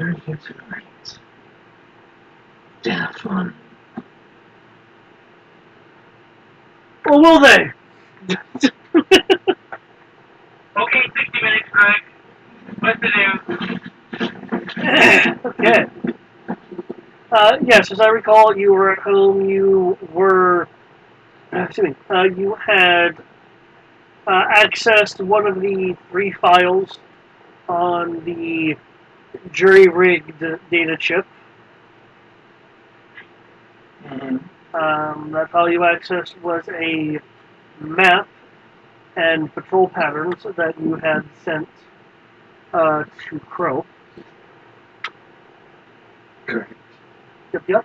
They're here tonight to have fun. Or will they? Okay, 60 minutes, Greg. What's the news? Okay. Yes, as I recall, you were at home. You were, you had accessed one of the three files on the jury-rigged data chip. That file you accessed was a map and patrol patterns that you had sent to Crow. Correct. Yep.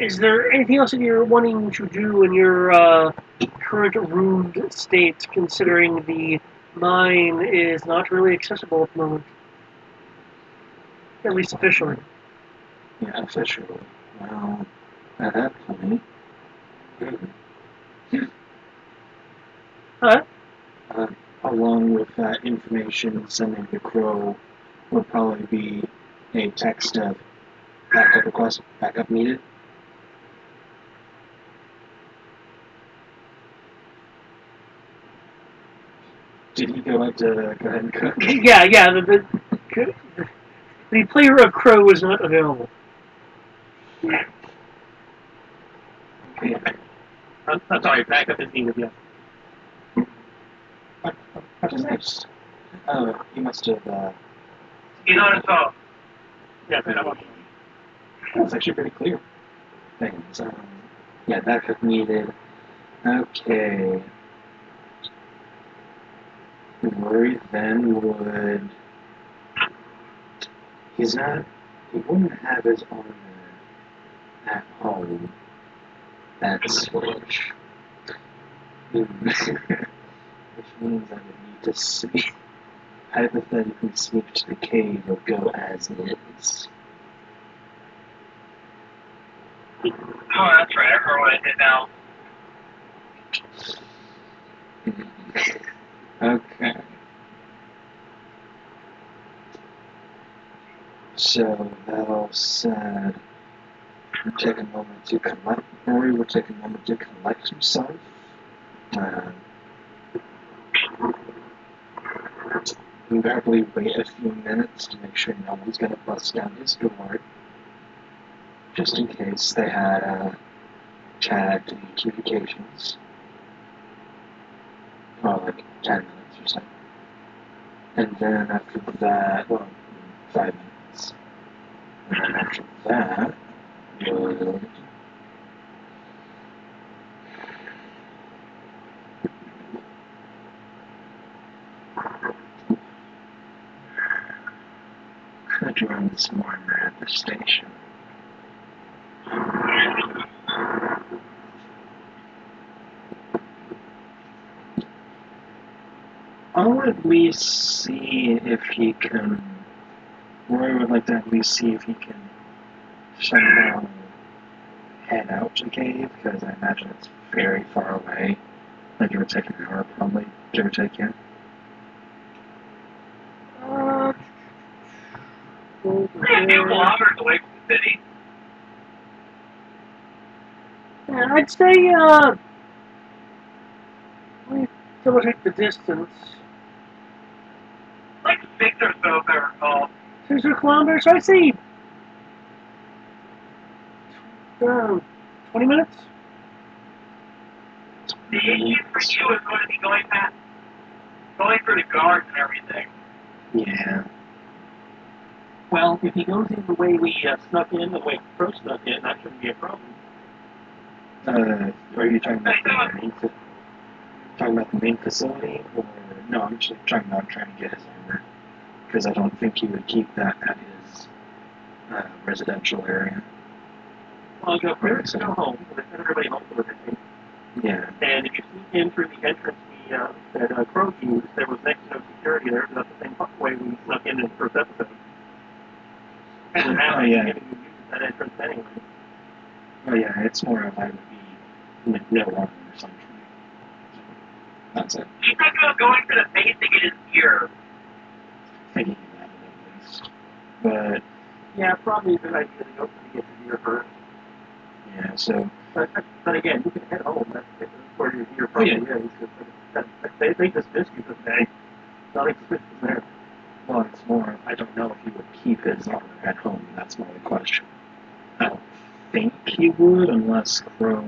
Is there anything else that you're wanting to do in your current ruined state, considering the mine is not really accessible at the moment? At least officially. Yeah, officially. Well, at that point, along with that information sending to Crow will probably be a text of backup request, backup needed. Did he go out to go ahead and cook? Yeah. The player of Crow was not available. Okay. I'm sorry, backup is needed, yeah. That is nice. Oh, he must have, He's on his phone. Yeah, that's actually pretty clear. Things. Yeah, backup needed. Okay. Rory then would... he wouldn't have his armor at home. That's which means I would need to hypothetically sneak to the cave or go as is. Oh, that's right. I remember what I did now. Okay. So, that all said, we'll take a moment to collect. Rory will take a moment to collect himself. Invariably wait a few minutes to make sure no one's going to bust down his door, just in case they had chat and communications. Well, like 10 minutes or so. And then after that, 5 minutes. And then after that, we'll join this morning at the station. I'll at least see if he can. Roy would like to at least see if he can somehow head out to the cave, because I imagine it's very far away. Like it would take an hour probably, give or take, yeah. We're a few kilometers away from the city. Yeah, I'd say, let me double check the distance. Like 6 or so, if I recall. 6 kilometers, I'd say 20 minutes? The issue for you is going to be going through the guards and everything. Yeah. Well, if he goes in the way we snuck in, the way Crow snuck in, that shouldn't be a problem. Are you talking about the main facility, or no? I'm just talking about trying to get his armor, because I don't think he would keep that at his residential area. Well, go home. They send everybody home for the day. Yeah. And if you sneak in through the entrance that Crow used, there was next to no security there, so that's the same way we snuck in the first episode. And now yeah. you use that entrance anyway. Oh yeah, it's more of I would be with no armor or something. That's it. He's thinking about going for the base to get his gear. Thinking about it at least. But Yeah, probably a good idea to go to get the gear first. yeah, so But again, you can head home. That's where your gear probably is. They dismissed you for the day. Nothing suspicious there. well, it's more. I don't know if he would keep his armor at home. That's more the question. I don't think he would, unless Crow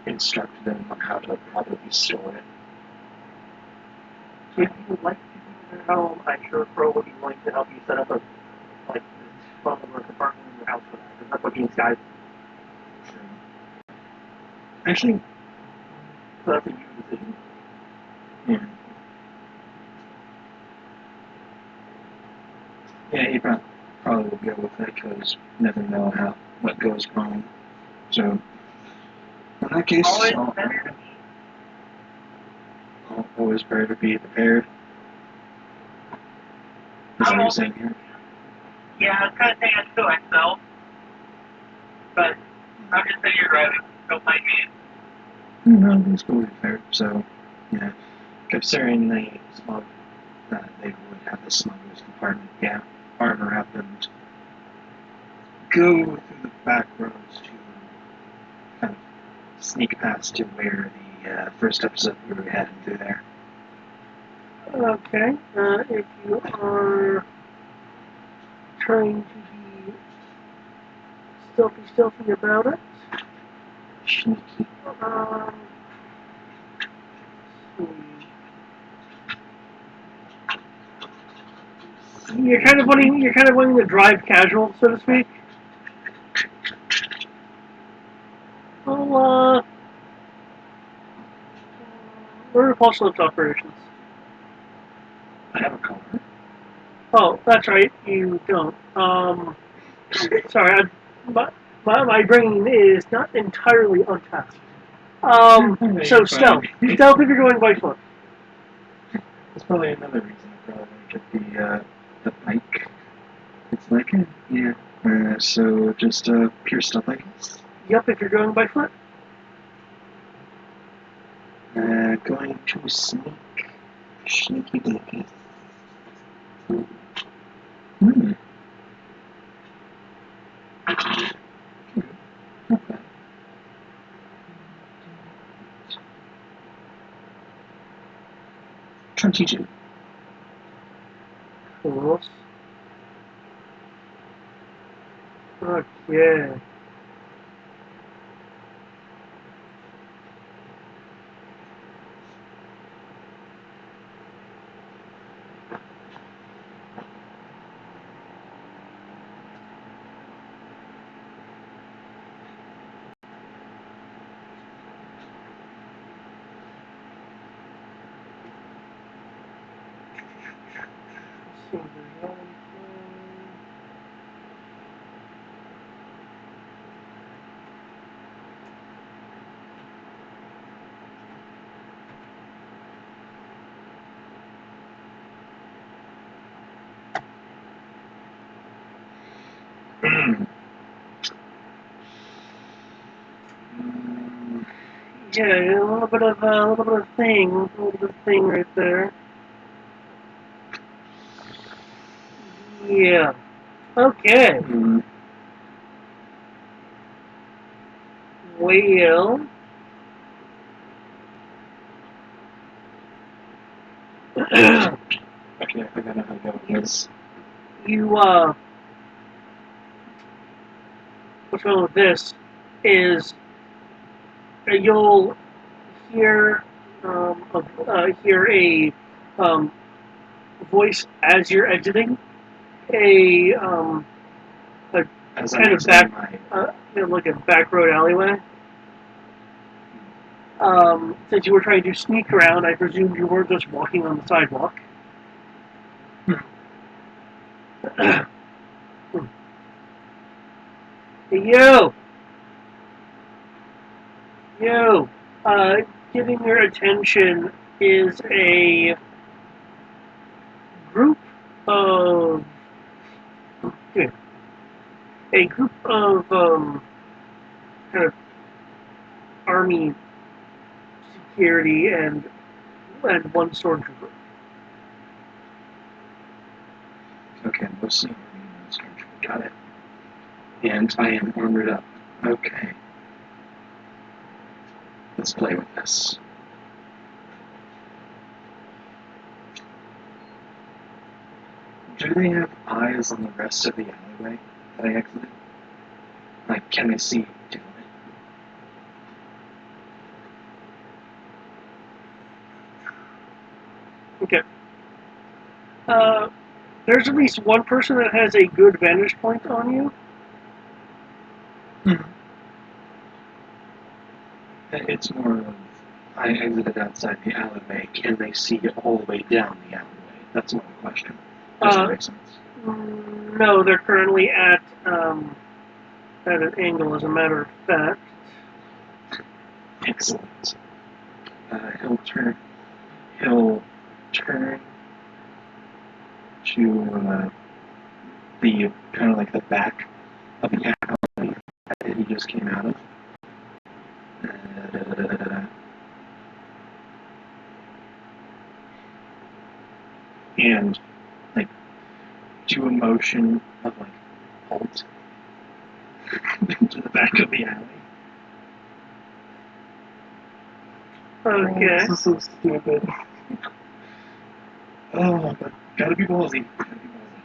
instructed him on how to properly store it. If you would like to keep it at home, I'm sure Crow would be willing to help you set up a this bundle or compartment in your house for that. Because that's what these guys. Actually, So that's a huge decision. yeah. Yeah, he probably will go with it because you never know what goes wrong. So, in that case, Always better to be. always better to be prepared. Is that what you're saying here? Yeah, I was kind of saying that to myself. But I'm just saying you're driving. Don't mind me. No, that's totally fair. So, yeah, considering the smug that they would have the smugglers compartment, yeah, armor up and go through the back roads to kind of sneak past to where the first episode we were heading through there. Okay. If you are trying to be stealthy about it, Sneaky. let's see. You're kind of wanting to drive casual, so to speak. Well, we're repulsion lift operations. I have a car. Oh, that's right, you don't. Sorry, my brain is not entirely untapped. So stealth. Stealth if you're going by foot. That's probably another reason I probably get the bike. It's like, yeah. So just pure stuff, I guess. Yep, if you're going by foot. Going to sneaky dicky. Hmm. Okay. 22. Cool. Okay. So there's that one. Yeah, a little bit of thing right there. Yeah. Okay. Well. Okay, I think I know how to go with this. You what's wrong with this is you'll hear a voice as you're exiting a As kind of back like a back road alleyway. Since you were trying to sneak around, I presumed you weren't just walking on the sidewalk. Hey, you! Getting your attention is a group of a group of kind of army security and one stormtrooper. Okay, mostly army and stormtrooper. Got it. And I am armored up. Okay. Let's play with this. Do they have eyes on the rest of the alleyway that I exited? Like, can they see differently? Okay. There's at least one person that has a good vantage point on you. It's more of, I exited outside the alleyway. Can they see all the way down the alleyway? That's my question. Does that make sense? No, they're currently at an angle, as a matter of fact. Excellent. He'll turn to the kind of like the back of the alley that he just came out of. And like do a motion of like halt to the back of the alley. Okay. This is so stupid. Oh, but gotta be ballsy. Gotta be ballsy.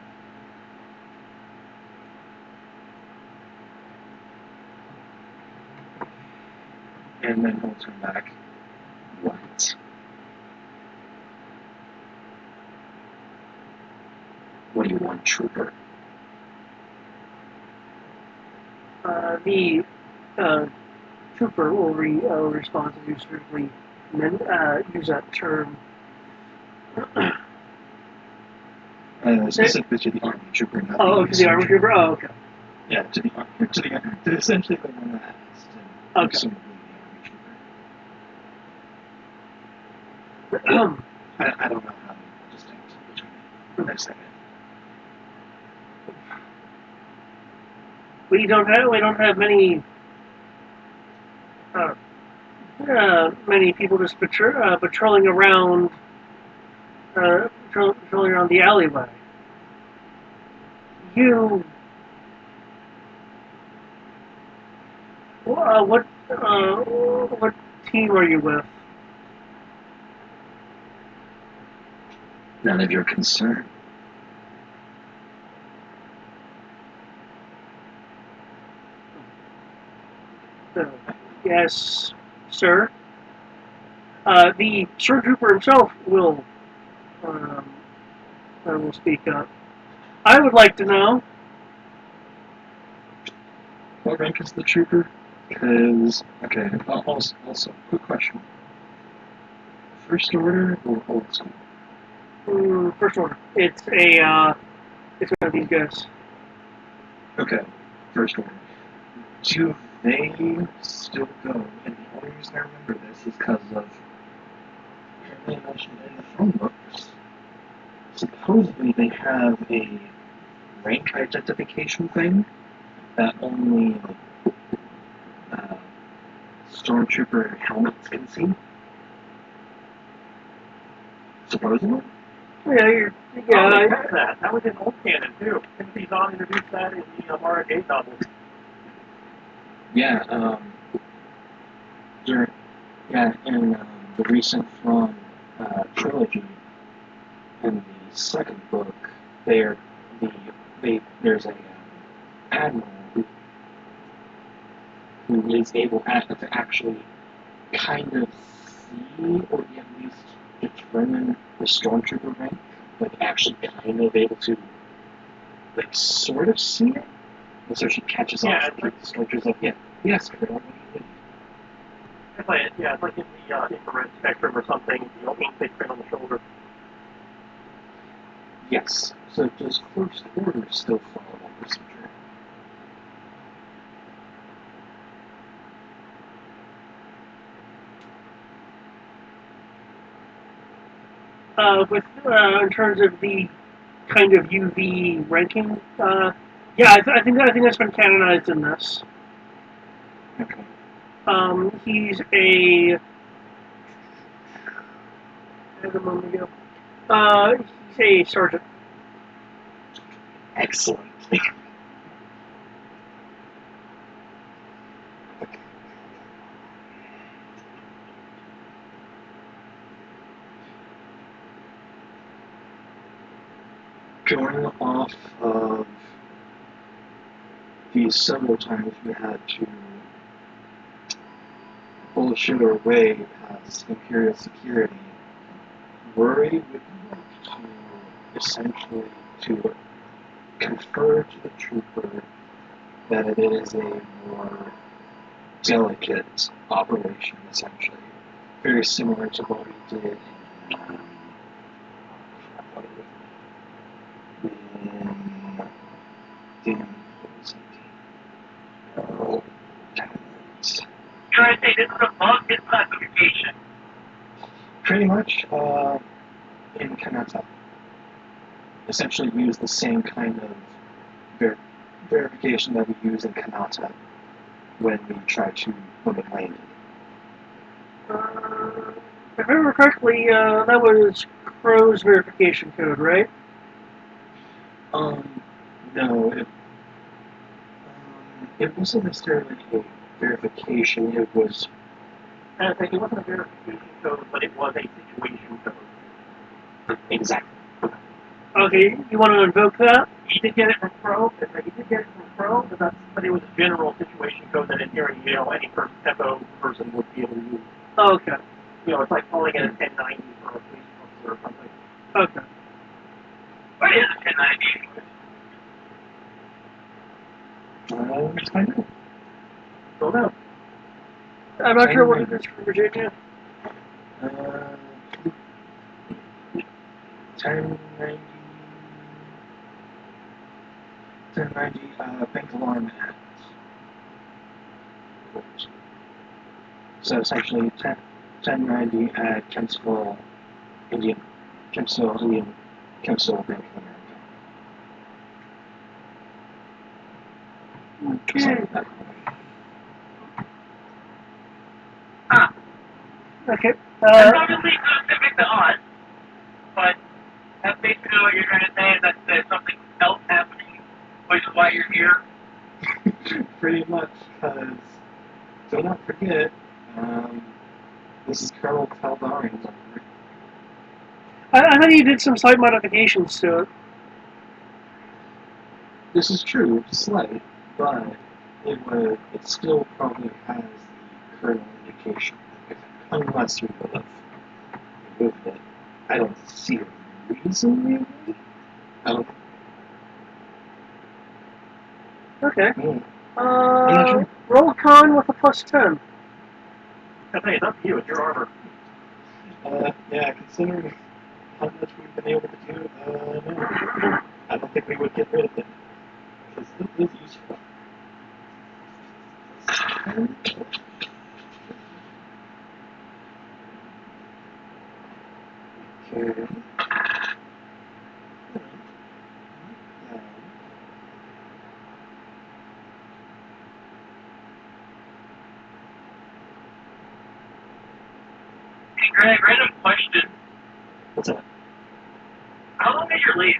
And then he'll turn back. What? What do you want, trooper? The trooper will respond to you strictly, and then use that term. Specifically to the army trooper, not Oh, to the army trooper? Oh, okay. Yeah, to essentially the one that asked. Okay. Assumably the army trooper. I don't know how to distinguish between it. Next second. We don't have many many people just patrolling around patrolling around the alleyway. You what team are you with? None of your concern. Yes, sir. The stormtrooper himself will speak up. I would like to know. What rank is the trooper? Because, okay, also, quick question. First order or old school? First order. It's one of these guys. Okay, first order. Do they still go? And the only reason I remember this is because of apparently mentioned in the phone books. Supposedly they have a rank identification thing that only uh, stormtrooper helmets can see. Supposedly. Yeah, That was in old canon too. Timothy Zahn introduced that in the Mara Gate novel. Yeah. In the recent Thrawn trilogy, in the second book, there's a admiral who is able to actually kind of see, or at least determine the stormtrooper rank, like actually kind of able to, like, sort of see it. And so she catches off the stormtroopers like, yeah, yes, Colonel, what do you need? It's like in the infrared spectrum or something. The ink they print on the shoulder. Yes. So does First Order still follow that procedure? In terms of the kind of UV ranking, yeah, I think that's been canonized in this. Okay. He's a. I had a moment ago. He's a sergeant. Excellent. Going off of the several times we had to bullshit our way past Imperial security, Worry would like to essentially to confer to the trooper that it is a more delicate operation, essentially. Very similar to what we did in oh, You're right, this is above his classification. pretty much in Kanata. Essentially use the same kind of verification that we use in Kanata when we landed. If I remember correctly, that was Crow's verification code, right? No, it wasn't necessarily a verification. It was. I think it wasn't a verification code, but it was a situation code. Exactly. Okay, you want to invoke that? He did get it from Pro, but it was a general situation code that in theory, any tempo person would be able to use. Okay. It's like calling it a 1090 for a police officer or something. Okay. What is a 1090? Let's find out. Don't know. I'm not sure what it is for Virginia. 1090. 1090 Bank Alarm Act. So essentially 1090 at Kempsville, Indian, Kempsville, Bank of America. Okay. Okay. That's obviously specific to us, but that's basically what you're trying to say, is that there's something else happening, which is why you're here. Pretty much, because do not forget, this is Colonel Caldarian's number. I thought you did some slight modifications to it. This is true, slight, but it still probably has the kernel indication. Unless you would have removed it. I don't see a reason you would. I don't. Okay. Sure. Roll con with a +10. Hey, it's up to you. It's your armor. Yeah, considering how much we've been able to do, no. I don't think we would get rid of it. Because it is useful. Okay. Hey, Greg, random question. What's up? How long is your lease?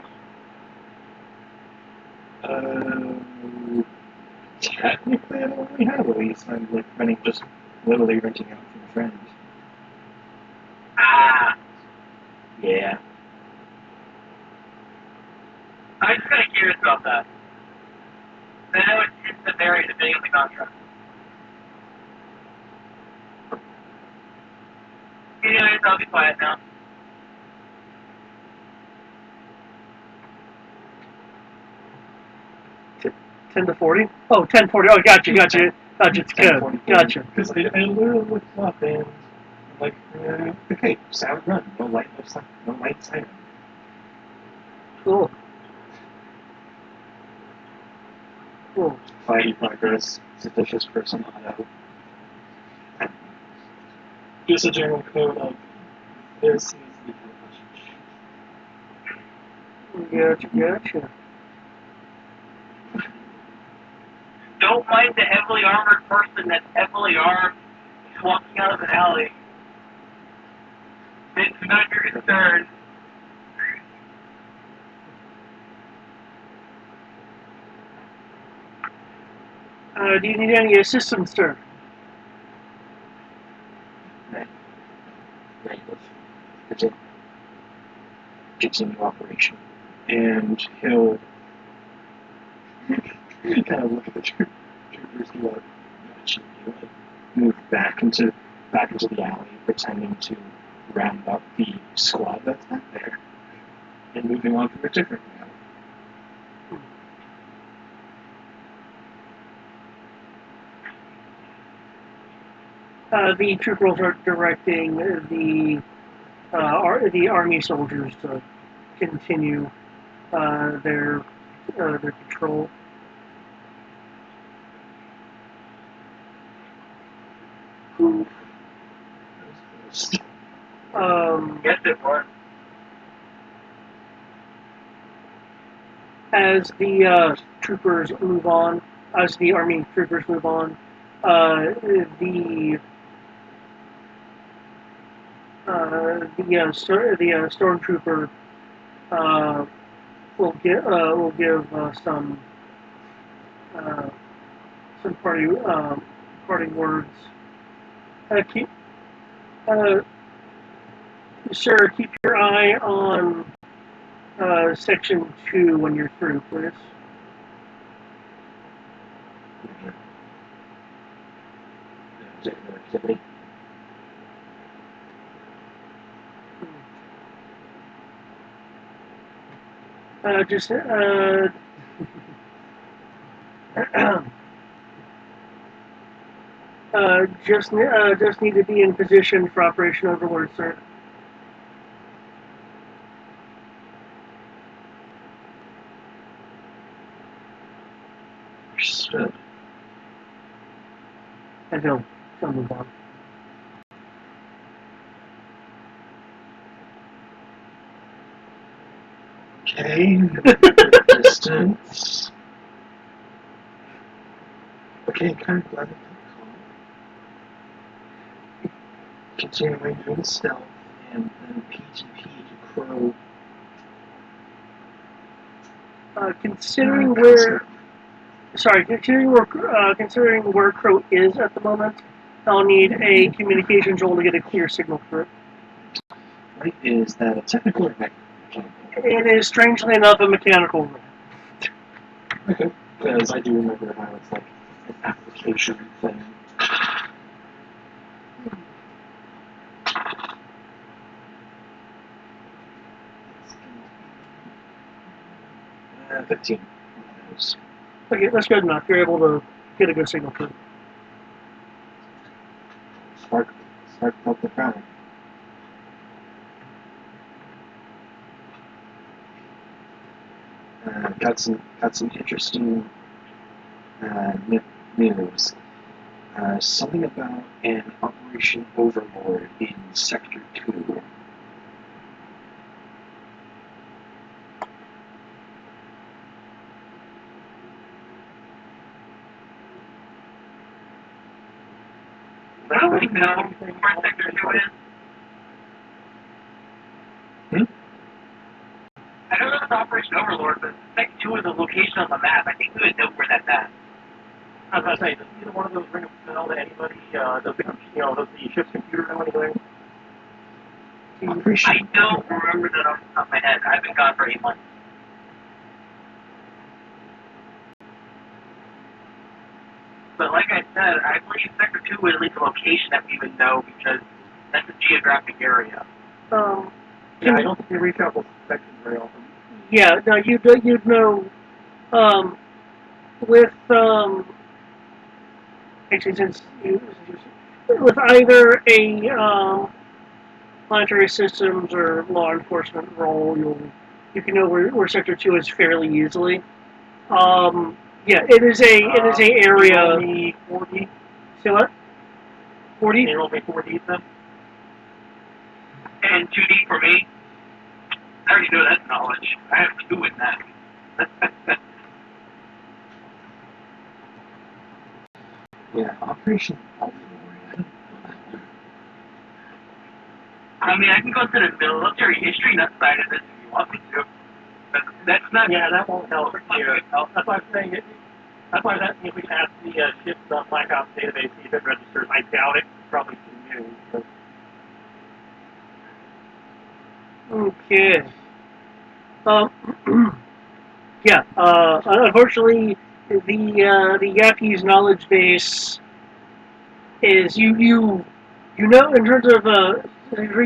Technically, I don't really have a lease. I'm just literally renting out from a friend. Ah, Yeah. I'm just kind of curious about that. I know it's the vary depending on the contract. Anyways, I'll be quiet now. Ten to 40? Oh, 1040. Oh, gotcha. It's good. Gotcha. Because I literally looked up and I'm like, okay, sound run. No light siren. Cool. Fighting progress, suspicious person auto. Just a general code of this needs to be Gotcha. don't mind the heavily armored person that's heavily armed just walking out of an alley. It's not your concern. Do you need any assistance, sir? Continue operation. And he'll kind of look at the troopers and go, what you do? Move back into the alley, pretending to round up the squad that's back there, and moving on to a different alley. The troopers are directing the army soldiers to continue their patrol. Yes, it was. As the troopers move on, as the army troopers move on, the stormtrooper will give some parting words. Keep Sir, keep your eye on section 2 when you're through, please. Activity. Just need to be in position for Operation Overlord, sir. Understood. And he'll move on. Okay, distance. Okay, kind of glad that call. Continuing doing stealth, and then PTP to Crow. Considering where Crow is at the moment, I'll need a communications role to get a clear signal for it. Right, is that a technical or mechanical? It is, strangely enough, a mechanical role. Okay, because I do remember how it's like an application thing. 15. Okay, that's good enough. You're able to get a good signal for it. Spark up the crowd. Got some interesting news. Something about an Operation Overlord in Sector 2. I don't know where Sector 2 is. I don't know if it's Operation Overlord, but Sector 2 is a location on the map. I think we would know where that's at. I was about to say, does either one of those ring a bell to anybody? Does the ship's computer know anything? I don't remember that off the top of my head. I've been gone for 8 months. But like I said, I believe Sector 2 is at least a location that we would know because that's a geographic area. Yeah, I don't think we reach out those sections very often. Yeah, no, you'd know, with, actually, with either a, planetary systems or law enforcement role, you can know where Sector 2 is fairly easily. Yeah, it is a area. 40. Say what? 40? They roll me 4D then? And 2D for me. I already know that knowledge. I have 2 in that. Yeah, Operation Baltimore. I don't know that one. I mean, I can go to the military history side of this if you want me to. But that's not. Yeah, that won't help here. That's why I'm saying it. That's why I'm asking if we can ask the ship's Black Ops database, see if it registers. I doubt it. It's probably too new. So. Okay. Yeah. Unfortunately, the Yaki's knowledge base is you know in terms of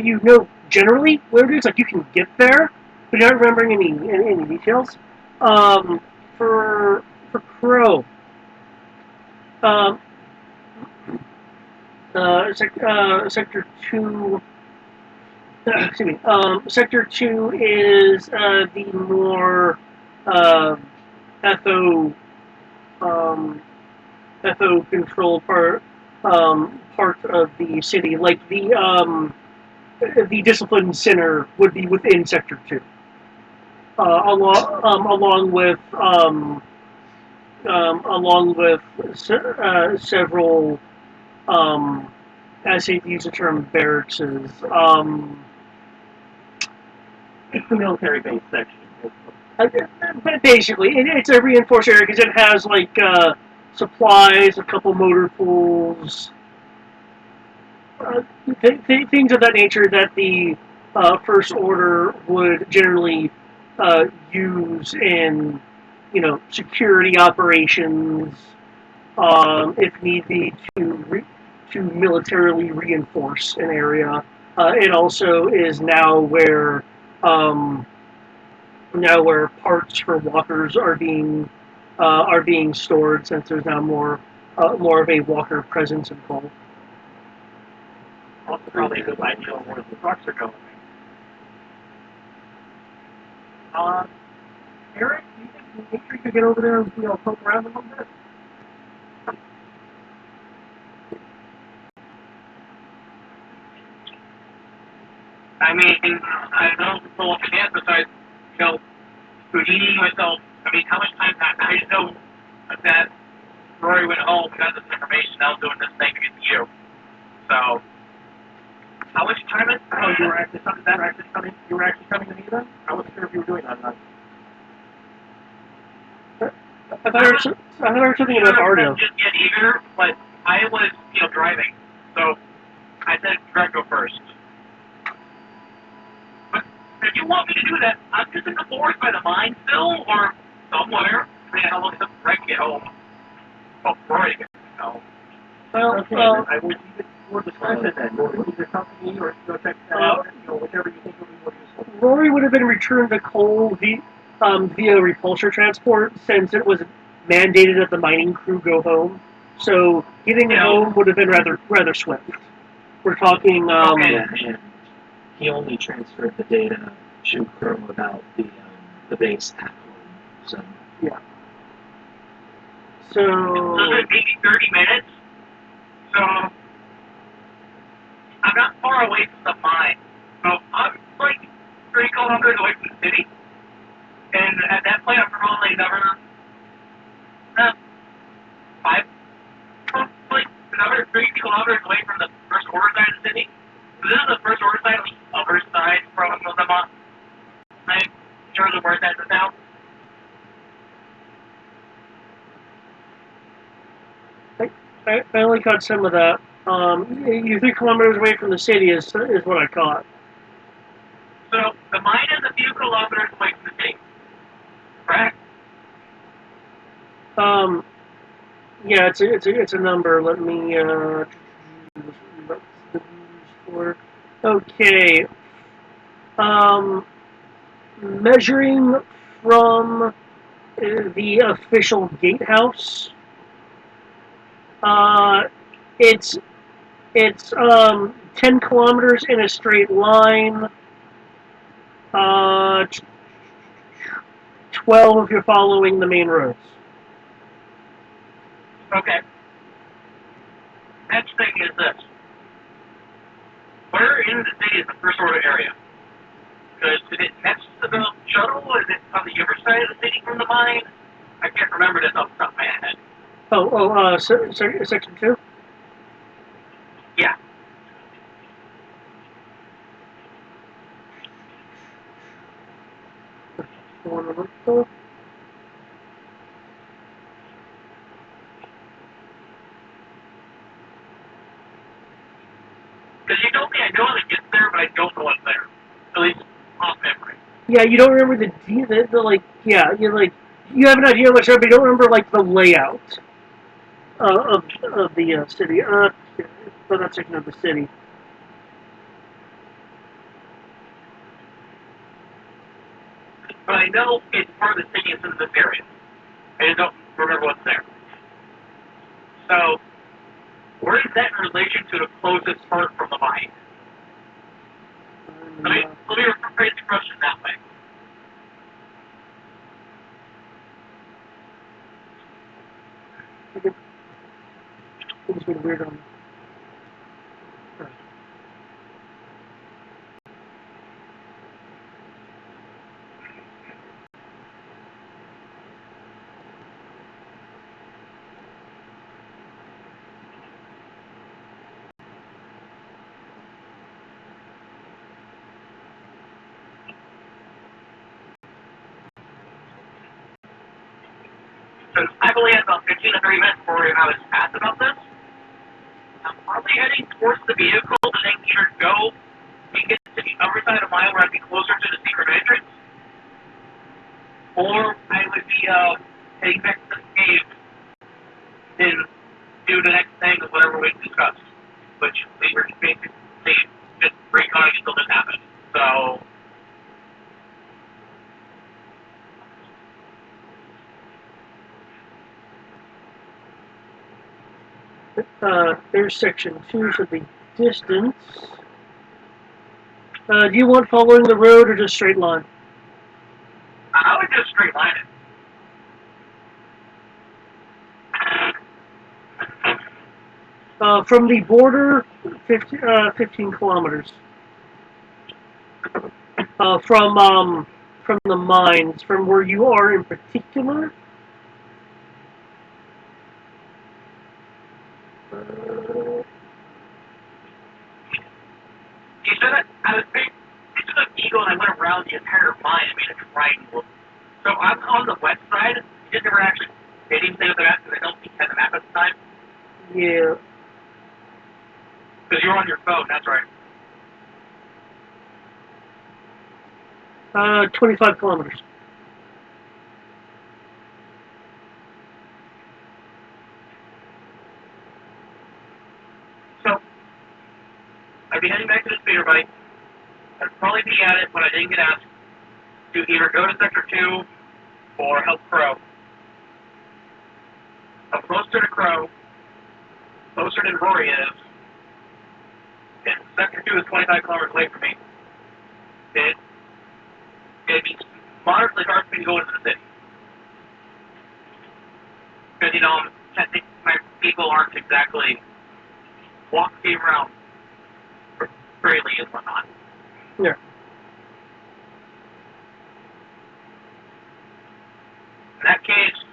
you know generally where it is. Like you can get there, but you're not remembering any details. Um, for Crow, um, Sector 2. Excuse me. Sector 2 is the more etho etho control part of the city. Like the discipline center would be within Sector 2, along with several, as they use the term, barracks. It's the military base section. But basically, it's a reinforced area because it has like supplies, a couple motor pools, things of that nature that the First Order would generally use in, security operations, if need be, to militarily reinforce an area. It also is um, now where parts for walkers are being stored, since there's now more of a walker presence involved. Also, probably a good idea of where the trucks are going. Eric, do you think you could get over there and poke around a little bit? I mean, I don't know what to answer besides, Houdini myself. I mean, how much time? I just know that Rory went home and got this information. Now I'm doing this thing to get to you. So, how much time is? Oh, you were actually coming. You were actually coming to me then? I wasn't sure if you were doing that or not. I thought I heard something about audio. Just yet either, but I was, driving, so I said Greg go first. But if you want me to do that, I'm just in the forest by the mine still, or somewhere. I mean, how long does Greg get home? Oh, Rory gets home. Well, Okay, then I will leave it for discussion then. We'll either come to me or go check that out. Whichever you think will be more useful. Rory would have been returned to Cole via repulsor transport, since it was mandated that the mining crew go home. So getting home would have been rather swift. We're talking. Yeah, and he only transferred the data to Crow about the base at home. So Yeah. So maybe 30 minutes. So I'm not far away from the mine. So I'm like 3 kilometers away from the city. And at that point, I'm probably another 3 kilometers away from the First Order side of the city. So this is the First Order side on the other side from the mine, in terms of where that's now. I only caught some of that. You're 3 kilometers away from the city is what I caught. So the mine is a few kilometers away from the city, correct? Yeah, it's a number. Let me okay. Measuring from the official gatehouse. It's 10 kilometers in a straight line. 12 if you're following the main roads. Okay. Next thing is this. Where in the city is the First Order area? Because is it next to the shuttle? Is it on the other side of the city from the mine? I can't remember this off the top of my head. Section 2? Yeah. The one to look for? Because you told me I know how to get there, but I don't know what's there. At least off memory. Yeah, you don't remember you have an idea of what's there, but you don't remember, like, the layout of the city. So that's section of the city. But I know it's part of the city is in this area. I just don't remember what's there. So, where is that in relation to the closest part from the mine? Let me rephrase the question that way. It's been weird on. So I believe about 15 to 30 minutes before I was asked about this. I'm probably heading towards the vehicle to then either go and get to the other side of the mile where I'd be closer to the secret entrance, or I would be heading back to the cave and do the next thing of whatever we discussed, which we were basically just recon until this happened. So, There's section 2 for the distance. Do you want following the road or just straight line? I would just straight line it. From the border, 15 kilometers. From the mines, from where you are in particular. You said that I was big. I took an eagle and I went around the entire mine and made a triangle. So I'm on the west side. You didn't ever actually did anything with the map because I don't think you had the map at the time. Yeah. Because you were on your phone, that's right. 25 kilometers. So I'd be heading back to the speeder bike. I'd probably be at it when I didn't get asked to either go to Sector 2 or help Crow. I'm closer to Crow, closer than Rory is, and Sector 2 is 25 kilometers away from me. It'd be moderately hard for me to go into the city. Because, I think my people aren't exactly walking around freely and whatnot. Yeah. In that case,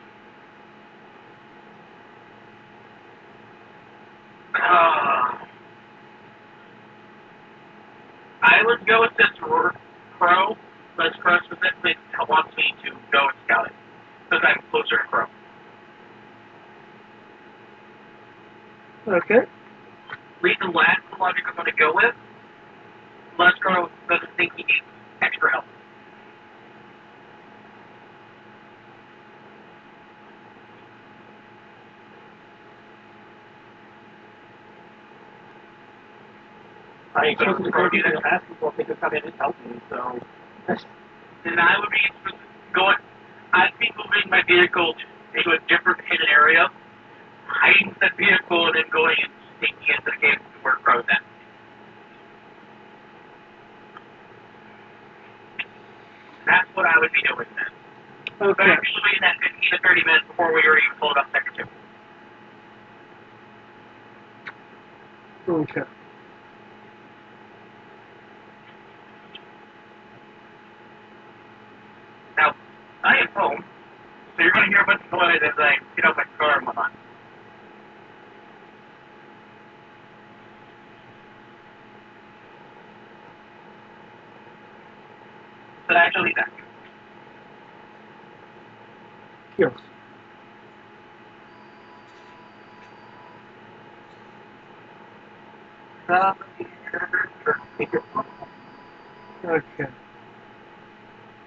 I would go with this Crow, but Crow specifically wants me to go and scout it, because I'm closer to Crow. Okay. Reason last the logic I'm going to go with, unless Crow doesn't think he needs extra help. I ain't going to go do that fast people if they could come in and help me, so. And I would be going, I'd be moving my vehicle into a different hidden area, hiding the vehicle, and then going and sneaking into the cave where Crow's at. That's what I would be doing then. Okay. But actually, that 15 to 30 minutes before we were even told about Sector 2. Okay. Now, I am home, so you're going to hear a bunch of noise as I get out my car and whatnot. but actually that. Yes. Okay.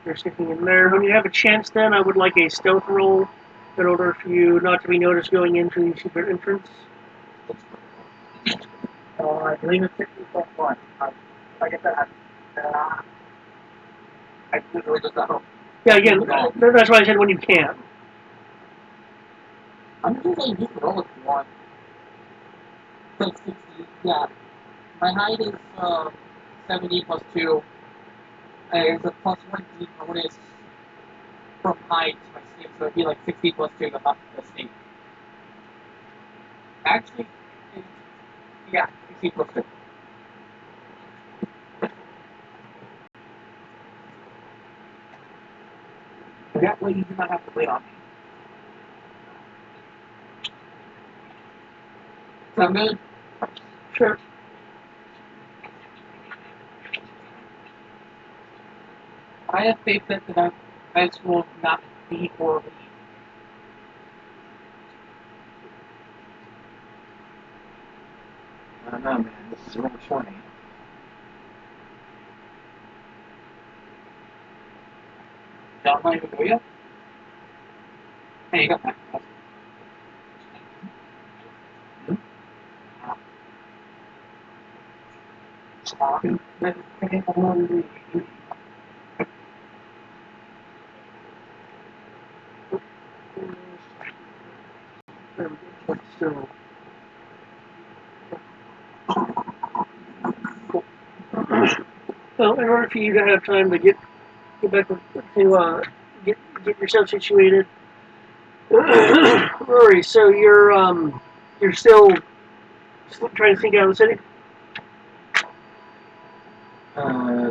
You're sticking in there. When you have a chance, then I would like a stealth roll in order for you not to be noticed going into the secret entrance. I believe it's 60+1. Like I said, I literally just got home. Yeah, again, that's why I said when you can. I'm just saying you can roll if you want. Like 60, yeah. My height is 70 plus 2. There's a plus 1 bonus from height to my sneak, so it'd be like 60 plus 2 the sneak. Actually, yeah, 60 plus 2. That way you do not have to wait on me. Sound good? Sure. I have faith that the dice will not be horribly. I don't know, man. This is roll 20. Don't mind the wheel. Hey, you got that. So, well, in order for you to have time to get back to get yourself situated, Rory. So you're still trying to sneak out of the city.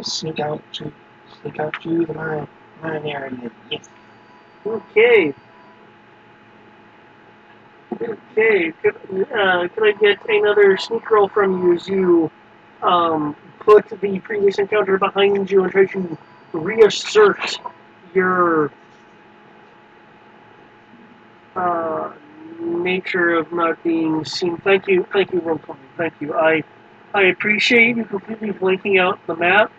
Sneak out to the mine area. Yes. Okay. Okay. Could I get another sneak roll from you as you put the previous encounter behind you and try to reassert your nature of not being seen. Thank you, roll 20. Thank you. I appreciate you completely blanking out the map.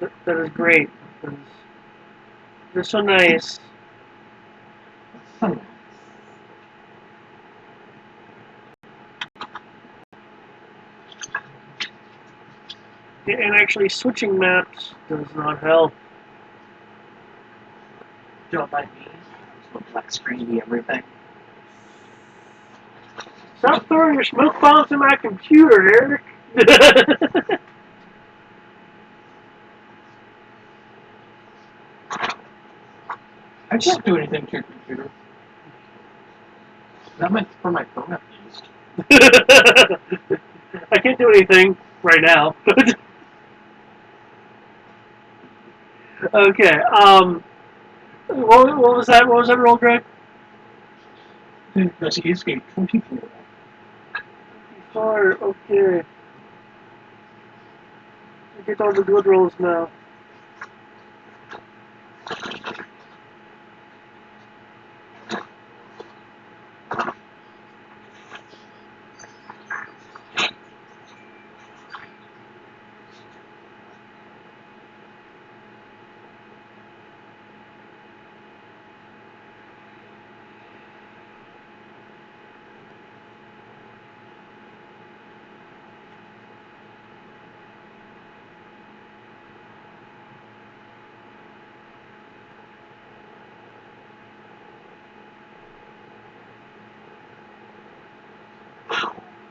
That is great. That's so nice. And actually, switching maps does not help. Don't mind me. It's black screeny everything. Stop throwing your smoke bombs in my computer, Eric. I can't do anything to your computer. Not meant for my phone, at least. I can't do anything right now. Okay. What was that? What was that roll, Greg? Investigate 24. Okay. I get all the good rolls now.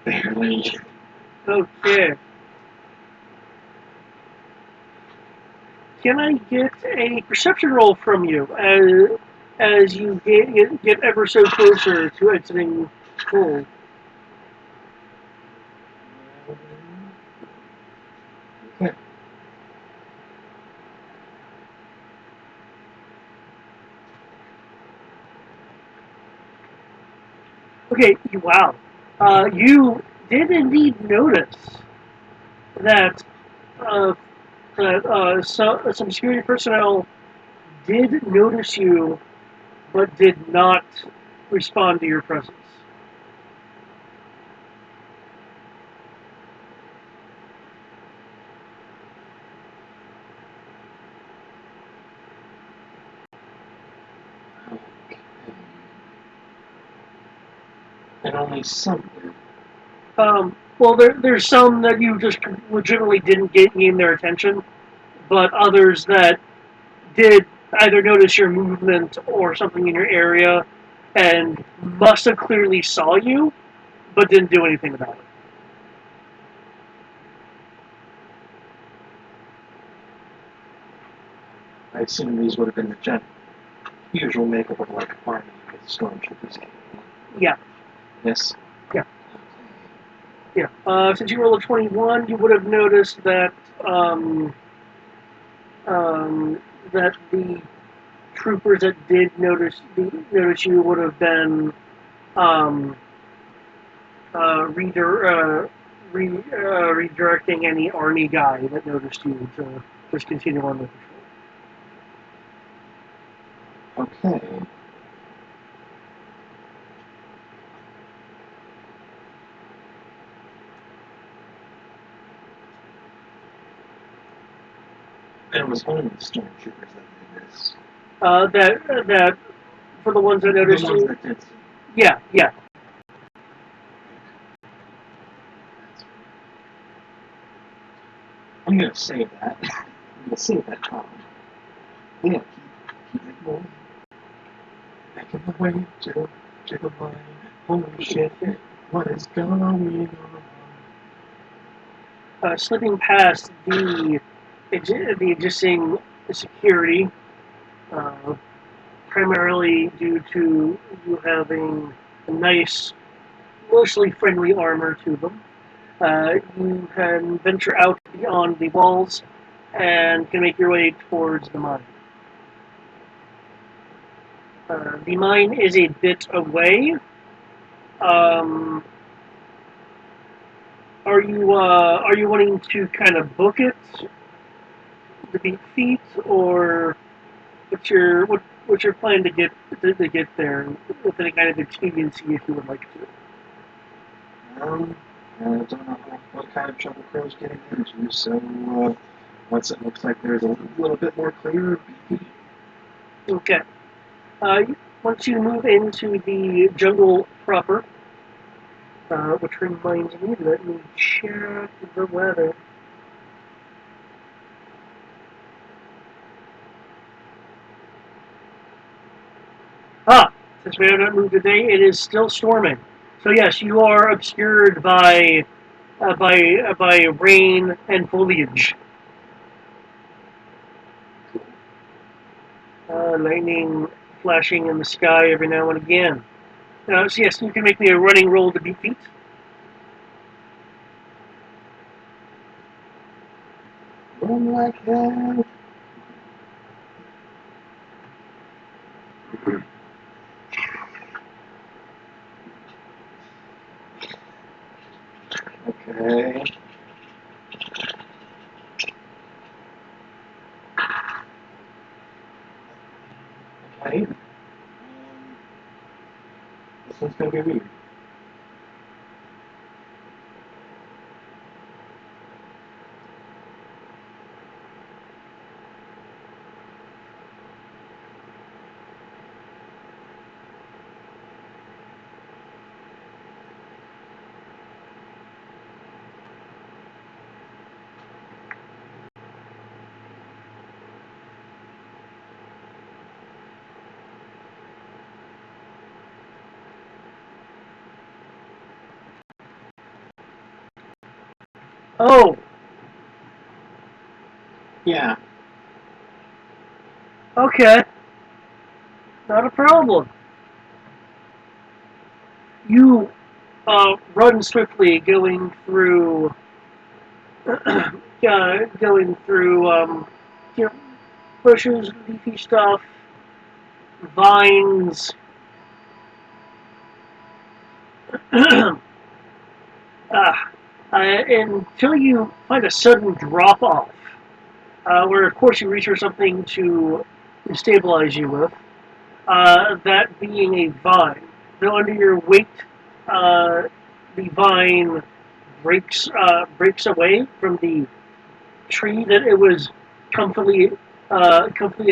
Barely. Okay. Can I get a perception roll from you as you get ever so closer to exiting Gold? Okay. Okay, wow. You did indeed notice that that some security personnel did notice you, but did not respond to your presence. Okay. And only some did. Well, there's some that you just legitimately didn't gain their attention, but others that did either notice your movement or something in your area and must have clearly saw you, but didn't do anything about it. I assume these would have been the usual makeup of like army with stormtroopers. Yeah. Yes. Yeah. Okay. Yeah. Since you rolled a 21, you would have noticed that that the troopers that did notice you would have been redirecting any army guy that noticed you to just continue on with the patrol. Okay. And it was only the stormtroopers that did this. That for the ones that noticed the ones you. That did. Yeah. I'm gonna save that. I'm gonna save that comment. Yeah, keep it going. Back in the way to the line. Holy shit, what is going on? Slipping past the existing security, primarily due to you having a nice, mostly friendly armor to them. You can venture out beyond the walls and can make your way towards the mine. The mine is a bit away. Are you wanting to kind of book it to beat feet, or what's your plan to get there with any kind of expediency if you would like to? I don't know what kind of trouble Crow's getting into, so once it looks like there's a little bit more clear, Okay. Once you move into the jungle proper, which reminds me, let me check the weather. Since we have not moved today, it is still storming. So yes, you are obscured by rain and foliage. Lightning flashing in the sky every now and again. So yes, you can make me a running roll to beat feet. run like hell. Okay. Okay. This one's gonna be weird. Oh, Yeah. okay. Not a problem. You run swiftly, going through you know, bushes, leafy stuff, vines. Until you find a sudden drop off. where of course you research something to stabilize you with. That being a vine. Now under your weight, uh, the vine breaks away from the tree that it was comfortably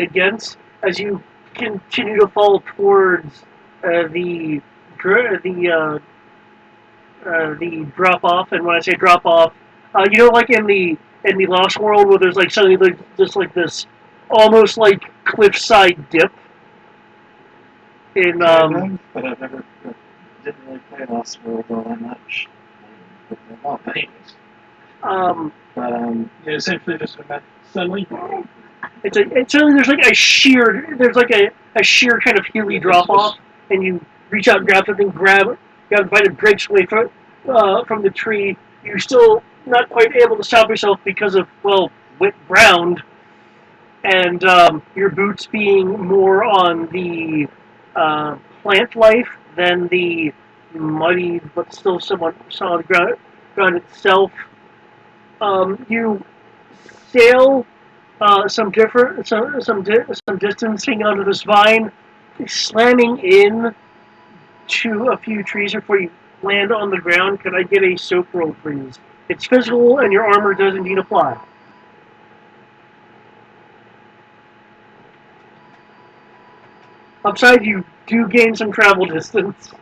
against as you continue to fall towards the the drop off. And when I say drop off, like in the Lost World where there's like suddenly like just like this almost like cliffside dip in but I've never didn't really play Lost World all that much. Well, anyways, um but Yeah, essentially just when that suddenly. it's really there's like a sheer kind of hilly drop off, and you reach out and grab something, grab a bite of breaks away from the tree. You're still not quite able to stop yourself because of wet ground, and your boots being more on the plant life than the muddy but still somewhat solid ground itself. You sail some distance hanging onto this vine, slamming in to a few trees before you land on the ground. Could I get a soap roll, please? It's physical, and your armor does indeed apply. Upside, you do gain some travel distance.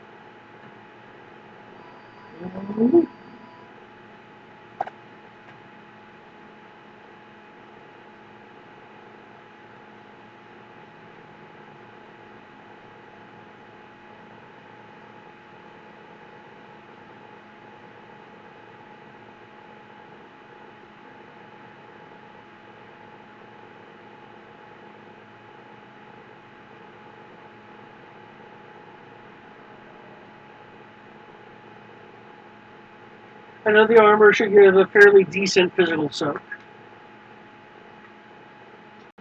I know the armor should give a fairly decent physical soak.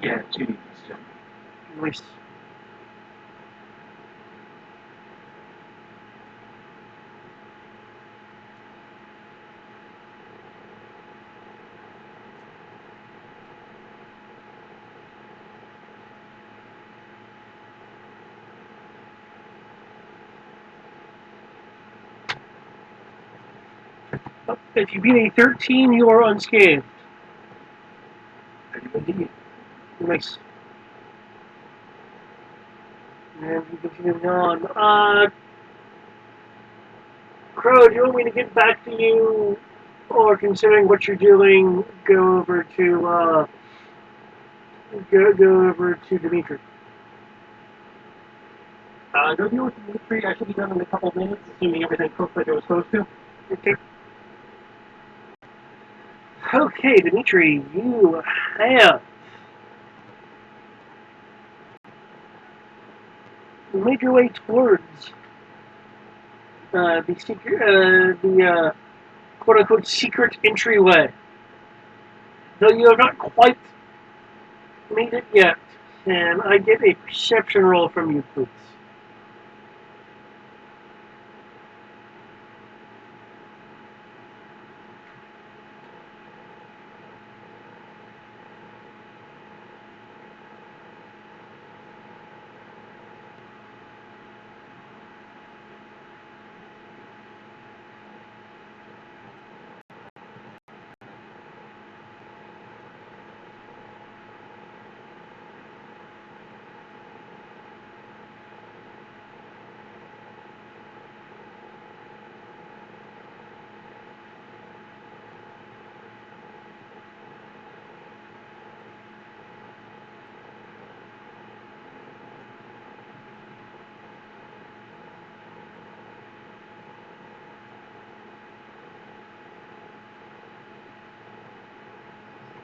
yeah, 2D still. Nice. If you beat a 13, you are unscathed. I do indeed. Nice. And we continue on. Crow, do you want me to get back to you, or considering what you're doing, go over to Dimitri? Go deal with Dimitri. I should be done in a couple of minutes, assuming everything cooked like it was supposed to. Okay. Okay, Dimitri, you have made your way towards the secret, quote unquote secret entryway. Though you have not quite made it yet, can I get a perception roll from you, please?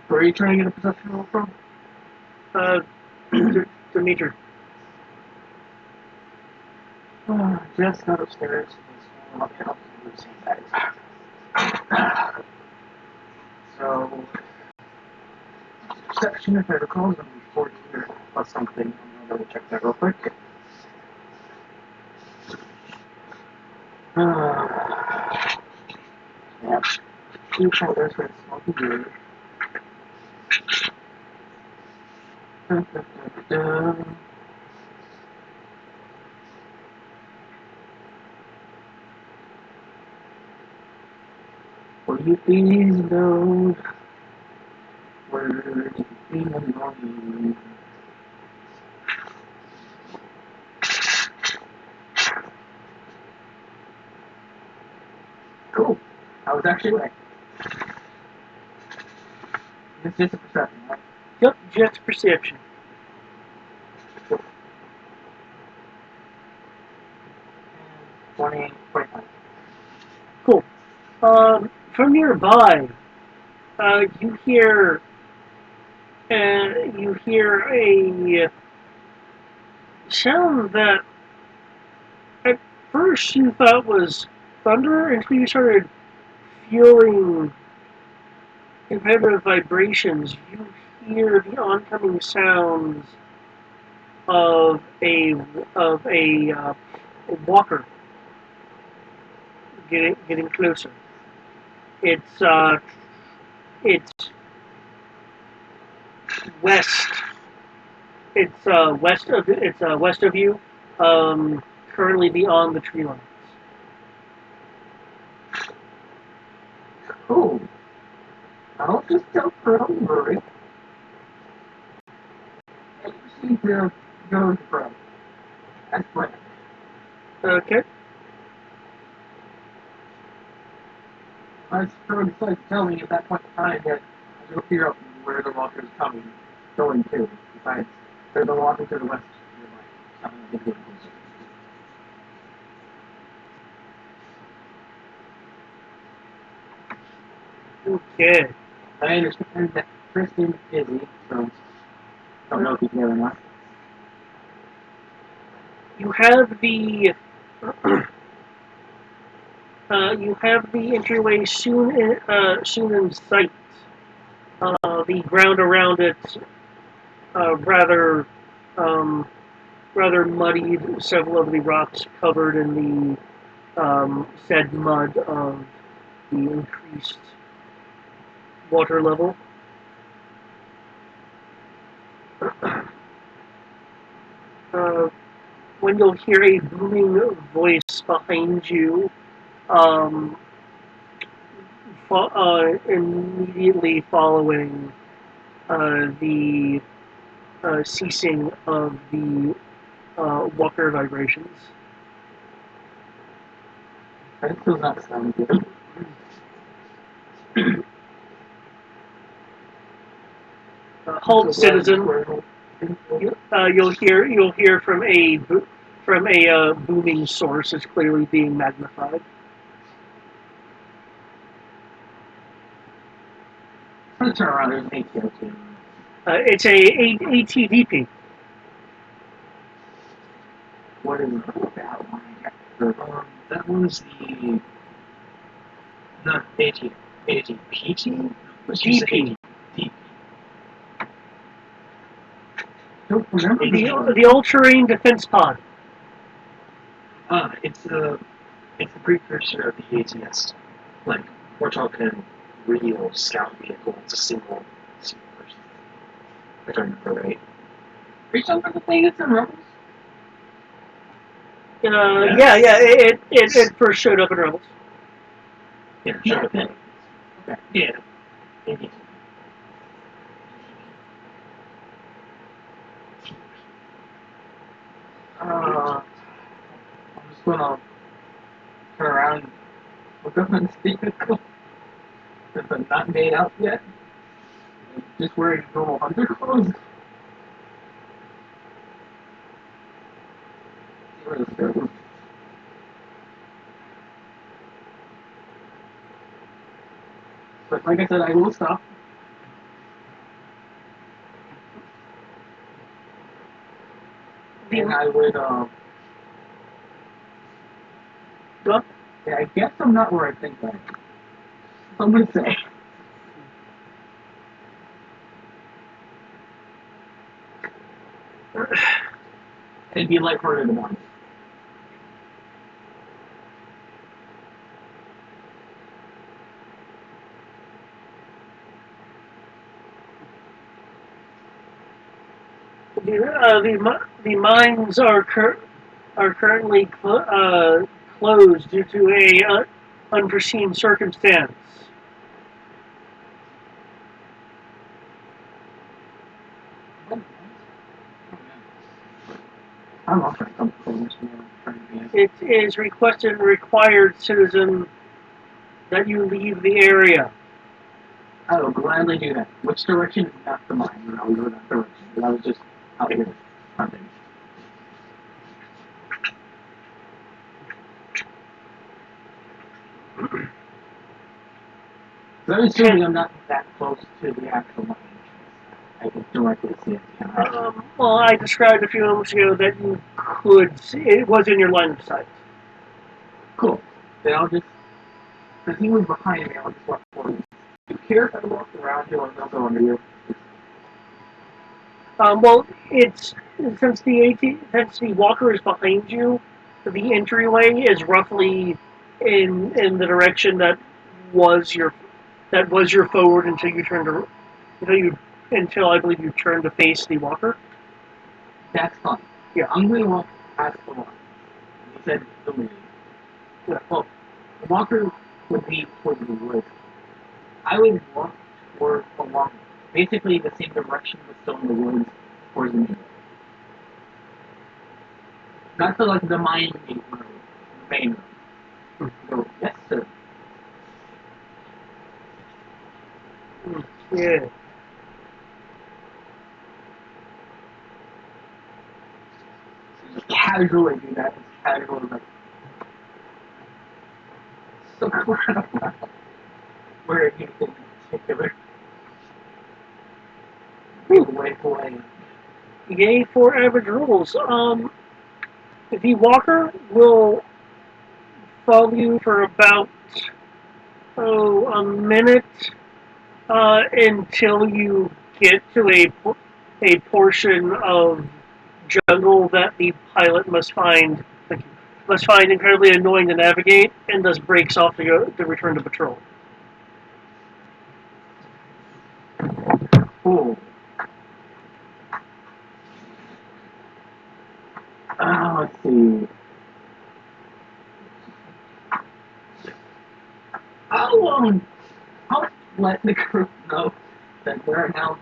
Where are you trying to get a perception roll from? Dimitri. Just got upstairs. So, perception, if I recall, is only 14 or plus something. I'm gonna double check that real quick. Yeah. 2 shoulders for a small degree. Will you please know where you feel annoying? Cool. I was actually right. It's just a perception, right? Yep, just perception. 20, 25. Cool. From nearby, you hear a sound that at first you thought was thunder until you started feeling competitive vibrations. You hear the oncoming sounds of a walker getting closer. It's west. It's west of you. Currently beyond the tree lines. Cool. I'll just tell Pearl Murray. I just need to go to Pearl. That's planned. Okay. I was Pearl decides to tell me at that point in time that I go figure out where the walker's going to. Besides, they're the walker to the west. I'm going to get closer. Okay. I understand that Kristen is busy, so don't know if he's there or not. You have the entryway soon in sight. The ground around it rather rather muddied. Several of the rocks covered in the said mud of the increased water level. When you'll hear a booming voice behind you, um, immediately following the ceasing of the walker vibrations. That still not sound good. Halt, citizen! You'll hear from a booming source. It's clearly being magnified. I'm going to turn around and make you too. It's a ATDP. What is it about? That was the not AT ATPT? DP. DP. Don't remember The all-terrain defense pod. it's a precursor of the ATS. Like we're talking real scout vehicle. It's a single person. If I remember right. Are you talking about the thing that's in Rebels? Yeah. It first showed up in Rebels. Yeah, sure. Okay. Yeah. Maybe. I'm just gonna turn around and look up and see if I'm not made out yet. I'm just wearing normal underclothes. See where this goes. But like I said, I will stop. And I would, What? yeah, I guess I'm not where I think I am. I'm gonna say. It'd be lighthearted in the morning. The mines are currently closed due to a unforeseen circumstance. I'm offering some things more trying to be. It is required, citizen, that you leave the area. I will gladly do that. Which direction is not the mine? And I'll go that direction. But I was just out here hunting. So I'm assuming I'm not that close to the actual mine. I can directly see it. Well, I described a few moments ago that you could see it was in your line of sight. Cool. Then I'll just, because he was behind me, I'll just walk forward. Do you care if I walk around you or not go under you? Well, it's since the walker is behind you, the entryway is roughly in the direction that was your forward until you turned to until I believe you turned to face the walker. That's fine. Yeah. I'm going to walk past the walker. You said the lady. Yeah. Well, the walker would be towards the wood. I would walk toward along basically the same direction but still in the woods towards the main road. Not to like the mine road, the main road. So, yes, sir. Yeah. Just casually do that. It's casually like so I don't know where anything in particular. Way. Yay for average rules. The walker will follow you for about a minute until you get to a portion of jungle that the pilot must find incredibly annoying to navigate, and thus breaks off to return to patrol. Cool. Let's see. I'll let the group know that there are now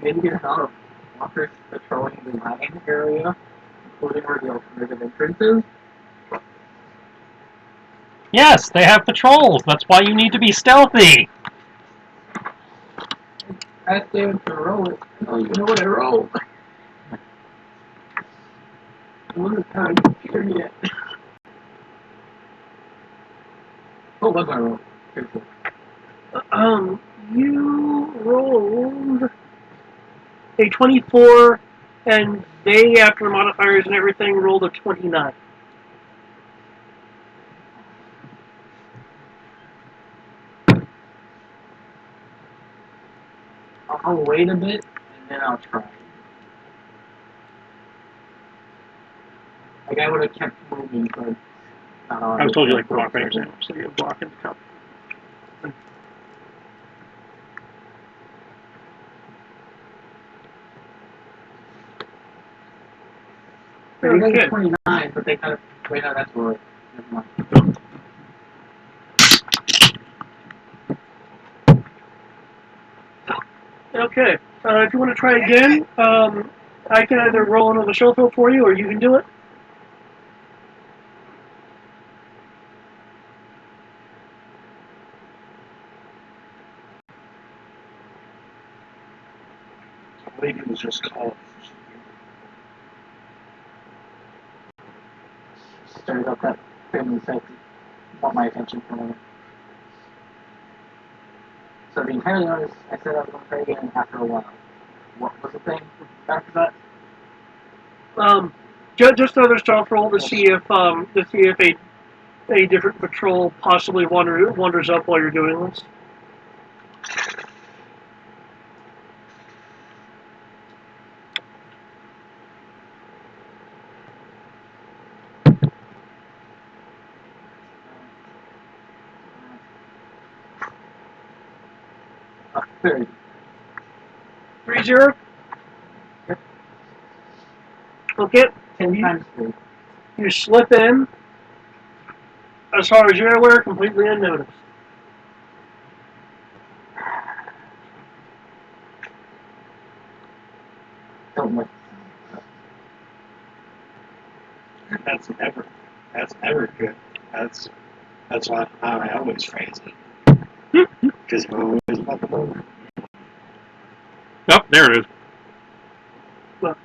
maybe a amount of walkers patrolling the mining area, including where the alternative entrance is. Yes, they have patrols. That's why you need to be stealthy. Ask David to roll it. I don't even know what I rolled. I wasn't kind of computer yet. What was my roll? Seriously. You rolled a 24, and they, after modifiers and everything, rolled a 29. I'll wait a bit and then I'll try. Like I would have kept moving, but not on. I was told you like block by yourself, so you block in the cup. They got Okay. 29, but they kind of wait. No, that's where. Never mind. Okay. If you want to try again, I can either roll another shuffle for you, or you can do it. I believe he was just called. Stirred up that family site. Want my attention for a moment. So to be entirely honest, I said I was going to try again after a while. What was the thing after that? Just another stealth roll to see if a different patrol possibly wanders up while you're doing this. A third. 3-0. Okay, 10 You- times 3. you slip in. As far as you're aware, completely unnoticed. Don't like That's never good. That's how I always phrase it. Because I'm always about the moment. Oh, there it is. Well.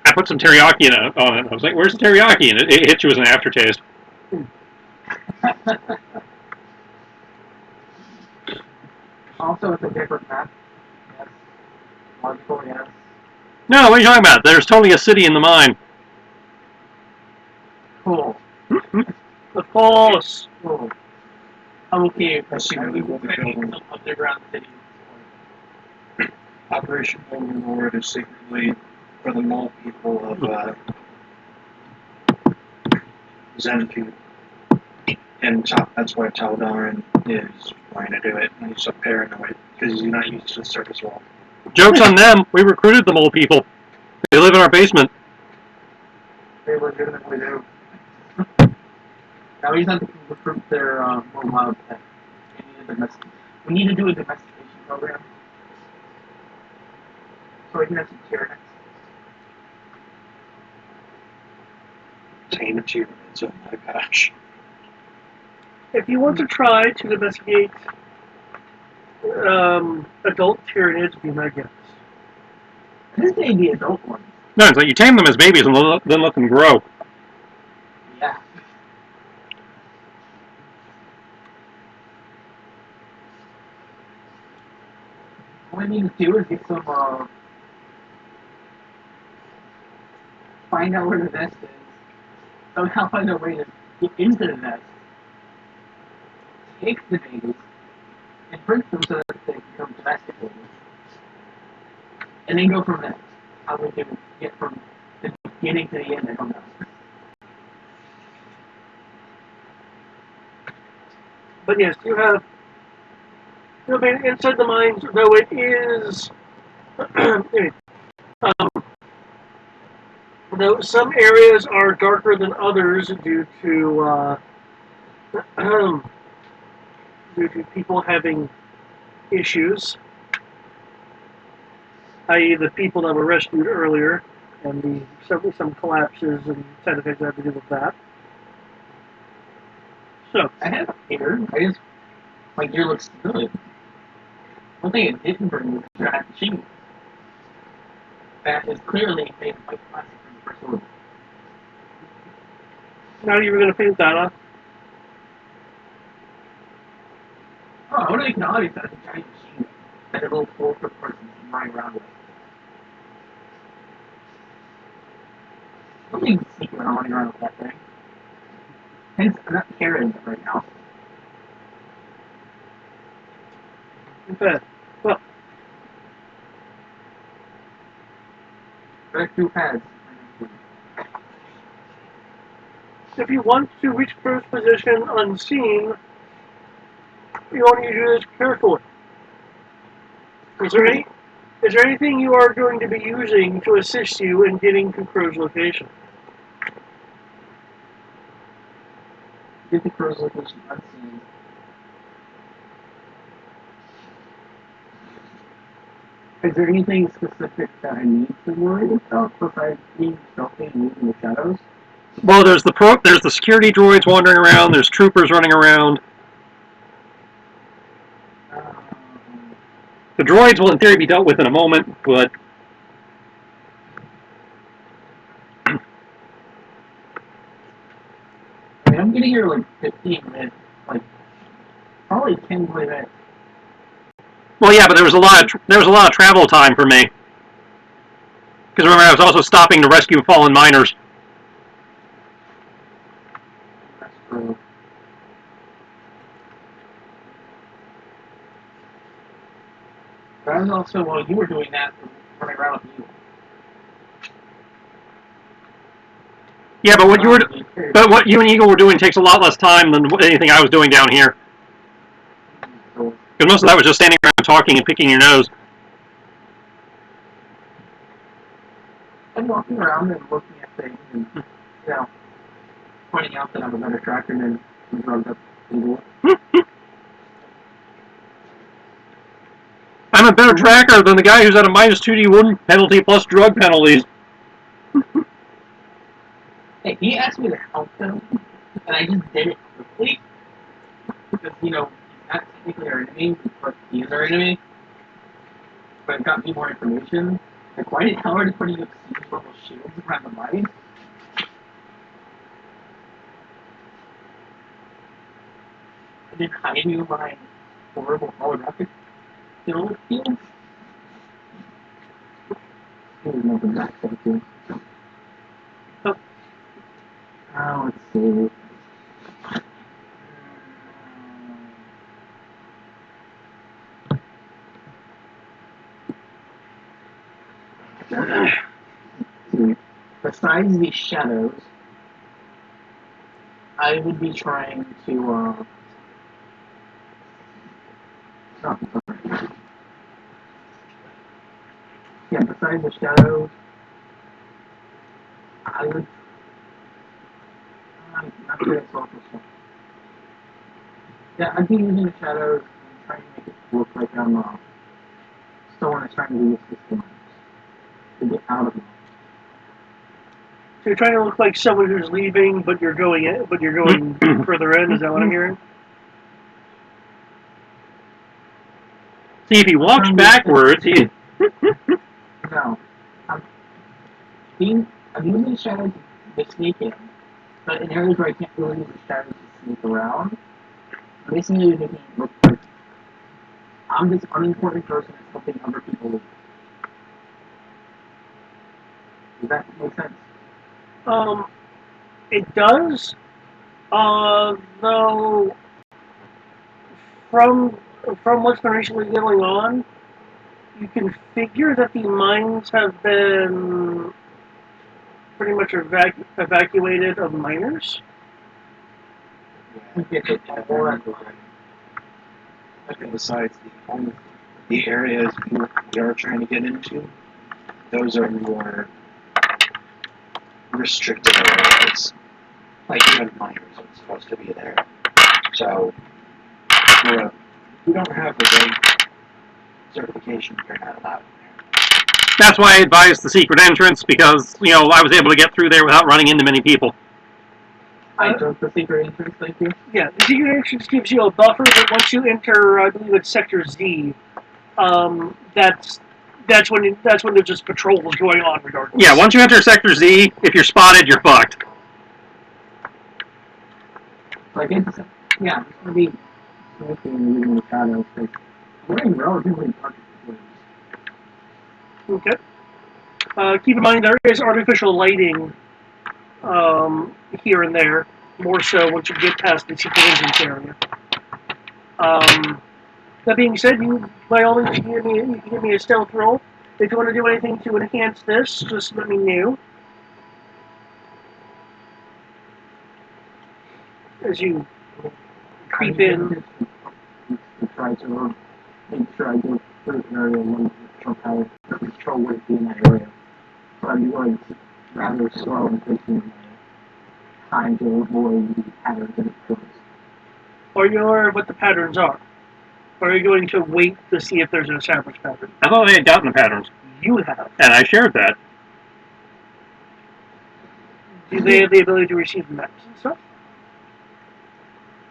I put some teriyaki on it. I was like, "Where's the teriyaki?" And it hit you as an aftertaste. Also, it's a different map. Yes. Logical, yes. No, what are you talking about? There's totally a city in the mine. Cool. Of course. Cool. Okay, Assuming we will be creating building some underground cities. Operation Overlord is secretly for the mole people of Zentu. And that's why Taldarin is trying to do it. And he's so paranoid because he's not used to the surface wall. Joke's on them. We recruited them old people. They live in our basement. They legitimately do. Now we just have to recruit their more wild pets. We need to do a domestication program. So we can have some tyrants. Tame achievements, oh my gosh. If you want to try to domesticate adult Tyranids, be my guest. This may be adult ones. No, it's like you tame them as babies and then let them grow. Yeah. What we need to do is get some, find out where the nest is. Somehow find a way to get into the nest. Take the babies and bring them so that they can become domesticated. And then go from there. How we can get from the beginning to the end, I don't know. But yes, you have. Inside the mines, though it is. Though some areas are darker than others due to due to people having issues, i.e., the people that were rescued earlier, and certainly some collapses and side effects that have to do with that. So I have a hair. My gear looks good. One thing it didn't bring was the giant machine. That is clearly made of white plastic from the first order. now you were going to paint that up. Oh, I want to make an audience out of a giant machine that a little 4-foot person can run around with. I don't even sneak around running around with that thing. Hence, I'm not carrying it right now. Okay. Well, But I have 2 pads. if you want to reach first position unseen, you want to do this carefully. Is there anything you are going to be using to assist you in getting to Crow's location? Get the crow's location unseen. Is there anything specific that I need to worry about besides being stealthy and using the shadows? Well, there's the security droids wandering around. There's troopers running around. The droids will, in theory, be dealt with in a moment, but I mean, I'm getting here like 15 minutes, like probably 10 minutes. well, yeah, but there was a lot of travel time for me. Because remember, I was also stopping to rescue fallen miners. That's true. But I was also, while you were doing that, running around with you. Yeah, but what you and Eagle were doing takes a lot less time than anything I was doing down here. So, Because most of that was just standing around talking and picking your nose. I'm walking around and looking at things and, pointing out that I'm a better tracker than some drugged up people. I'm a better tracker than the guy who's at a minus 2D wound penalty plus drug penalties. Hey, he asked me to help him, and I just did it quickly. Because, he's not technically our enemy, but he is our enemy. But it got me more information. Like, why the hell are they putting up siege level shields around the mine? And then hiding you behind horrible holographic fields? There's nothing back there, too. Let's see. Besides these shadows, I would be trying to, besides the shadows, I would, not good at social stuff. Yeah, I'd be using the shadows and trying to make it look like I'm, someone is trying to use the system to get out of it. So you're trying to look like someone who's leaving, but you're going further in. Is that what I'm hearing? See, if he walks backwards, he... No. I'm using the shadows to sneak in, but in areas where I can't really use the shadows to sneak around, basically making it look like I'm this unimportant person that's helping other people leave. Does that make sense? It does. Though from what's been recently going on, you can figure that the mines have been pretty much evacuated of miners. We get it all that line. And besides, the areas we are trying to get into, those are more restricted areas. Like even miners are supposed to be there. So we don't have the right certification. You're not allowed in there. That's why I advised the secret entrance, because, I was able to get through there without running into many people. I took the secret entrance, thank you. Yeah, the secret entrance gives you a buffer, but once you enter, I believe it's Sector Z, that's when there's just patrols going on regardless. Yeah, once you enter Sector Z, if you're spotted, you're fucked. Like, it's going to be smoking using the shadows, because we're in relatively dark places. Okay. Keep in mind there is artificial lighting here and there, more so once you get past the secret entrance area. That being said, you by all means you can give me a stealth roll. If you want to do anything to enhance this, just let me know. As you creep in. To try to make sure I go through the area when the patrol would be in that area. So I'd be willing to rather slow and taking my time to avoid the patterns and occurs. Are you aware of what the patterns are? Or are you going to wait to see if there's an established pattern? I thought they had gotten the patterns, You have. and I shared that. Do they have the ability to receive maps and stuff?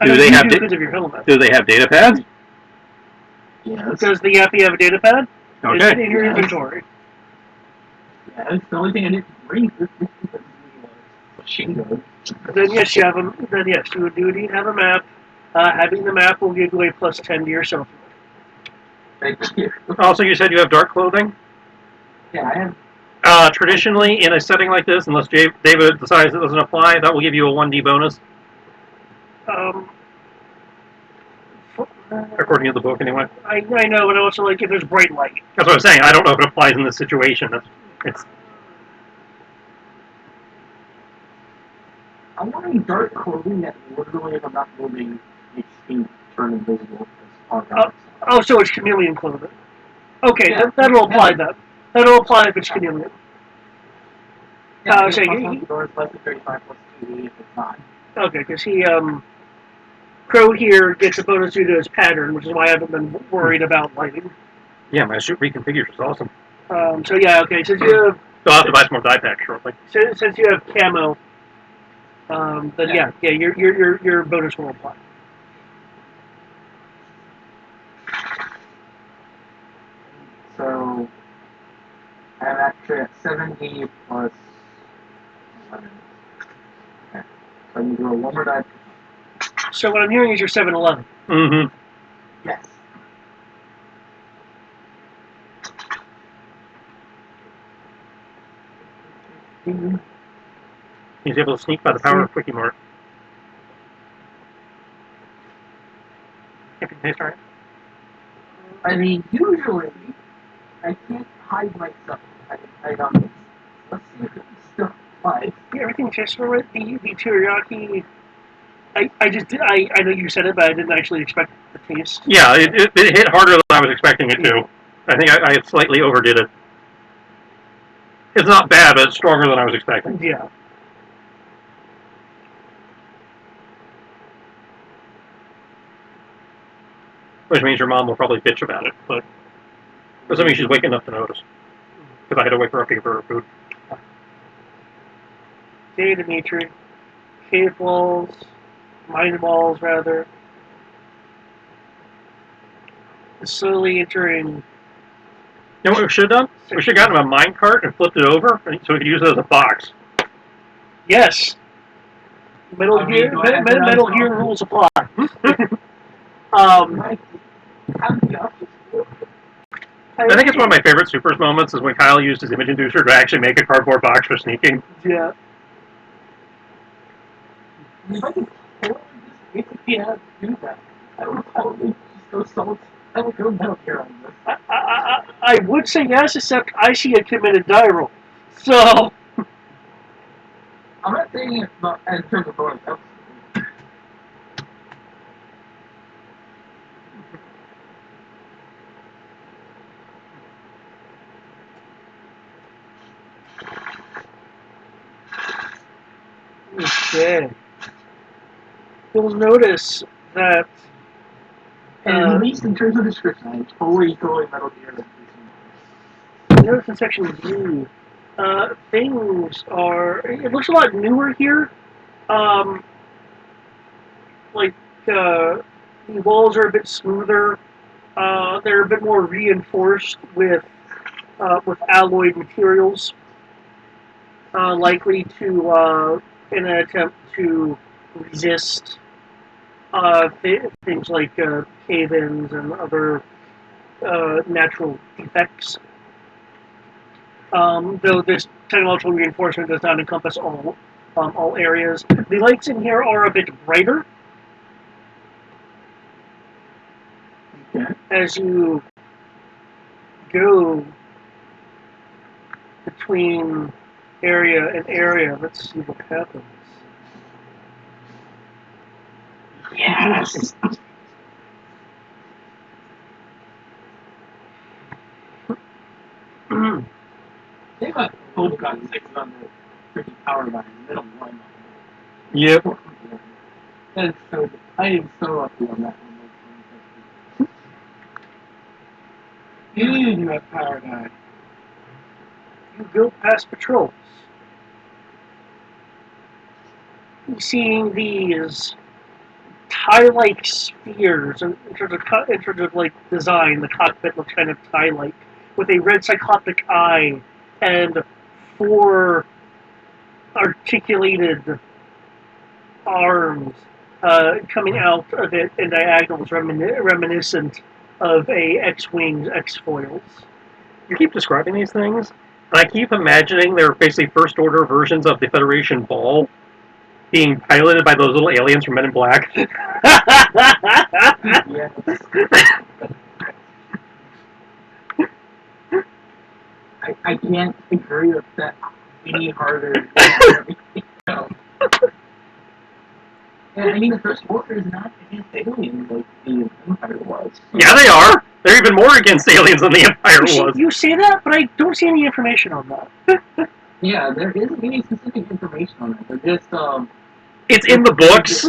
Do they have because of your helmet? Do they have data pads? Yes. Does the Yappy have a data pad? Okay. Is it in your inventory? Yes, the only thing I didn't bring was the machine gun. Then yes, you would indeed have a map. Having the map will give you a plus 10 to your self. Thank you. Also, you said you have dark clothing? Yeah, I have. Traditionally, in a setting like this, unless David decides it doesn't apply, that will give you a 1d bonus. According to the book, anyway. I know, but also, if there's bright light. That's what I'm saying. I don't know if it applies in this situation. I'm wearing dark clothing that literally, if I'm not moving, makes me turn invisible. So it's chameleon clothing. Okay, Yeah. that'll apply that. That'll apply if it's chameleon. Yeah, so plus he- one doors less than 35 plus 2D if it's not. Okay, because he Crow here gets a bonus due to his pattern, which is why I haven't been worried about lighting. Yeah, my suit reconfigures is awesome. So yeah, okay. Since you have I'll have to buy some more die packs shortly. since you have camo, then yeah, your bonus will apply. So I'm actually at 70 plus 11. Okay. So I'm going to roll one more die. So what I'm hearing is your 7-11. Mm-hmm. Yes. He's able to sneak by the power of Quickie Mart. If it tastes right. I mean, usually I can't hide myself. I don't. Let's see if it still applies. Yeah, everything tastes right. The teriyaki. I know you said it, but I didn't actually expect the taste. Yeah, it hit harder than I was expecting it to. I think I slightly overdid it. It's not bad, but it's stronger than I was expecting. Yeah. Which means your mom will probably bitch about it, but doesn't mean she's waking enough to notice. Because I had to wake her up to give her food. Okay, Dimitri. Cave walls, mine walls, rather. Slowly entering. You know what we should have done? We should have gotten a mine cart and flipped it over so we could use it as a box. Yes. Metal Gear rules apply. I think it's one of my favorite Supers moments is when Kyle used his image inducer to actually make a cardboard box for sneaking. Yeah. If I could totally just do that, I would probably just go solid. I would go Metal Gear on this. I would say yes, except I see a committed die roll. So. I'm not saying it's not in terms of bonus. Okay. You'll notice that. And at least in terms of description, I'm totally going Metal Gear. Notice in section B, things are. It looks a lot newer here. The walls are a bit smoother. They're a bit more reinforced with alloyed materials, likely to in an attempt to resist things like cave-ins and other natural defects. Though this technological reinforcement does not encompass all areas. The lights in here are a bit brighter. As you go between area and area, let's see what happens. Yes. They got both got 6 on the freaking power line. They don't run. Yep. That's so. I am so lucky on that one. You have power line. You go past patrols. You're seeing these tie-like spheres in terms of like design. The cockpit looks kind of tie-like with a red cyclopic eye and 4 articulated arms coming out of it in diagonals reminiscent of a X-Wing's X-foils. You keep describing these things, and I keep imagining they're basically first order versions of the Federation Ball being piloted by those little aliens from Men in Black. Yeah. I can't agree with that any harder. Yeah, I mean, the First Order is not against aliens like the Empire was. Yeah, they are. They're even more against aliens than the Empire was. You say that, but I don't see any information on that. Yeah, there isn't any specific information on it. They're just It's in the books,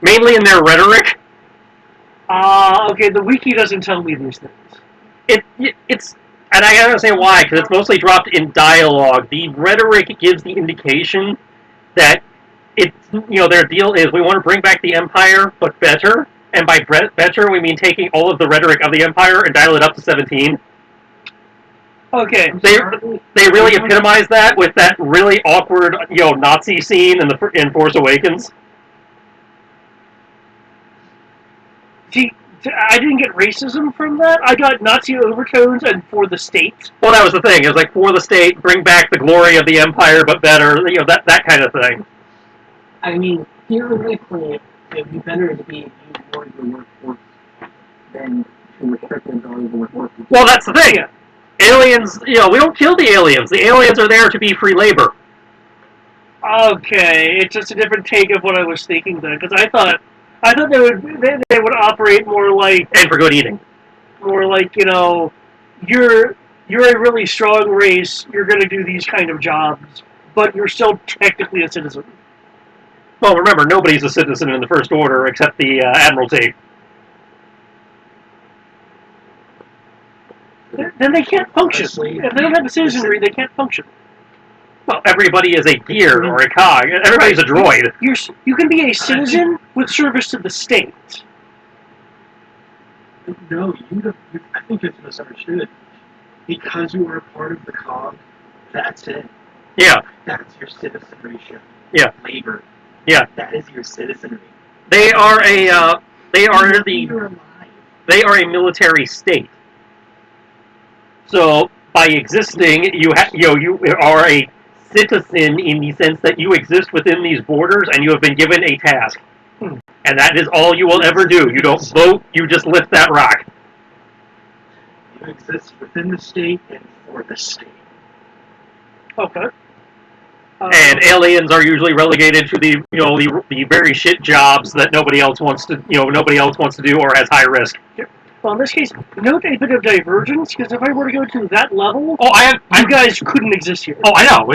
mainly in their rhetoric. Okay, the wiki doesn't tell me these things. It's, and I gotta say why, because it's mostly dropped in dialogue. The rhetoric gives the indication that it's, their deal is we want to bring back the Empire, but better. And by better, we mean taking all of the rhetoric of the Empire and dial it up to 17. Okay. They really epitomize that with that really awkward, Nazi scene in Force Awakens. See, I didn't get racism from that. I got Nazi overtones and for the state. Well, that was the thing. It was like, for the state, bring back the glory of the Empire, but better. That kind of thing. I mean, theoretically, it'd be better to be more of the workforce than to restrict the ability of the workforce. Well, that's the thing. Aliens, we don't kill the aliens. The aliens are there to be free labor. Okay, it's just a different take of what I was thinking then, because I thought they would operate more like, And for good eating. more like, you're a really strong race, you're going to do these kind of jobs, but you're still technically a citizen. Well, remember, nobody's a citizen in the First Order except the Admiralty. Then they can't function. If they don't have a citizenry, they can't function. Well, everybody is a gear or a cog. Everybody's a droid. You can be a citizen with service to the state. No, I think it's misunderstood. Because you are a part of the cog, that's it. Yeah. That's your citizenry ship. Yeah. Labor. Yeah. That is your citizenry. They are a military state. So by existing, you are a citizen in the sense that you exist within these borders and you have been given a task. And that is all you will ever do. You don't vote, you just lift that rock. You exist within the state and for the state. Okay. And aliens are usually relegated to the very shit jobs that nobody else wants to do or has high risk. Well, in this case, note a bit of divergence, because if I were to go to that level, you guys couldn't exist here. Oh, I know.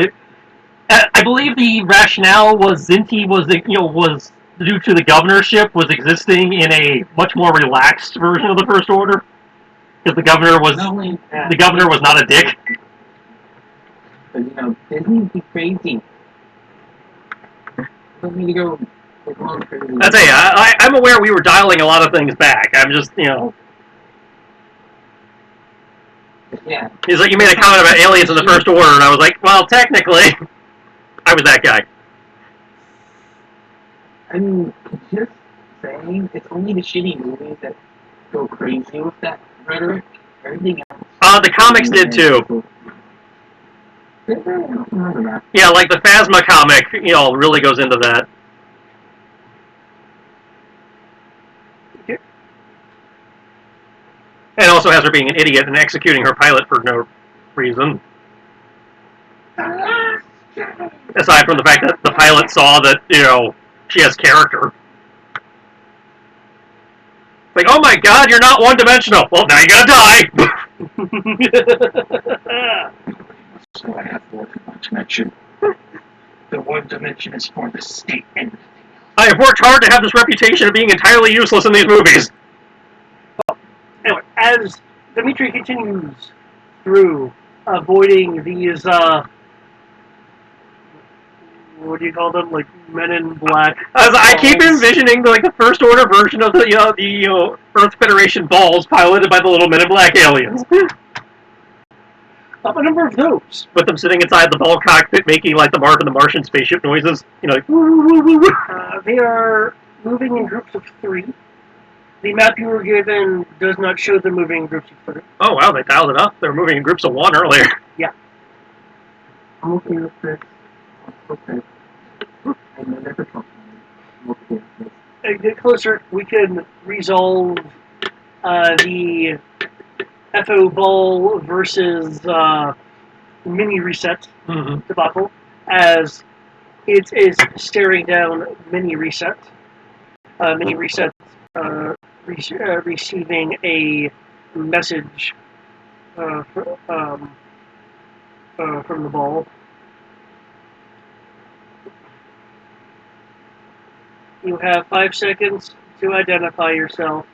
I believe the rationale was Zinti was due to the governorship was existing in a much more relaxed version of the First Order, because the governor was not a dick. But Disney's be crazy. Don't need to go. Crazy. I tell you, I'm aware we were dialing a lot of things back. I'm just Yeah. He's like, you made a comment about aliens in the First Order, and I was like, well, technically, I was that guy. I mean, just saying, it's only the shitty movies that go crazy with that rhetoric. Everything else. The comics did too. Yeah, like the Phasma comic, really goes into that. And also has her being an idiot and executing her pilot for no reason. Aside from the fact that the pilot saw that, she has character. Like, oh my god, you're not one-dimensional. Well, now you gotta die. So I have one dimension. The one dimension is for the state and I have worked hard to have this reputation of being entirely useless in these movies. Anyway, as Dimitri continues through avoiding these, what do you call them? Like Men in Black. I keep envisioning the First Order version of the Earth Federation balls piloted by the little Men in Black aliens. A number of those. With them sitting inside the ball cockpit making the Marv and the Martian spaceship noises. Like woo, woo, woo, woo. They are moving in groups of 3. The map you were given does not show them moving in groups of 3. Oh wow, they dialed it up. They were moving in groups of 1 earlier. Yeah. I'm okay with this. Okay. I know never talk I'm okay with this. As we get closer, we can resolve the FO ball versus mini reset debacle, as it is staring down mini reset. Mini reset receiving a message from the ball. You have 5 seconds to identify yourself.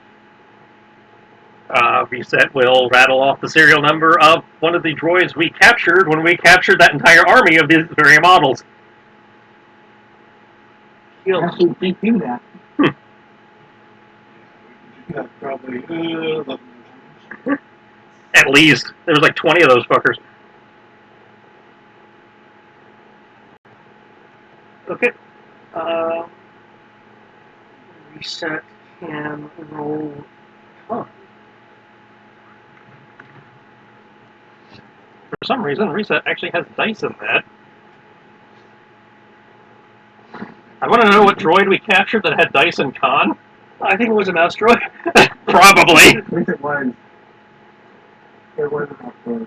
Reset will rattle off the serial number of one of the droids we captured when we captured that entire army of these very models. Heal. Actually, they do that. Yeah, probably 11 times. At least. There was like 20 of those fuckers. Okay. Reset can roll. Huh. For some reason, Reset actually has dice in that. I want to know what droid we captured that had dice in con. I think it was an asteroid. Probably. At least it was. It was enough for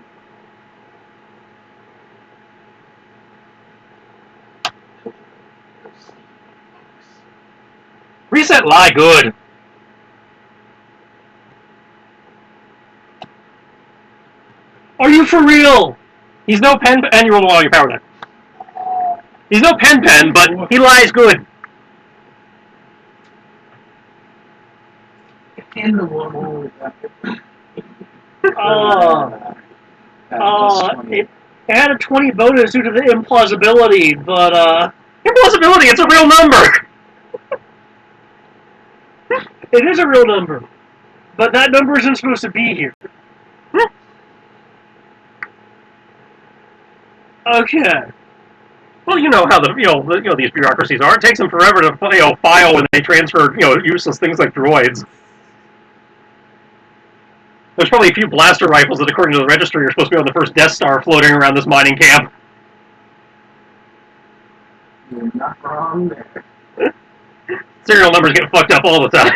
Reset lie good. Are you for real? He's no pen, and you roll all your power then. He's no pen, but he lies good. in the one. It had a 20 bonus due to the implausibility, but Impossibility, it's a real number. it is a real number. But that number isn't supposed to be here. Okay. Well, you know how these bureaucracies are. It takes them forever to file when they transfer useless things like droids. There's probably a few blaster rifles that, according to the registry, are supposed to be on the first Death Star floating around this mining camp. You're not wrong there. Serial numbers get fucked up all the time.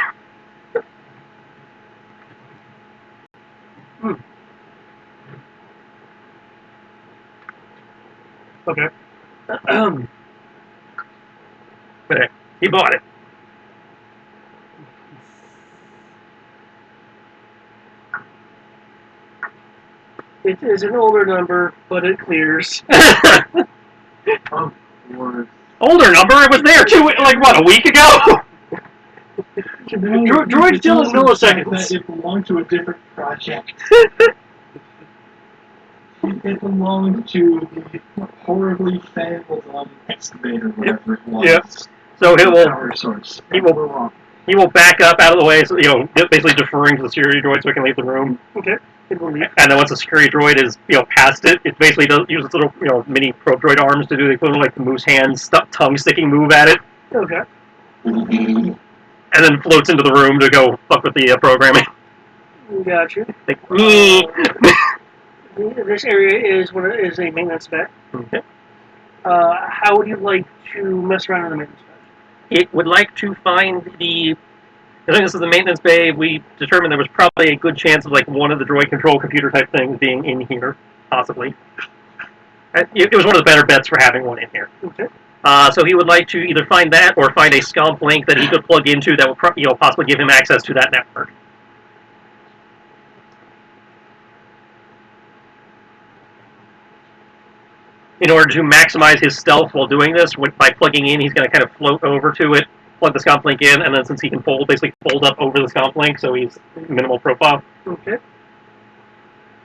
Okay. But hey, he bought it. It is an older number, but it clears. Of course. Older number? It was there a week ago? Droid still in milliseconds. It belonged to a different project. It belonged to the horribly failed excavator, whatever it was. Yep. So Power source. he will back up out of the way, so basically deferring to the security droid so he can leave the room. Okay. It will leave. And then once the security droid is past it, it basically uses little mini probe droid arms to do the equivalent of like the moose hands tongue sticking move at it, Okay. and then floats into the room to go fuck with the programming. Got you. Like, This area is a maintenance bay. Okay. How would you like to mess around in the maintenance bay? It would like to find I think this is the maintenance bay. We determined there was probably a good chance of one of the droid control computer type things being in here, possibly. It was one of the better bets for having one in here. Okay. So he would like to either find that or find a scalp link that he could plug into that would possibly give him access to that network. In order to maximize his stealth while doing this, by plugging in, he's going to kind of float over to it, plug the scalp link in, and then since he can basically fold up over the scalp link, so he's minimal profile. Okay.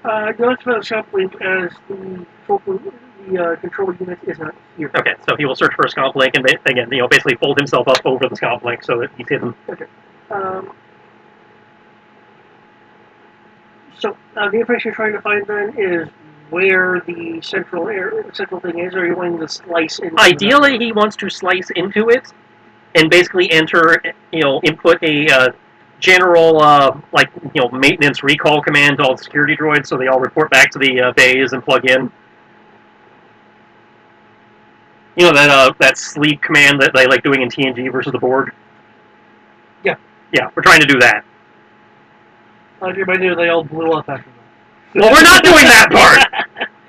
Notice about the scalp link as the control unit is not here. Okay, so he will search for a scalp link and again, basically fold himself up over the scalp link so that he's hidden. Okay. So the information you're trying to find then is where the central thing is, or are you wanting to slice into Ideally, he wants to slice into it and basically input a general maintenance recall command to all the security droids, so they all report back to the bays and plug in. That sleep command that they like doing in TNG versus the Borg. Yeah. Yeah, we're trying to do that. Everybody knew they all blew up after that. Well, we're not doing that part.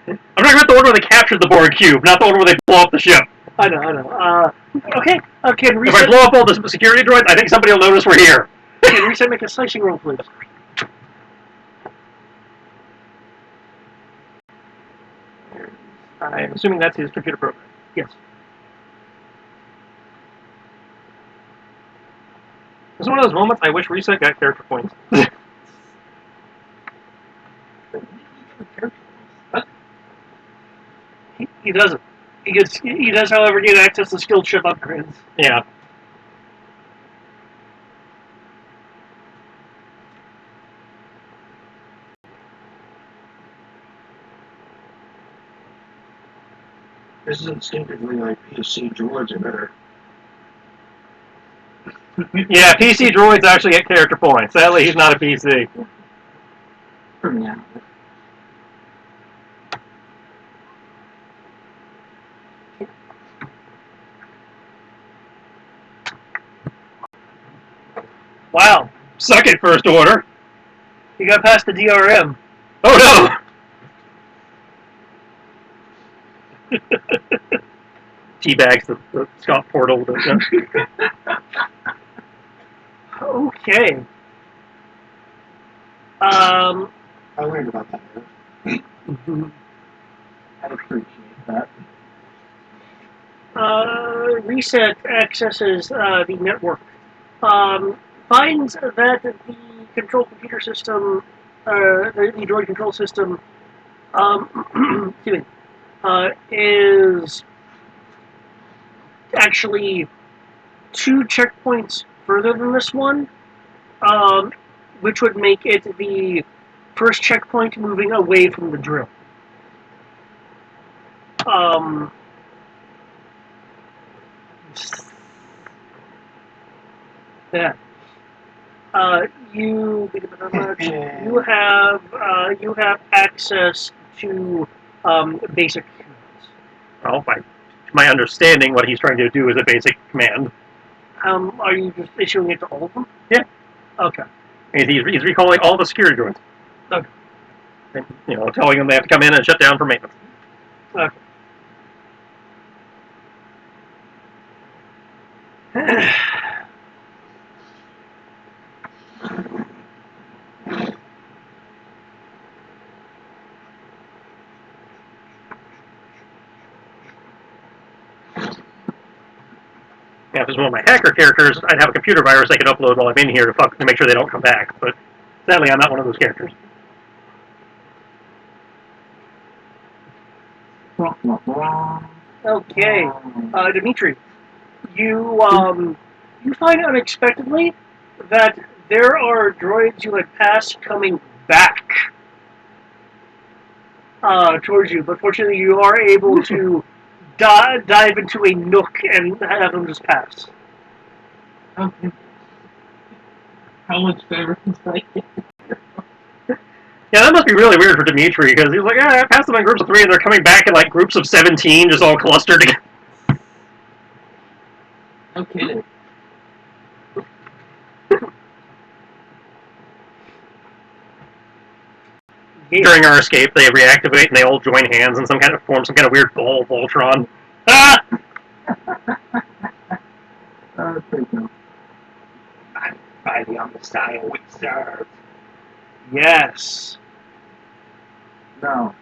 I'm talking about the one where they captured the Borg cube, not the one where they blow up the ship. I know. Okay. Can If I blow up all the security droids, I think somebody will notice we're here. Can Reset make a slicing roll, please? I'm assuming that's his computer program. Yes. It's one of those moments I wish Reset got character points. He doesn't. He does, however, get access to skill chip upgrades. Yeah. This is instinctively like PC droids are better. Yeah, PC droids actually get character points. Sadly, he's not a PC. For now. Wow. Suck it, First Order. He got past the DRM. Oh no! Teabags the Scott Portal. Okay. I learned about that. I appreciate that. Reset accesses the network. Finds that the control computer system, the droid control system, excuse me, is actually 2 checkpoints further than this one, which would make it the first checkpoint moving away from the drill. Yeah. You have access to basic commands. Well, by my understanding, what he's trying to do is a basic command. Are you just issuing it to all of them? Yeah. Okay. And he's recalling all the security droids. Okay. And, telling them they have to come in and shut down for maintenance. Okay. Yeah, if it's one of my hacker characters, I'd have a computer virus I could upload while I'm in here to make sure they don't come back. But sadly, I'm not one of those characters. Okay. Dimitri, you find unexpectedly that there are droids you had passed coming back towards you, but fortunately you are able to dive into a nook and have them just pass. Okay. How much favor is like Yeah, that must be really weird for Dimitri, because he's like, I passed them in groups of 3, and they're coming back in, like, groups of 17, just all clustered together. Okay. During our escape, they reactivate, and they all join hands and form some kind of weird ball of Voltron. Ah! Pretty cool. I'm fighting on the style we serve. Yes. No.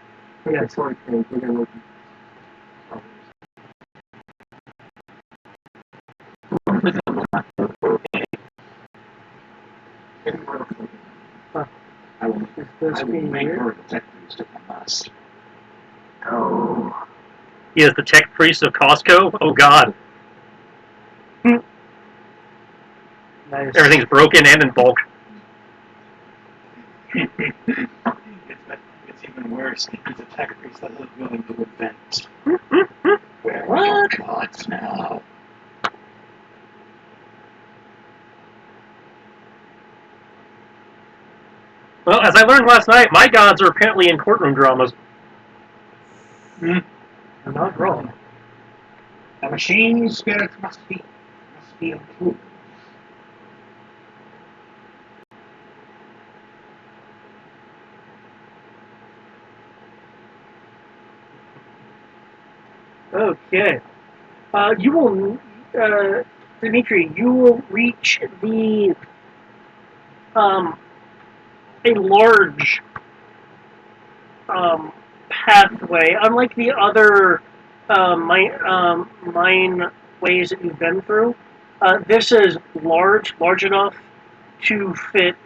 Yes. Sorry, Kate. We're gonna look. I will This make here. her a detectors if I must. Oh. He is the tech priest of Costco? Oh, God. Nice. Everything's broken and in bulk. It's even worse. He's a tech priest that is willing to invent. Where are your gods now? Well, as I learned last night, my gods are apparently in courtroom dramas. You're not wrong. The machine spirits must be improved. Okay. You will, Dimitri, you will reach the, a large, pathway. Unlike the other mine ways that you've been through, this is large enough to fit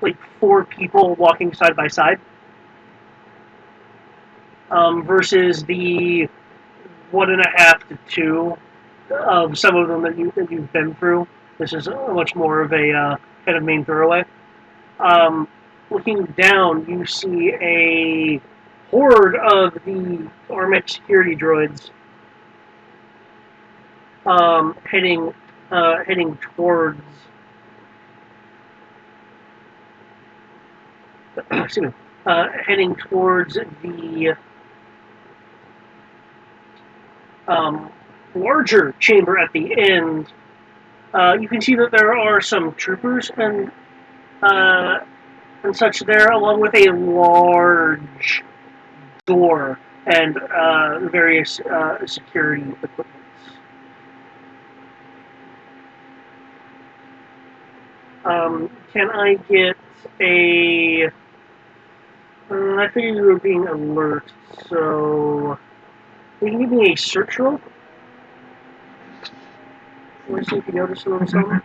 like 4 people walking side by side. Versus the 1.5 to 2 of some of them that you've been through. This is much more of a kind of main thoroughway. Looking down, you see a horde of the Armech security droids heading towards. Excuse me. Heading towards the larger chamber at the end. You can see that there are some troopers and such there, along with a large door and various security equipment. Can I get a... I figured you were being alert, so... Can you give me a search roll? Let's see if you notice a little something.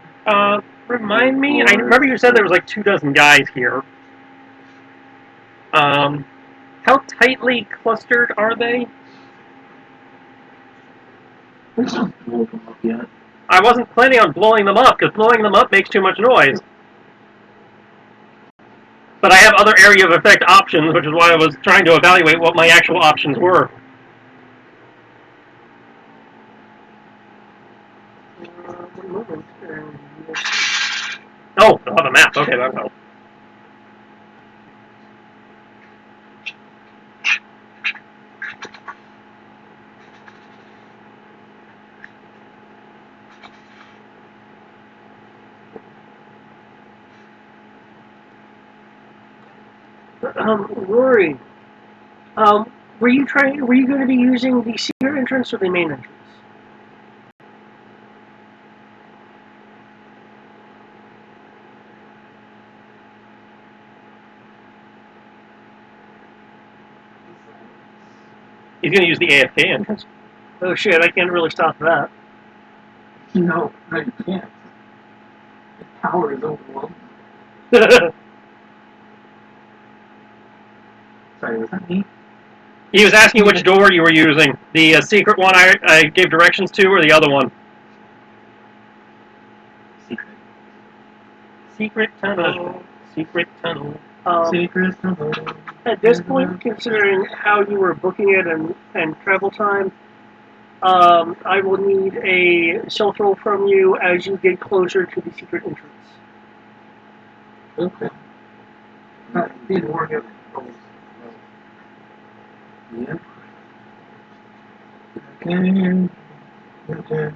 Remind me. I remember you said there was like 24 guys here. How tightly clustered are they? Let's not blow them up yet. I wasn't planning on blowing them up, because blowing them up makes too much noise. But I have other area of effect options, which is why I was trying to evaluate what my actual options were. Oh, I'll have a map. Okay, that'll help. Rory, were you going to be using the secret entrance or the main entrance? He's going to use the AFK entrance. Oh shit, I can't really stop that. No, you can't. The power is overwhelming. Sorry, was that me? He was asking which door you were using. The secret one I gave directions to, or the other one? Secret. Secret tunnel. Secret tunnel. Secret tunnel. At this point, considering how you were booking it and travel time, I will need a stealth roll from you as you get closer to the secret entrance. Okay. That did work out. Yep. Okay. Okay.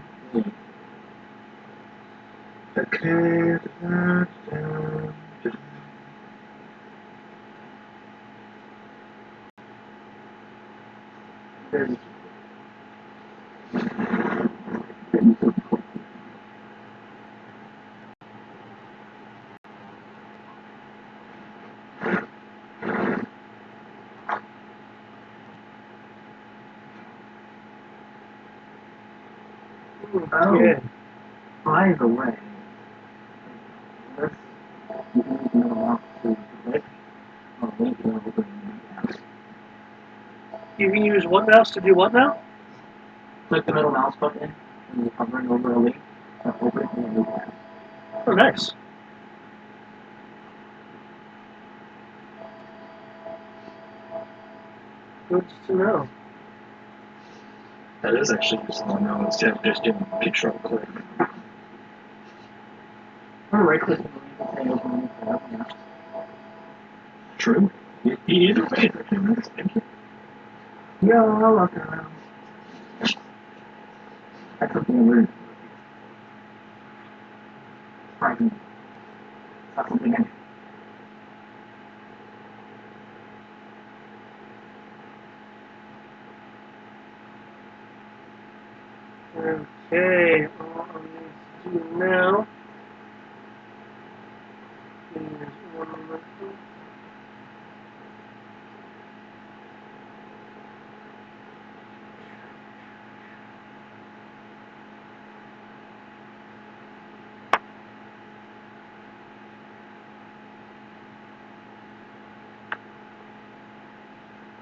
Oh, Yeah. by the way, let's go to the You can use what mouse to do what now? click the middle mouse button and you're hovering over a link. Open it and move it. Oh, nice. Good to know. That is actually useful to know instead of just doing control click. Or right click and say open link tab, yeah. True. Either way, it's actually nice. Thank you. Yeah, I'll look around. That's something weird. Frightening. That's something I do. Okay, all I need to do now is one more thing.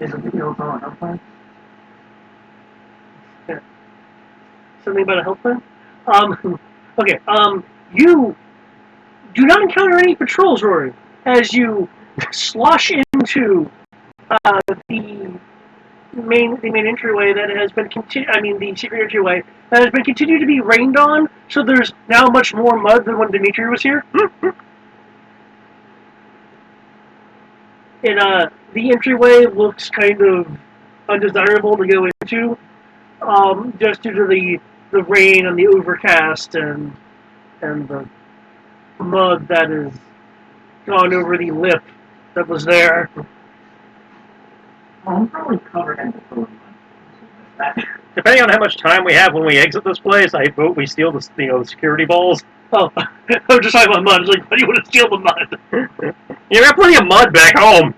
Is it video on health plan? Something about a health plan? Okay, you do not encounter any patrols, Rory, as you slosh into the main entryway that has been the secret entryway that has been continued to be rained on, so there's now much more mud than when Dimitri was here. And the entryway looks kind of undesirable to go into, just due to the rain and the overcast and the mud that has gone over the lip that was there. Oh, I'm probably covered in the food. Depending on how much time we have when we exit this place, I vote we steal the security balls. Oh, I'm just talking about mud. It's like, why do you want to steal the mud? You got plenty of mud back home.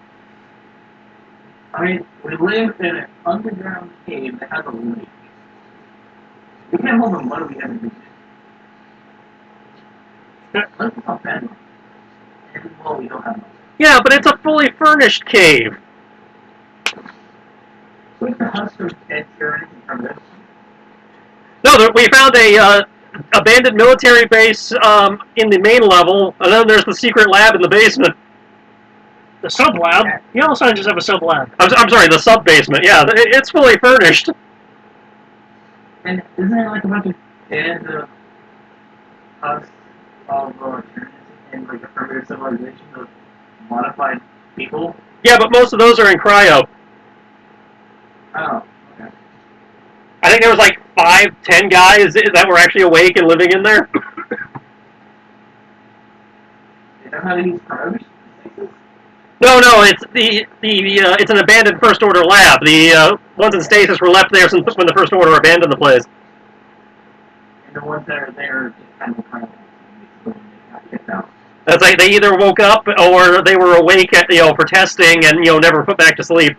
I mean, we live in an underground cave that has a lake. We can't hold the mud we haven't used. That's not bad. And well, we don't have mud. Yeah, but it's a fully furnished cave. So if the huskers can't hear anything from this, No, we found a abandoned military base in the main level, and then there's the secret lab in the basement. The sub lab? You also just have a sub lab. I'm sorry, the sub basement. Yeah, it's fully furnished. and isn't there like a bunch of dead husks of in like a primitive civilization of modified people? Yeah, but most of those are in cryo. Oh, okay. I think there was like 5-10 guys that were actually awake and living in there. They don't have any probes? No, it's it's an abandoned First Order lab. The ones in stasis were left there since when the First Order abandoned the place. And the ones that are there just kind of cryo. They have to get out. That's like they either woke up or they were awake at, for testing and never put back to sleep.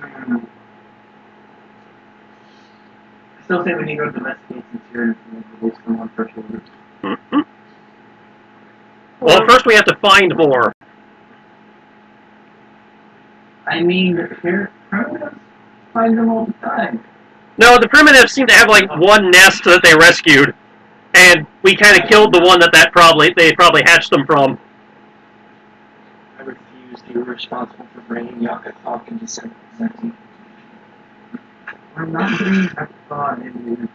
I still say we need to go domesticate some serious release from one First Order. Mm-hmm. Well, first we have to find more. I mean, here, primitives find them all the time. No, the primitives seem to have like one nest that they rescued, and we kind of killed the one that they probably hatched them from. I refuse to be responsible for bringing Yakathalk into sexy. I'm not doing that thought in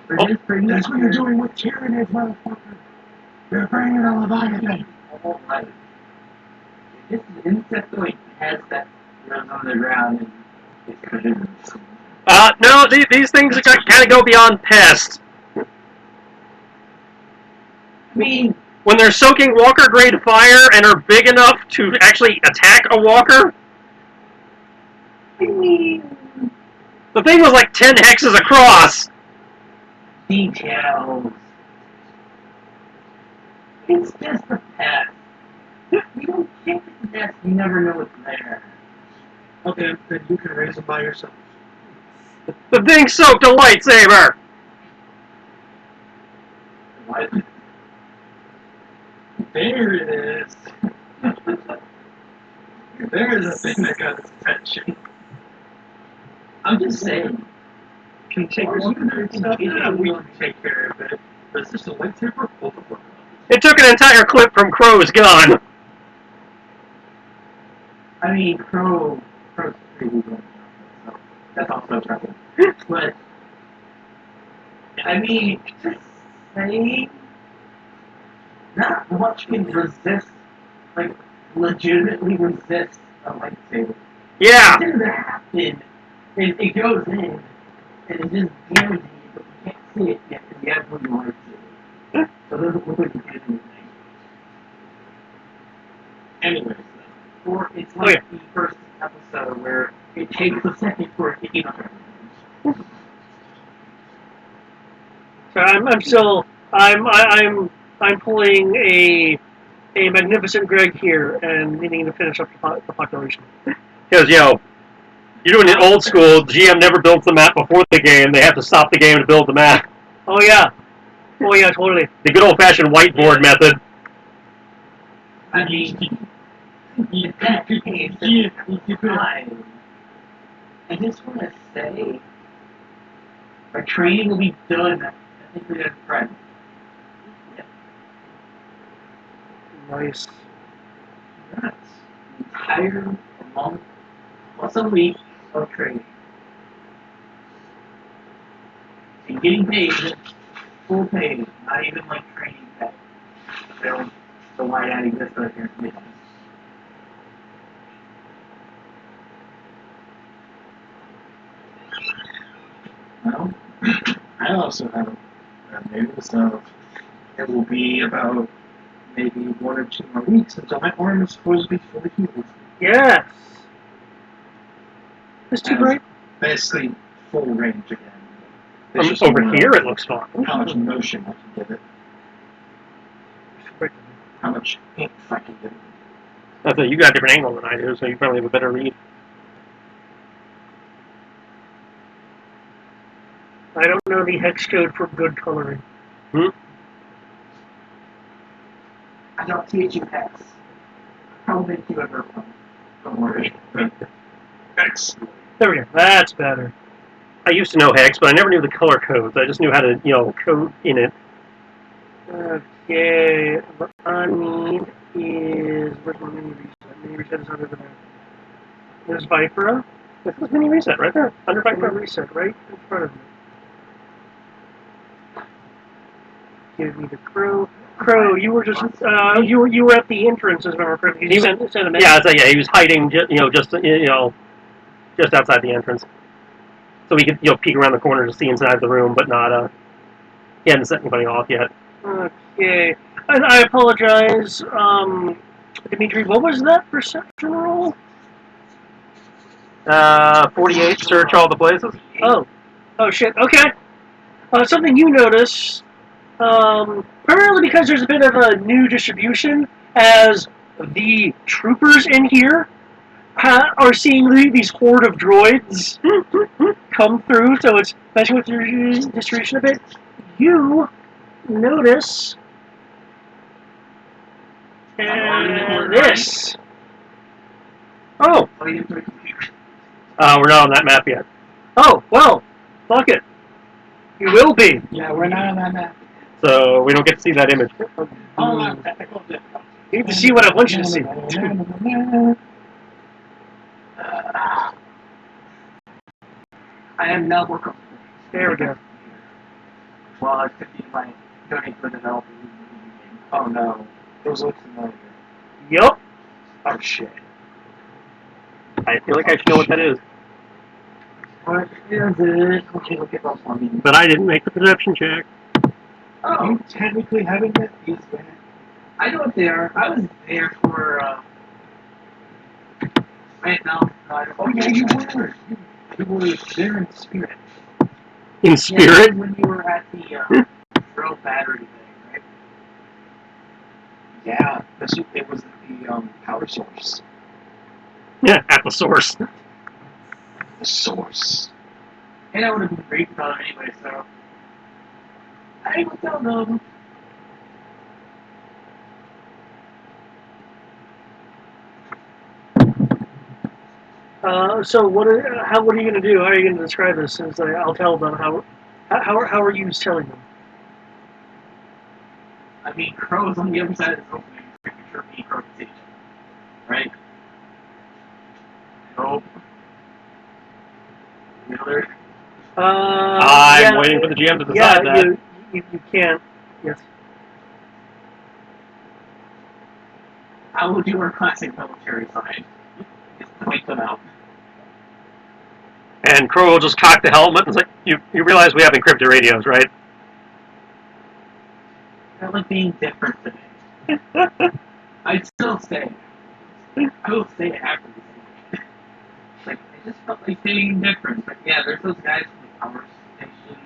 That's what you're doing with tyranny, motherfucker. You're bringing a Leviathan. Whole life. This insectoid has that lives on the ground and it's kind of No, these things kind of go beyond pest. I mean, When they're soaking walker-grade fire and are big enough to actually attack a walker, the thing was like 10 hexes across. details. It's just a pest. You don't kick the nest, you never know what's there. Okay, then you can raise them by yourself. The thing soaked a lightsaber. What? There it is. There is a thing that got his attention. I'm just saying. Can you take care of stuff? Yeah, we can take care of it. But is this a lightsaber? It took an entire clip from Crow's gun. I mean, Crow's pretty good. So that's also trouble. But, I mean, just saying, not much can resist, like, legitimately resist a lightsaber. Yeah. It doesn't happen. It goes in, and it just damages you, but you can't see it yet, because you have one lightsaber. So it doesn't look like you did anything. Anyways, or it's like the first episode where it takes a second for it to heat up. So I'm pulling a magnificent Greg here and needing to finish up the population. Because, you're doing it old school. GM never builds the map before the game. They have to stop the game to build the map. Oh yeah, totally. The good old-fashioned whiteboard method. I mean, In that case, I just want to say, our training will be done. I think we're gonna friend. Nice. That's an entire month plus a week of training. And getting paid, full pay, not even like training pay. They don't know why that exists right here in Michigan. Well, I also have news of it will be about maybe 1 or 2 more weeks until my arm is supposed to be fully healed. Yes. It's too And bright. basically full range again. Over here, it looks fine. How much motion I can give it, how much oomph I can give it. I thought you got a different angle than I do, so you probably have a better read. I don't know the hex code for good coloring. I don't teach you X. How did you ever from? Don't worry. X. There we go. That's better. I used to know hex, but I never knew the color codes. I just knew how to, code in it. Okay. What I need is where's my mini reset? Mini reset is under there. There's Vipera. This is mini reset right there, under Vipera Vipera. reset right in front of me. Give me the crow. Crow, you were just you were at the entrance, as I remember correctly. He was- he was hiding, just outside the entrance, so we could, peek around the corner to see inside the room, but not. He hadn't set anybody off yet. Okay. I apologize, Dimitri. What was that perception roll? 48. Search all the places. Oh shit. Okay. Something you notice, primarily because there's a bit of a new distribution, as the troopers in here are seeing these horde of droids come through, so it's messing with your distribution a bit. You notice this. Oh, we're not on that map yet. Oh, well, fuck it. You will be. Yeah, we're not on that map. So we don't get to see that image. Technical difficulty. You get to see what I want you to see. I have no more complaints. There we go. Well, I could be my donate for developing the game. Oh no, those look familiar. Yup. Oh shit. I feel like I should know what that is, What is it? Okay, look at those for me. but I didn't make the perception check. Oh, You technically haven't met these yet. I know what they are. I was there for, right now. I don't Oh yeah, you were. You were there in spirit. In spirit? When you were at the, drill battery thing, right? Yeah, it was the power source. Yeah, at the source. The source. And I would have been briefed about it anyway, so. I will tell them. So what are you going to do? How are you going to describe this? Since I'll tell them how are you telling them? I mean, crows on the other side of the opening, making sure me crows see each other. Right? Nope. The other. I'm waiting for the GM to decide that. You can't. Yes. I will do our classic military side. Just point them out. And Crow will just cock the helmet and say, you realize we have encrypted radios, right? They're like being different today. I'd still say. I will say it after this game. Like, it just felt like being different. But yeah, there's those guys from the power station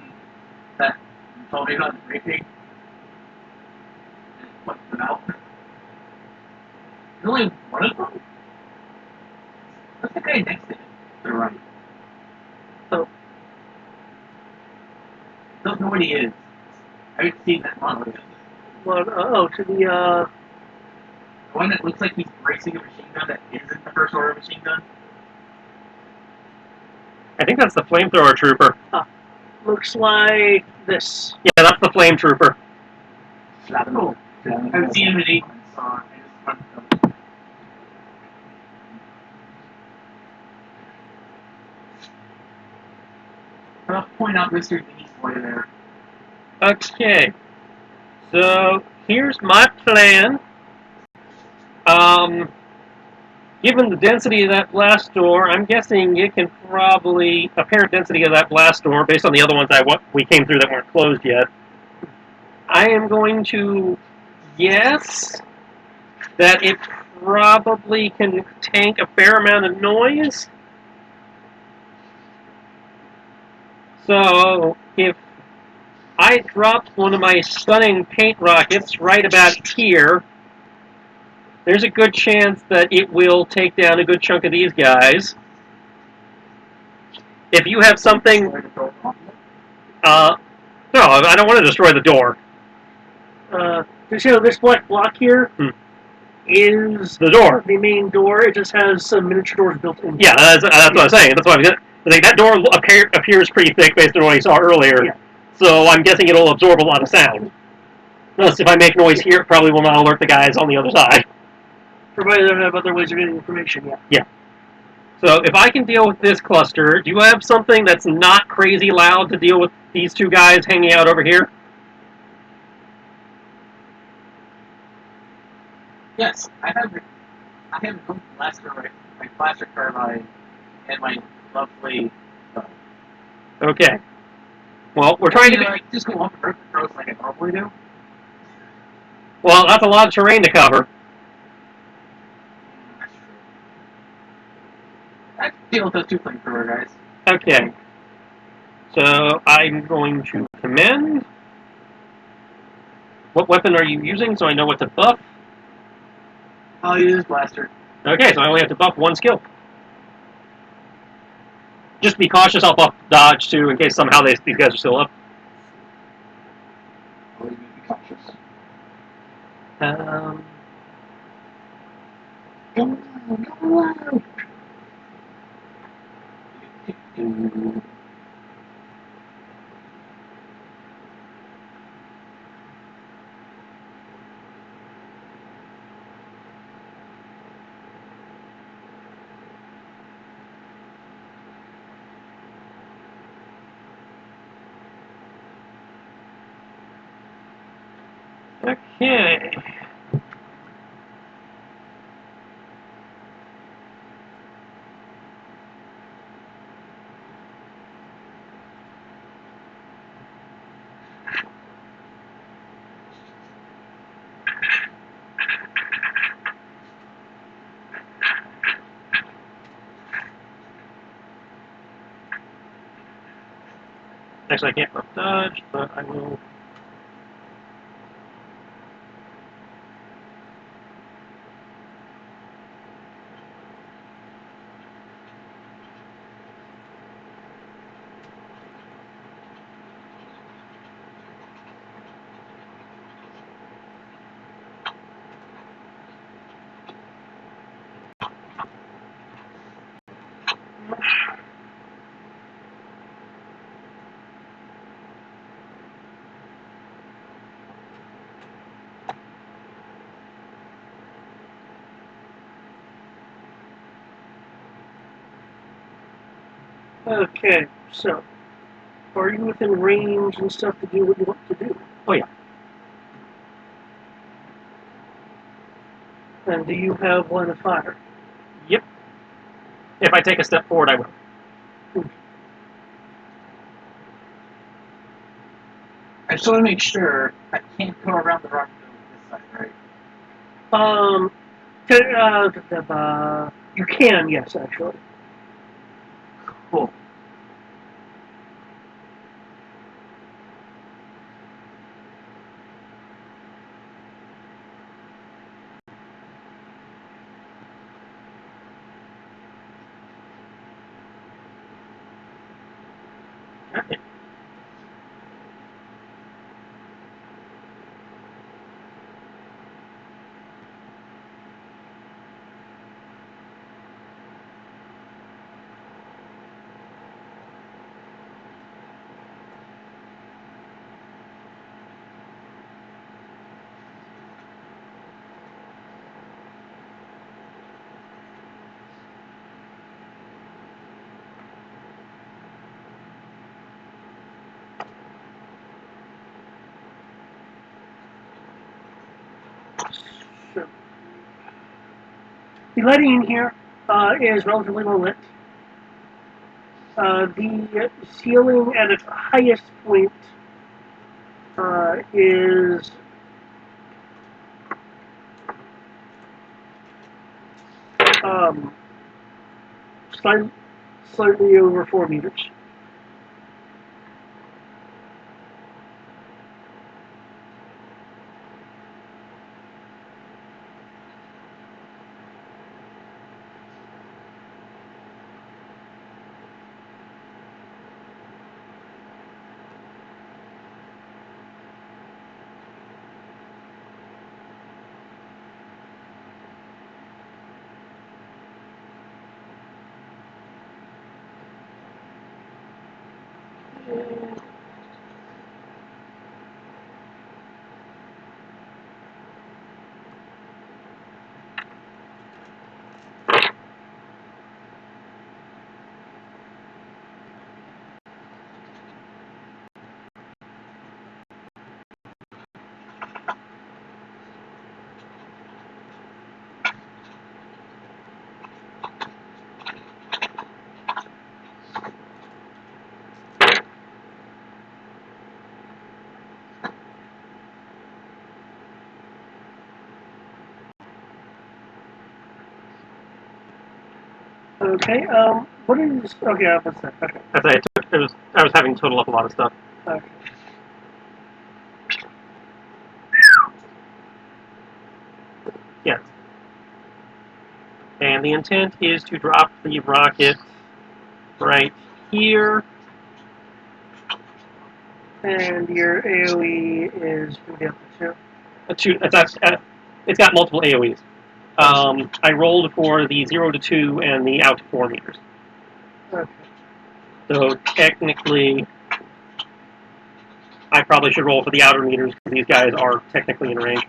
that told me about the briefing. Just point them out. There's only one of them? What's the guy next to him? To the right. Oh. Don't know what he is. I haven't seen that monolith. Well, to the one that looks like he's bracing a machine gun that isn't the first order machine gun? I think that's the flamethrower trooper. Looks like this. Yeah, that's the flame trooper. Oh, I've seen him in 8 months, so I just wanted to- I'll point out Mr. Denise Boy there. Okay. So here's my plan. Given the density of that blast door, I'm guessing it can probably apparent density of that blast door based on the other ones we came through that weren't closed yet. I am going to guess that it probably can tank a fair amount of noise. So if I drop one of my stunning paint rockets right about here, there's a good chance that it will take down a good chunk of these guys. If you have something... no, I don't want to destroy the door. So this black block here is The door. the main door. It just has some miniature doors built in. Yeah, that's what I'm saying. That's why I think that door appears pretty thick based on what you saw earlier. Yeah. So I'm guessing it'll absorb a lot of sound. Plus, if I make noise here, it probably will not alert the guys on the other side. Provided they have other ways of getting information, yeah. So if I can deal with this cluster, do you have something that's not crazy loud to deal with these two guys hanging out over here? Yes, I have a blaster right, my blaster carbine, and my lovely. Okay. Well, we're trying to be... like just go up and throws like I normally do. Well, that's a lot of terrain to cover. That's true. I can deal with those two flamethrower guys. Okay. So I'm going to commend. What weapon are you using so I know what to buff? I'll use blaster. Okay, so I only have to buff one skill. Just be cautious, I'll buff dodge too in case somehow these guys are still up. I'll even be cautious. Okay. Actually, I can't buff dodge, but I will. Okay, so are you within range and stuff to do what you want to do? Oh, yeah. And do you have line of fire? Yep. If I take a step forward, I will. I just want to make sure I can't go around the rock this side, right? You can, yes, actually. Cool. Okay. The lighting in here is relatively well lit. The ceiling at its highest point is um, slightly over 4 meters. Okay. What is? Okay, what's that? Okay. I was having to total up a lot of stuff. Okay. Yes. And the intent is to drop the rocket right here. And your AOE is going to be up to 2. It's got multiple AoEs. I rolled for the 0 to 2 and the out to 4 meters. Okay. So technically, I probably should roll for the outer meters because these guys are technically in range.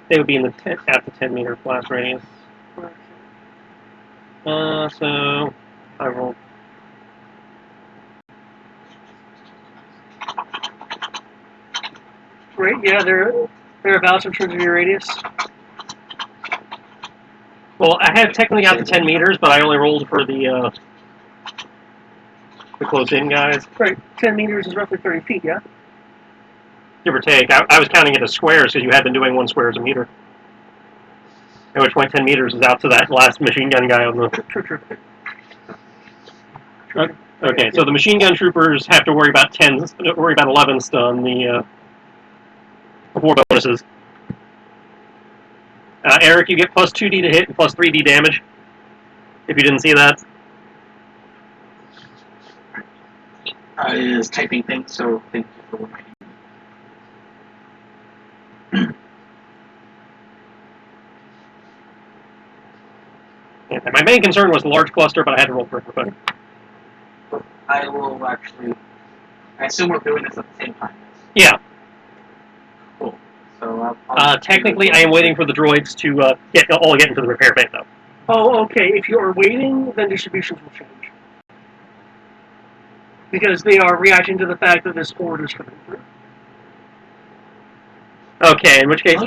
They would be in the at the 10 meter blast radius. So I rolled. Great. Yeah, they're about in terms of your radius. Well, I had technically out to 10 meters, but I only rolled for the close-in guys. Right. 10 meters is roughly 30 feet. Yeah. Give or take. I was counting it as squares because you had been doing 1 square as a meter. At which point 10 meters is out to that last machine gun guy on the... True. Okay, so the machine gun troopers have to worry about 11 stun, the 4 bonuses. Eric, you get plus 2d to hit and plus 3d damage. If you didn't see that. It is typing things, so thank you for reminding me. Yeah, my main concern was the large cluster, but I had to roll for everybody. I will actually. I assume we're doing this at the same time. Yeah. Cool. So I'll technically, I am waiting for the droids to get into the repair bay, though. Oh, okay. If you are waiting, then distributions will change. Because they are reacting to the fact that this horde is coming through. Okay, in which case,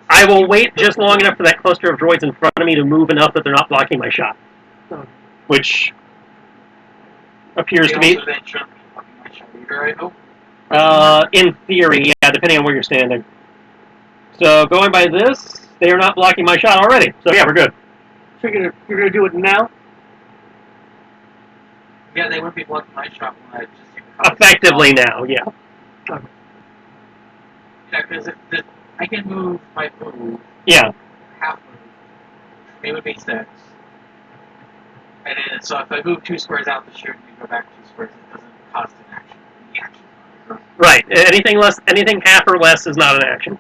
I will wait just long enough for that cluster of droids in front of me to move enough that they're not blocking my shot. Okay. Which appears to be... also then shouldn't be blocking my shot either, I hope? In theory, yeah, depending on where you're standing. So, going by this, they are not blocking my shot already. So, yeah, we're good. So you're gonna do it now? Yeah, they would be blocking my shot when I just take the Effectively now, yeah. Okay. Yeah, because I can move my move. Yeah. Half move. It would be 6. And then, so if I move 2 squares out the shoot and then go back 2 squares, it doesn't cost an action. The action. Right. Anything half or less is not an action.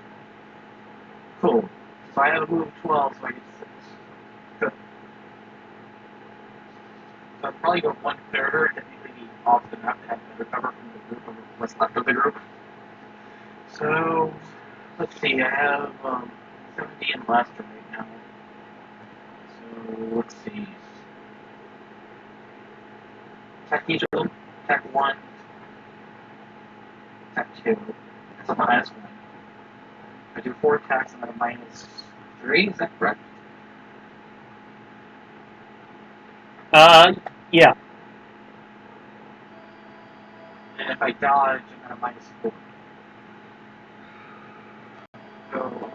Cool. So I have a move of 12, so I get 6. Good. So I'll probably go 1/3 and technically be off the map to have better cover from the group, or what's left of the group. So, let's see, I have 70 in blaster right now. So, let's see. Attack each of them. Attack 1. Attack 2. That's my last one. I do 4 attacks and then a -3. Is that correct? Yeah. And if I dodge, I'm at a -4. So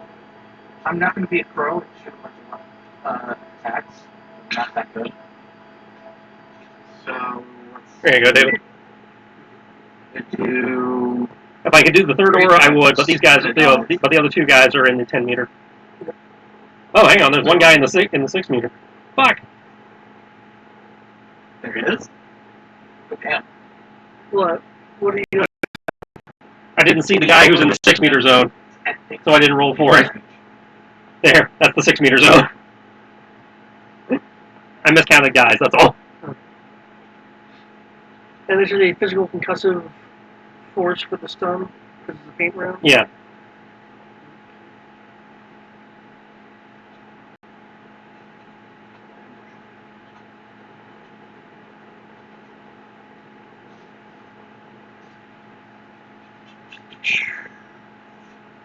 I'm not going to be a pro and shoot a bunch of attacks. I'm not that good. So There you go, David. let's do. If I could do the third Three aura, I would, attacks. but these guys, And a but the other two guys are in the 10 meter. Oh, hang on, there's one guy in the 6 meter. Fuck. There it is. But damn. What? What are you doing? I didn't see the guy who's in the 6 meter zone, so I didn't roll for it. There, that's the 6 meter zone. I miscounted guys, that's all. And this is a physical concussive force for the stun because it's a paint round. Yeah.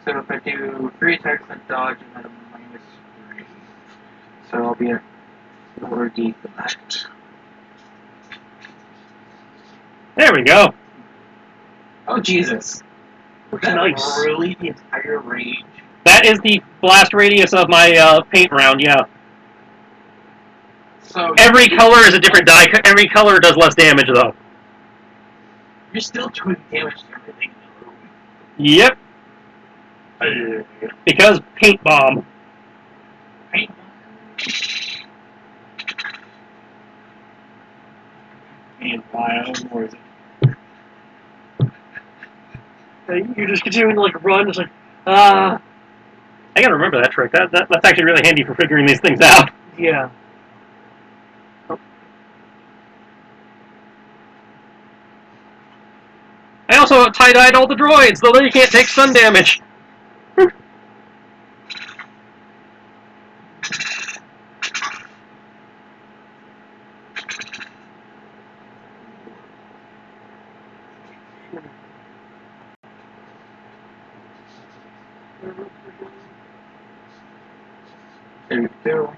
So if I do 3 attacks and dodge, I'm at a -3. So I'll be at 4d for that. There we go. Oh Jesus! Looks That nice. really the entire range. That is the blast radius of my paint round, yeah. So Every color is a different die. Every color does less damage, though. you're still doing damage to everything in the room. Yep. Because paint bomb. Right? And bio, or is it? You're just continuing to like run. It's like, I gotta remember that trick. That's actually really handy for figuring these things out. yeah. I also tie-dyed all the droids, so they can't take stun damage. There we go.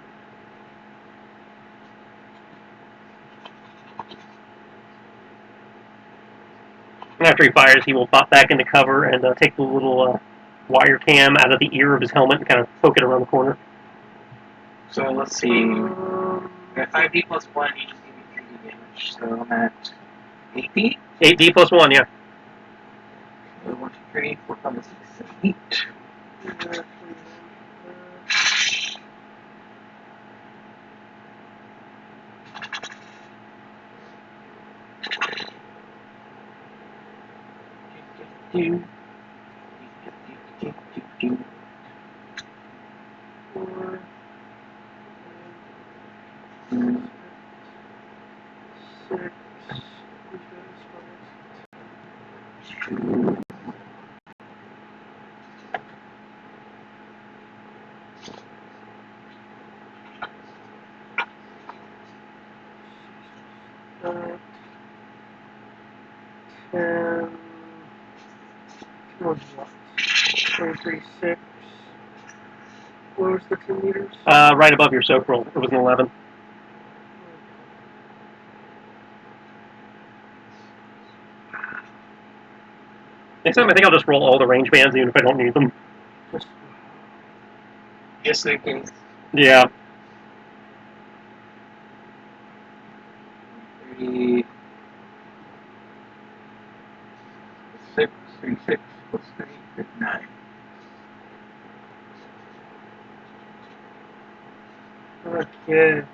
And after he fires, he will pop back into cover and take the little wire cam out of the ear of his helmet and kind of poke it around the corner. So let's see. I got 5d plus 1, you just give me 3d damage. So I'm at 8d. 8d plus 1, yeah. So 1, 2, 3, 4, 5, 6, 7, 8. Do. Do. 4, 6. Uh, 10. What was what? 23, 6. What was the 2 meters? Right above your soak roll. It was an 11. Next time, I think I'll just roll all the range bands, even if I don't need them. Just in case. Yeah. 36, 36 plus 3, 59. Okay.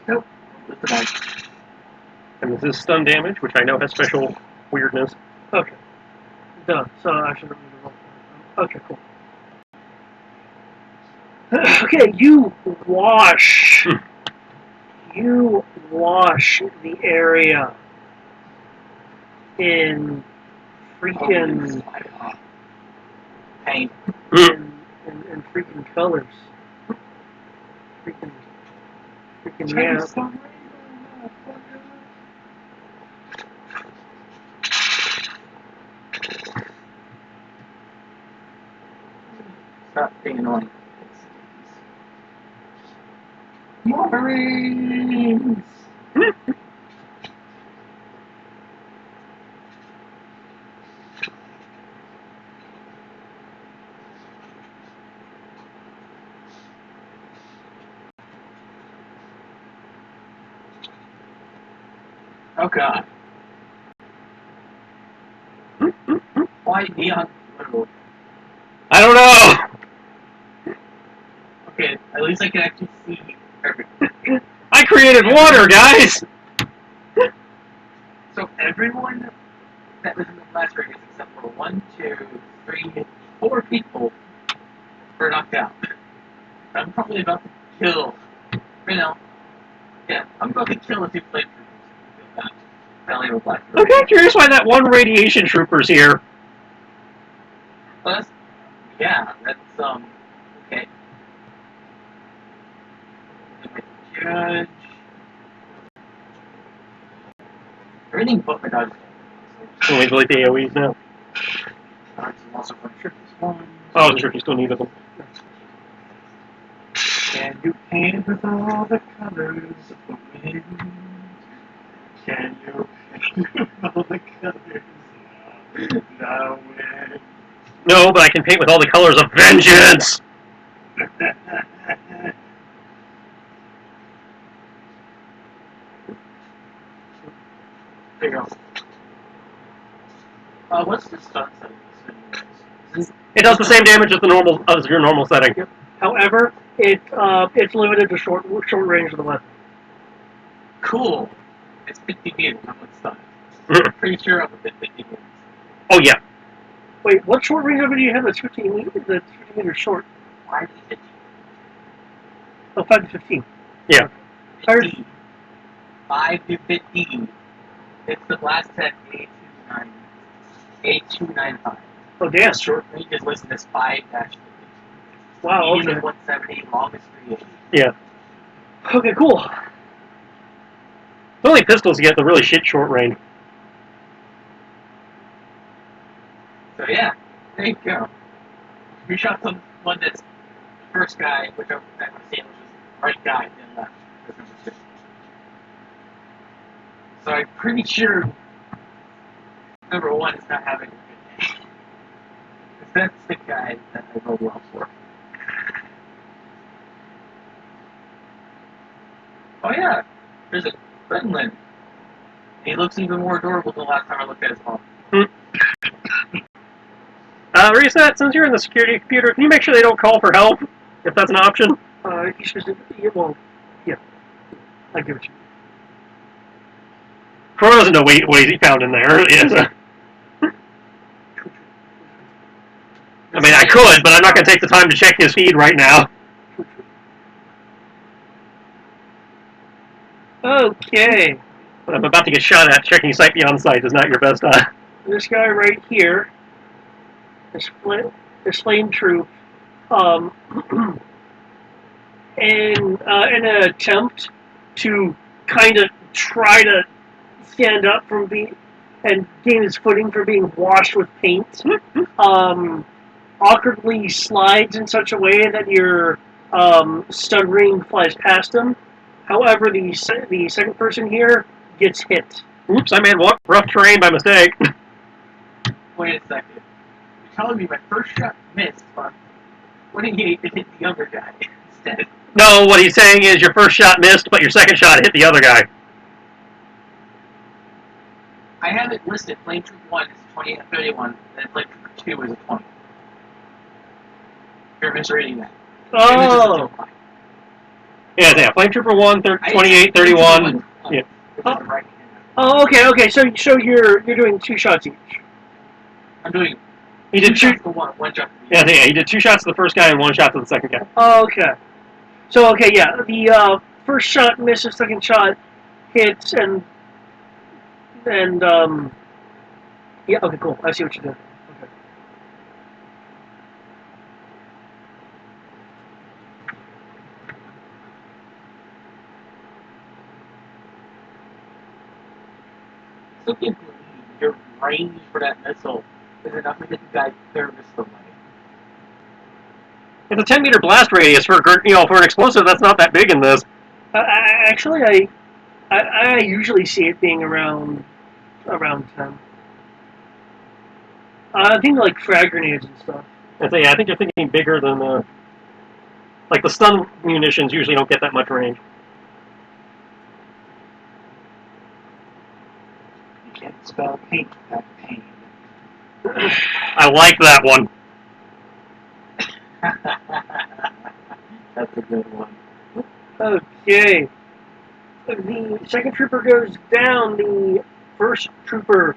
Nope. With the bag. And this is stun damage, which I know has special weirdness. Okay. Done. So I should don't need to roll for it. Okay, cool. Okay, you wash. You wash the area in freaking Pain. in freaking colors. Freaking yeah. Stop being annoying. Marines! Oh god. Why neon blue? I don't know. Okay, at least I can actually see everything. I created water, guys. So everyone that was in the blast radius except for 1, 2, 3, 4 people were knocked out. I'm probably about to kill. You know. Yeah, I'm about to kill a few flamethrowers. Belly of a blast I'm kind of curious why that one radiation trooper's here. Well, that's, yeah, that's okay. Judge. Everything but my dodge. Can we delete the AoEs now? Dodge is also from Trippy's one. Oh, I wasn't sure if you still needed them. Can you paint with all the colors of the wind? Can you paint with all the colors of the wind? No, but I can paint with all the colors of vengeance. There you go. What's the stun setting? It does the same damage as your normal setting. Yep. However, it's limited to short range of the weapon. Cool. It's 50 meters, not what's stun. Mhm. Pretty sure I'm within 50 meters. Oh yeah. Wait, what short range weapon do you have that's 15 meters? That's 15 meters short. 5 to 50. Oh, 5 to 15. Yeah. 50. 5 to 50. It's the blast tech A295. Oh, damn. Short range is listed as 5-50. Wow, Medium okay. is 170, long is 380. Yeah. Okay, cool. The only pistols get the really shit short range. So yeah, there you go. We shot someone that's first guy, which I was saying was just right guy, then left. So I'm pretty sure number 1 is not having a good day. Because that's the guy that I rolled well for. Oh yeah, there's a gremlin. He looks even more adorable than the last time I looked at his mom. Reset, since you're in the security computer, can you make sure they don't call for help? If that's an option? He should, well, yeah. I give it to you. Crow doesn't know what he found in there. Yes. I mean, I could, but I'm not going to take the time to check his feed right now. Okay. But I'm about to get shot at. Checking sight beyond sight is not your best This guy right here, this flame troop, in an attempt to kind of try to stand up from being and gain his footing for being washed with paint, awkwardly slides in such a way that your stun ring flies past him. However, the second person here gets hit. Oops, I made rough terrain by mistake. Wait a second. You're telling me my first shot missed, but 28 to hit the other guy instead. No, what he's saying is your first shot missed, but your second shot hit the other guy. I have it listed. Flame Troop 1 is 28 to 31, and Flame Troop 2 is a 20. You're misreading that. Oh. Yeah. Flame Trooper 1, 28, 31. Yeah. Oh, okay. So you're doing 2 shots each. I'm doing. He did 2 shots to one shot to the other. Yeah, he did 2 shots to the first guy and 1 shot to the second guy. Oh, okay. So yeah, the first shot misses, second shot hits, and yeah. Okay, cool. I see what you did. Okay. still can't believe your range for that missile is enough to get the guy thermos away. It's a 10-meter blast radius for for an explosive. That's not that big in this. Actually, I usually see it being around 10. I think like frag grenades and stuff. I think you're thinking bigger than like the stun munitions usually don't get that much range. You can't spell paint without pain. I like that one. That's a good one. Okay. The second trooper goes down. The first trooper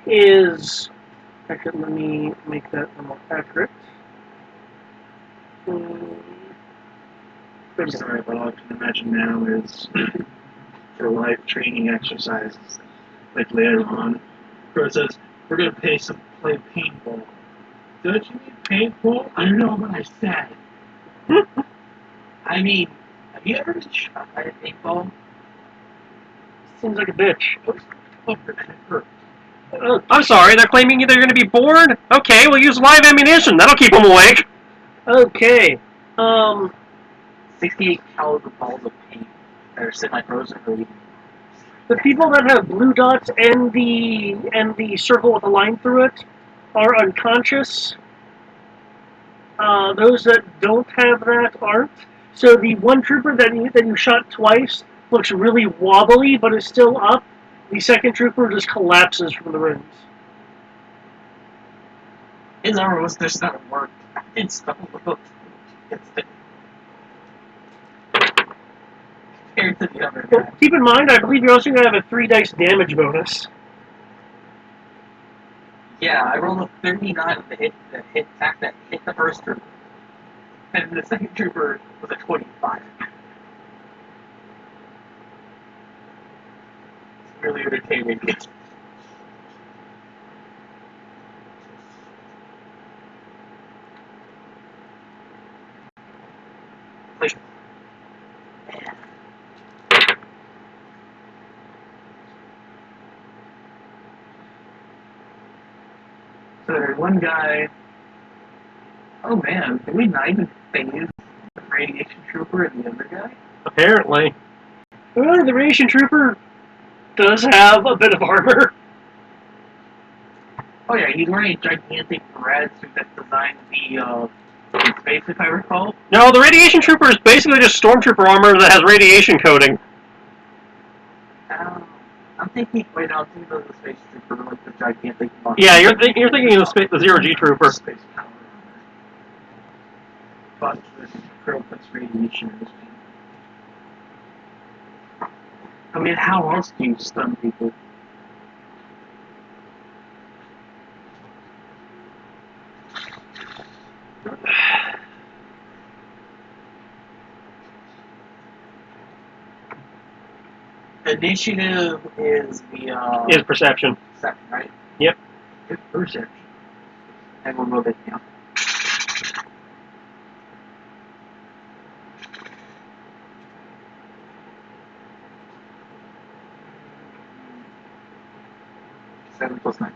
is. Actually, let me make that more accurate. Sorry, but all I can imagine now is for life training exercises. Like later on, where it says, we're going to play paintball. Don't you mean paintball? I don't know what I said. I mean, have you ever been shot by a paintball? Seems like a bitch. Oh, that hurt. I'm sorry, they're claiming they're going to be bored? Okay, we'll use live ammunition. That'll keep them awake. Okay. 68 caliber balls of paint that are semi-frozen or even. The people that have blue dots and the circle with a line through it are unconscious. Those that don't have that aren't. So the one trooper that you shot twice looks really wobbly, but is still up. The second trooper just collapses from the rings. His armor was just not worked. It's so little. Compared to the other guy. Keep in mind, I believe you're also going to have a 3 dice damage bonus. Yeah, I rolled a 39 with the hit attack that hit the first trooper. And the second trooper was a 25. It's really irritating. Like, man. So there's one guy. Oh man, did we not even phase the radiation trooper and the other guy? Apparently. Well, the radiation trooper does have a bit of armor. Oh yeah, he's wearing a gigantic rad suit that's designed to be in space, if I recall. No, the radiation trooper is basically just stormtrooper armor that has radiation coating. I'm thinking. Wait, no, I'm thinking of the space trooper, like the gigantic. Yeah, you're thinking of the zero G trooper. Space power. But the crow puts radiation in his paint. I mean, how else do you stun people? Initiative is the Is perception. second, right? Yep. Good perception. And we'll move it down. Seven plus 9.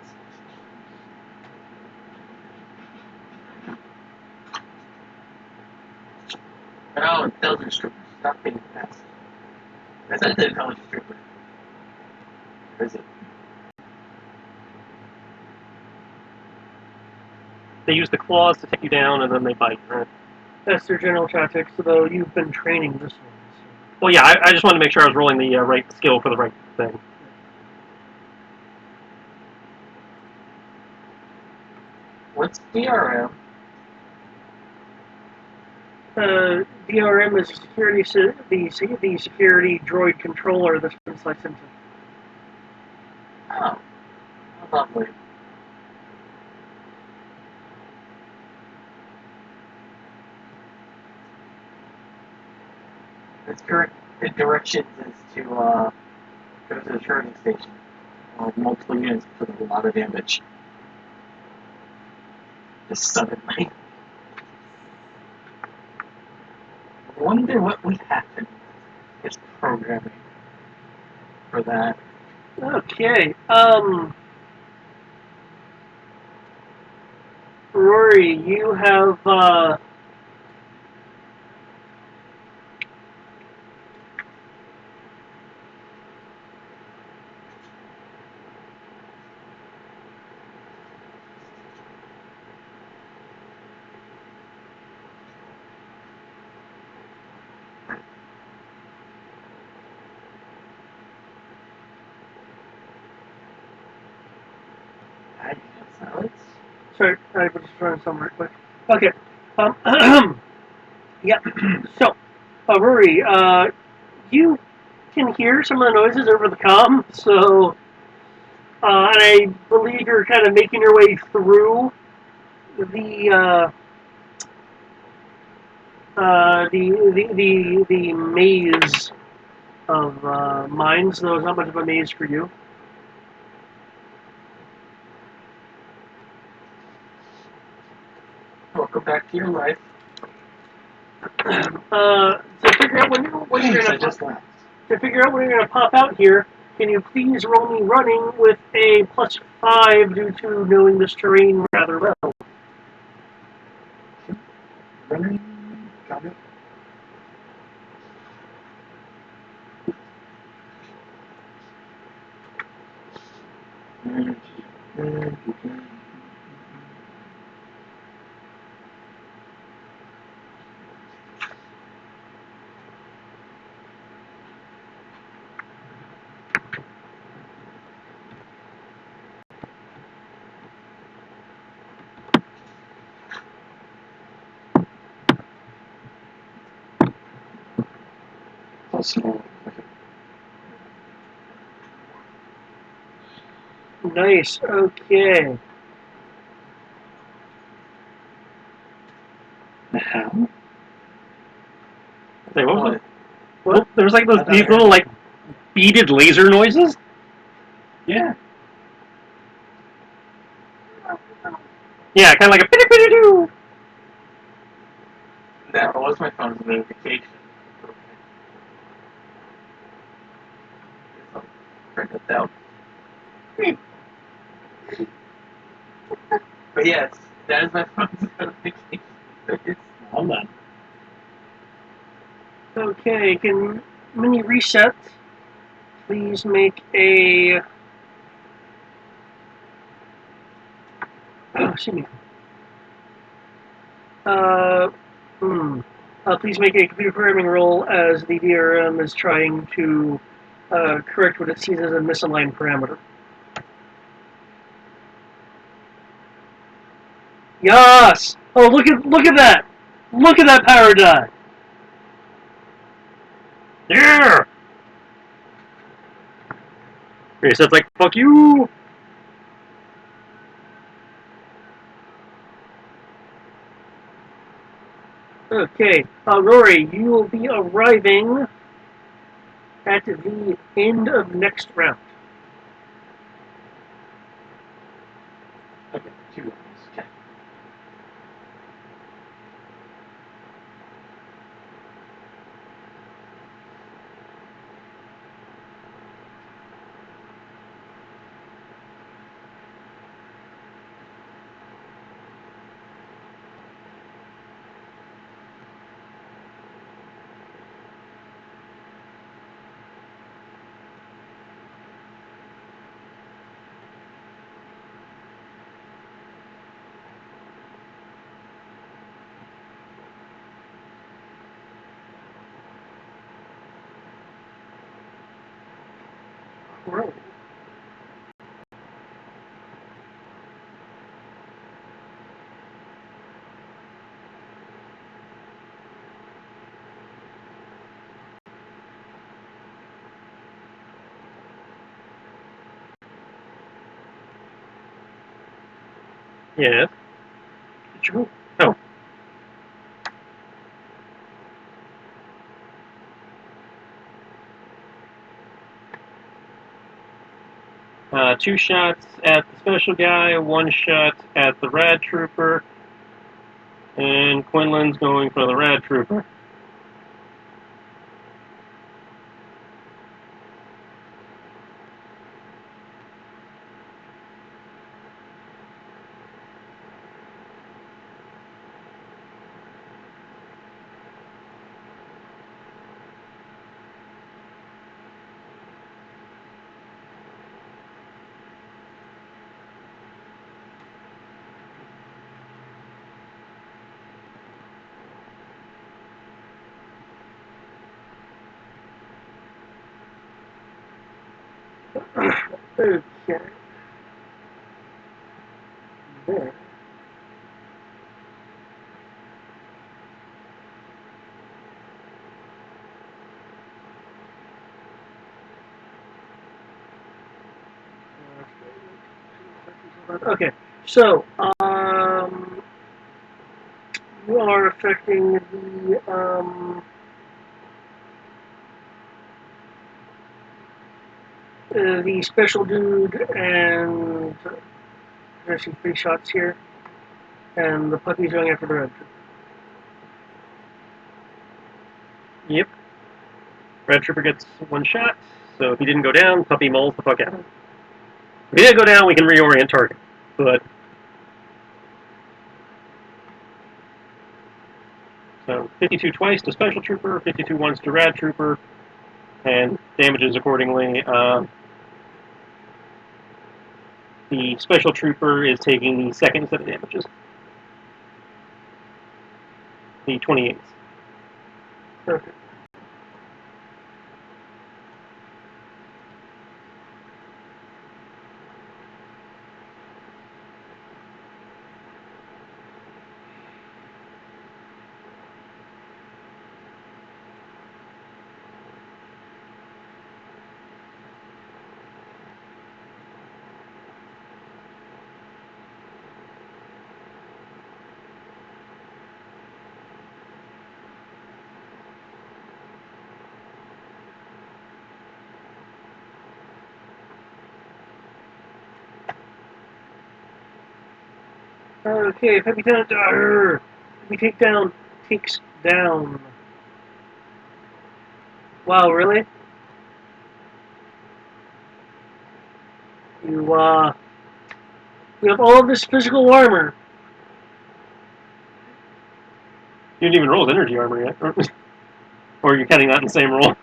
Oh, intelligence trooper. Stop being fast. That's not the intelligence trooper. Or is it? They use the claws to take you down, and then they bite. Right? That's their general tactics, though you've been training this one. So. Well, yeah, I just wanted to make sure I was rolling the right skill for the right thing. What's DRM? DRM is the security droid controller that's been selected into. Oh, lovely. Its current directions is to go to the charging station. Multiple units put a lot of damage. Just suddenly. I wonder what would happen. It's programming for that. Okay. Rory, you have I have salads. sorry, I was just running something right quick. Okay. Yeah. So, Rory, you can hear some of the noises over the comm. So, and I believe you're kind of making your way through the the maze of mines. Though it's not much of a maze for you. Welcome back to your life. To figure out when you're I gonna just laughed. to figure out when you're gonna pop out here, can you please roll me running with a +5 due to knowing this terrain rather well? Running. Got it. Possible. Nice. Okay. How? Wait, what was What? it? Well, there was like I thought these I little heard- like beaded laser noises. Yeah. Yeah, kind of like a pitty pitty doo. That was my phone's notification. I'll print it out. But yes, that is my phone's notification. I'm done. Okay. Can mini reset please make a excuse me. Please make a computer programming roll as the DRM is trying to correct what it sees as a misaligned parameter. Yes! Oh, look at that! Look at that power die! Yeah. Okay, so it's like fuck you. Okay, Rory, you will be arriving at the end of next round. Okay, 2 rounds. Okay. Roll. Yeah. Did you roll? Oh. Two shots at the special guy, one shot at the rad trooper, and Quinlan's going for the rad trooper. Okay. There. Okay, so you are affecting the special dude, and there's some 3 shots here, and the puppy's going after the red. Yep. Red Trooper gets 1 shot, so if he didn't go down, puppy mauls the fuck out. If he didn't go down, we can reorient target. But so 52 twice to Special Trooper, 52 once to Rad Trooper, and damages accordingly. The Special Trooper is taking the second set of damages. The 28th. Perfect. Okay, Peppy takes down. Wow, really? You have all of this physical armor. You didn't even roll his energy armor yet. Or are you counting that in the same roll?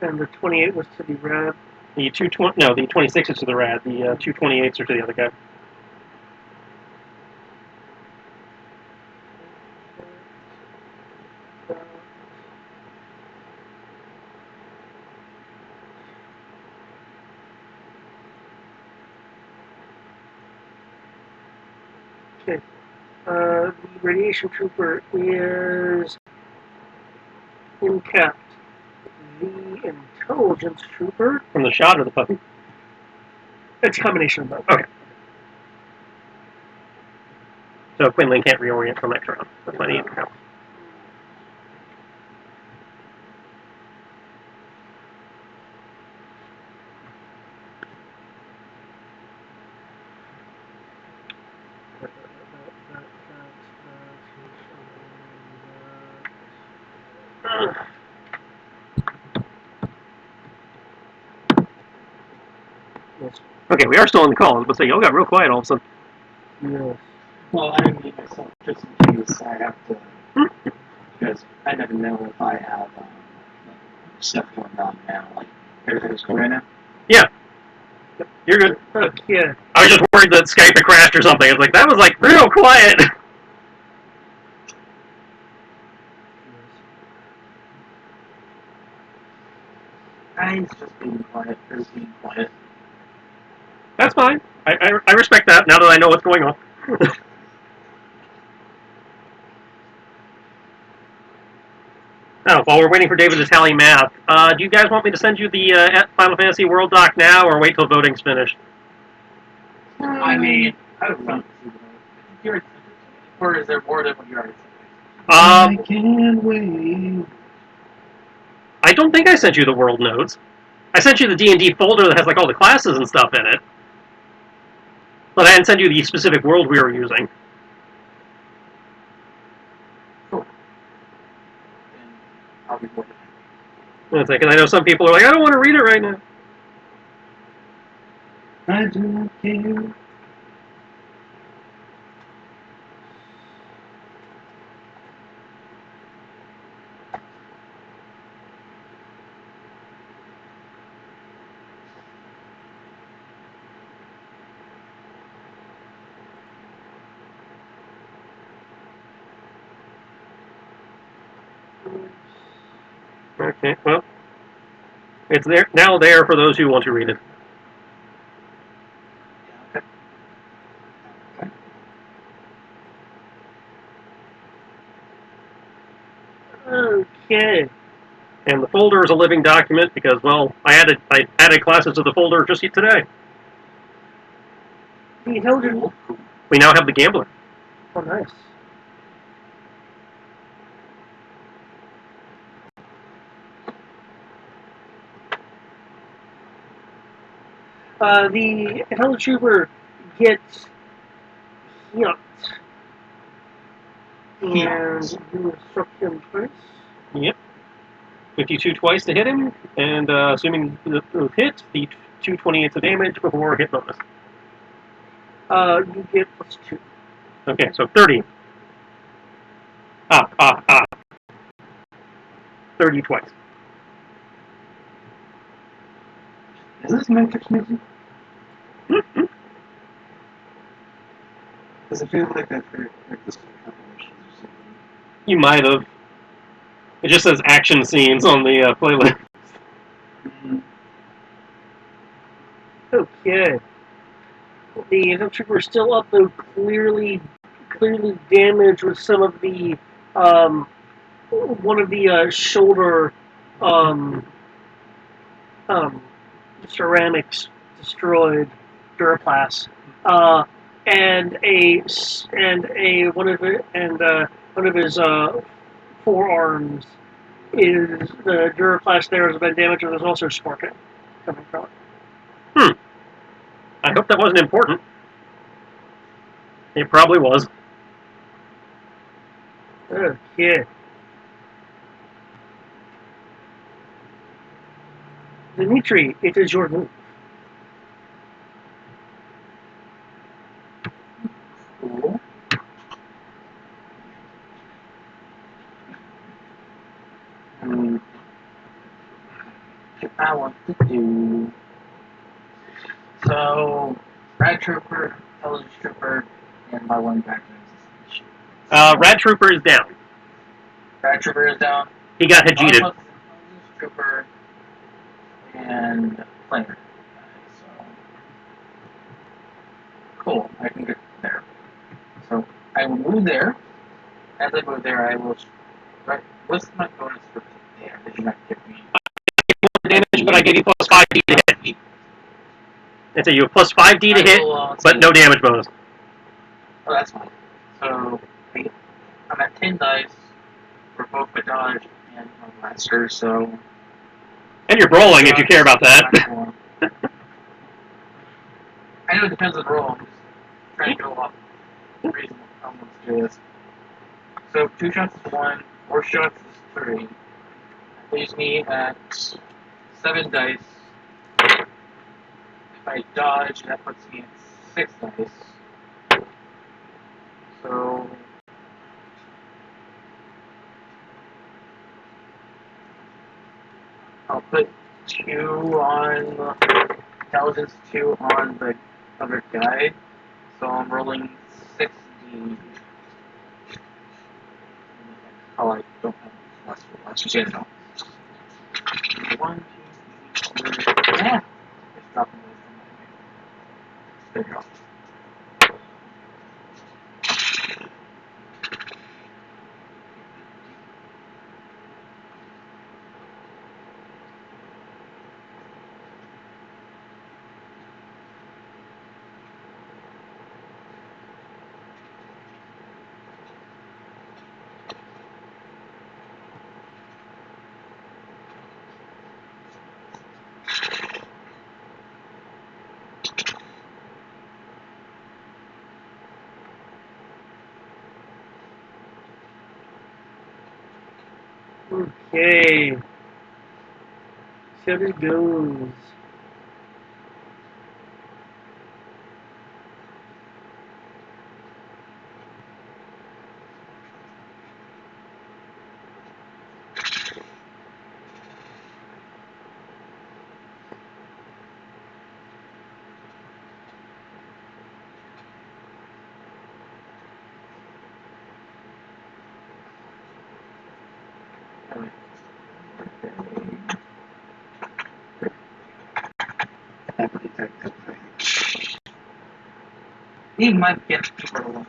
And the 28 was to the red. The 220, no, the 26 is to the Rad. The 228s are to the other guy. Okay. The radiation trooper is intact. The intelligence trooper. From the shot or the puppy? It's a combination of both. Okay. So Quinlan can't reorient till next round. That's why I need to count. Yes. Okay, we are still on the call, but say y'all got real quiet all of a sudden. Yes. Well, I didn't mean myself just in case I have to, because I never know if I have like stuff going on now. Like everything's cool right now. Yeah. You're good. Okay. I was just worried that Skype had crashed or something. It's like, that was like real quiet. I'm just being quiet. Just being quiet. That's fine. I respect that now that I know what's going on. Oh, while we're waiting for David to tally math, do you guys want me to send you the Final Fantasy World doc now, or wait till voting's finished? I mean, I would love to see the you're or is there more than what you already said? I can't wait. I don't think I sent you the world notes. I sent you the D&D folder that has like all the classes and stuff in it. But I didn't send you the specific world we were using. Cool. Then I'll be more than It's like, and I know some people are like, I don't want to read it right now. I don't care. Okay, well, it's there now. There for those who want to read it. Yeah, okay. Okay. And the folder is a living document because, well, I added classes to the folder just today. The intelligent. We now have the gambler. Oh, nice. The intelligent trooper gets hit. And you struck him twice. Yep. 52 twice to hit him, and assuming the hit, the 228 of damage before hit bonus. You get +2. Okay, so 30. 30 twice. Is this Matrix music? Does it feel like that for like this compilation or something? You might have. It just says action scenes on the playlist. Mm-hmm. Okay. The intelligent trooper is still up, though clearly damaged with some of the one of the shoulder ceramics destroyed, Duraplast, and one of his forearms is the Duraplast. There has been damaged, and there's also sparking coming from it. I hope that wasn't important. It probably was. Okay. Dimitri, it is your move. Cool. I want to do. So, Rad Trooper, Intelligence Trooper, and my one background is Rad Trooper is down. Rad Trooper is down. He got Hajited. Intelligence Trooper and Planer. So, cool. I can get there. So, I will move there. As I move there, I will. Right, what's my bonus for there? Did you not give me? Damage, but I gave you plus 5D to hit. It's you have plus 5D to hit, but no damage bonus. Oh, that's fine. So, I'm at 10 dice for both my dodge and my blaster, so. And you're brawling if you care about that. I know it depends on the roll. I'm just trying to go off reasonable. I'm going to do this. So 2 shots is 1, 4 shots is 3. That leaves me at 7 dice. If I dodge, that puts me at 6 dice. So. I'll put 2 on intelligence, 2 on the other guy. So I'm rolling 6D. Oh, I don't have plus for last year. No. 1, 2, 3, 4. Yeah. Just dropping those from my way. There you go. Okay. See how this goes. He might get super alone.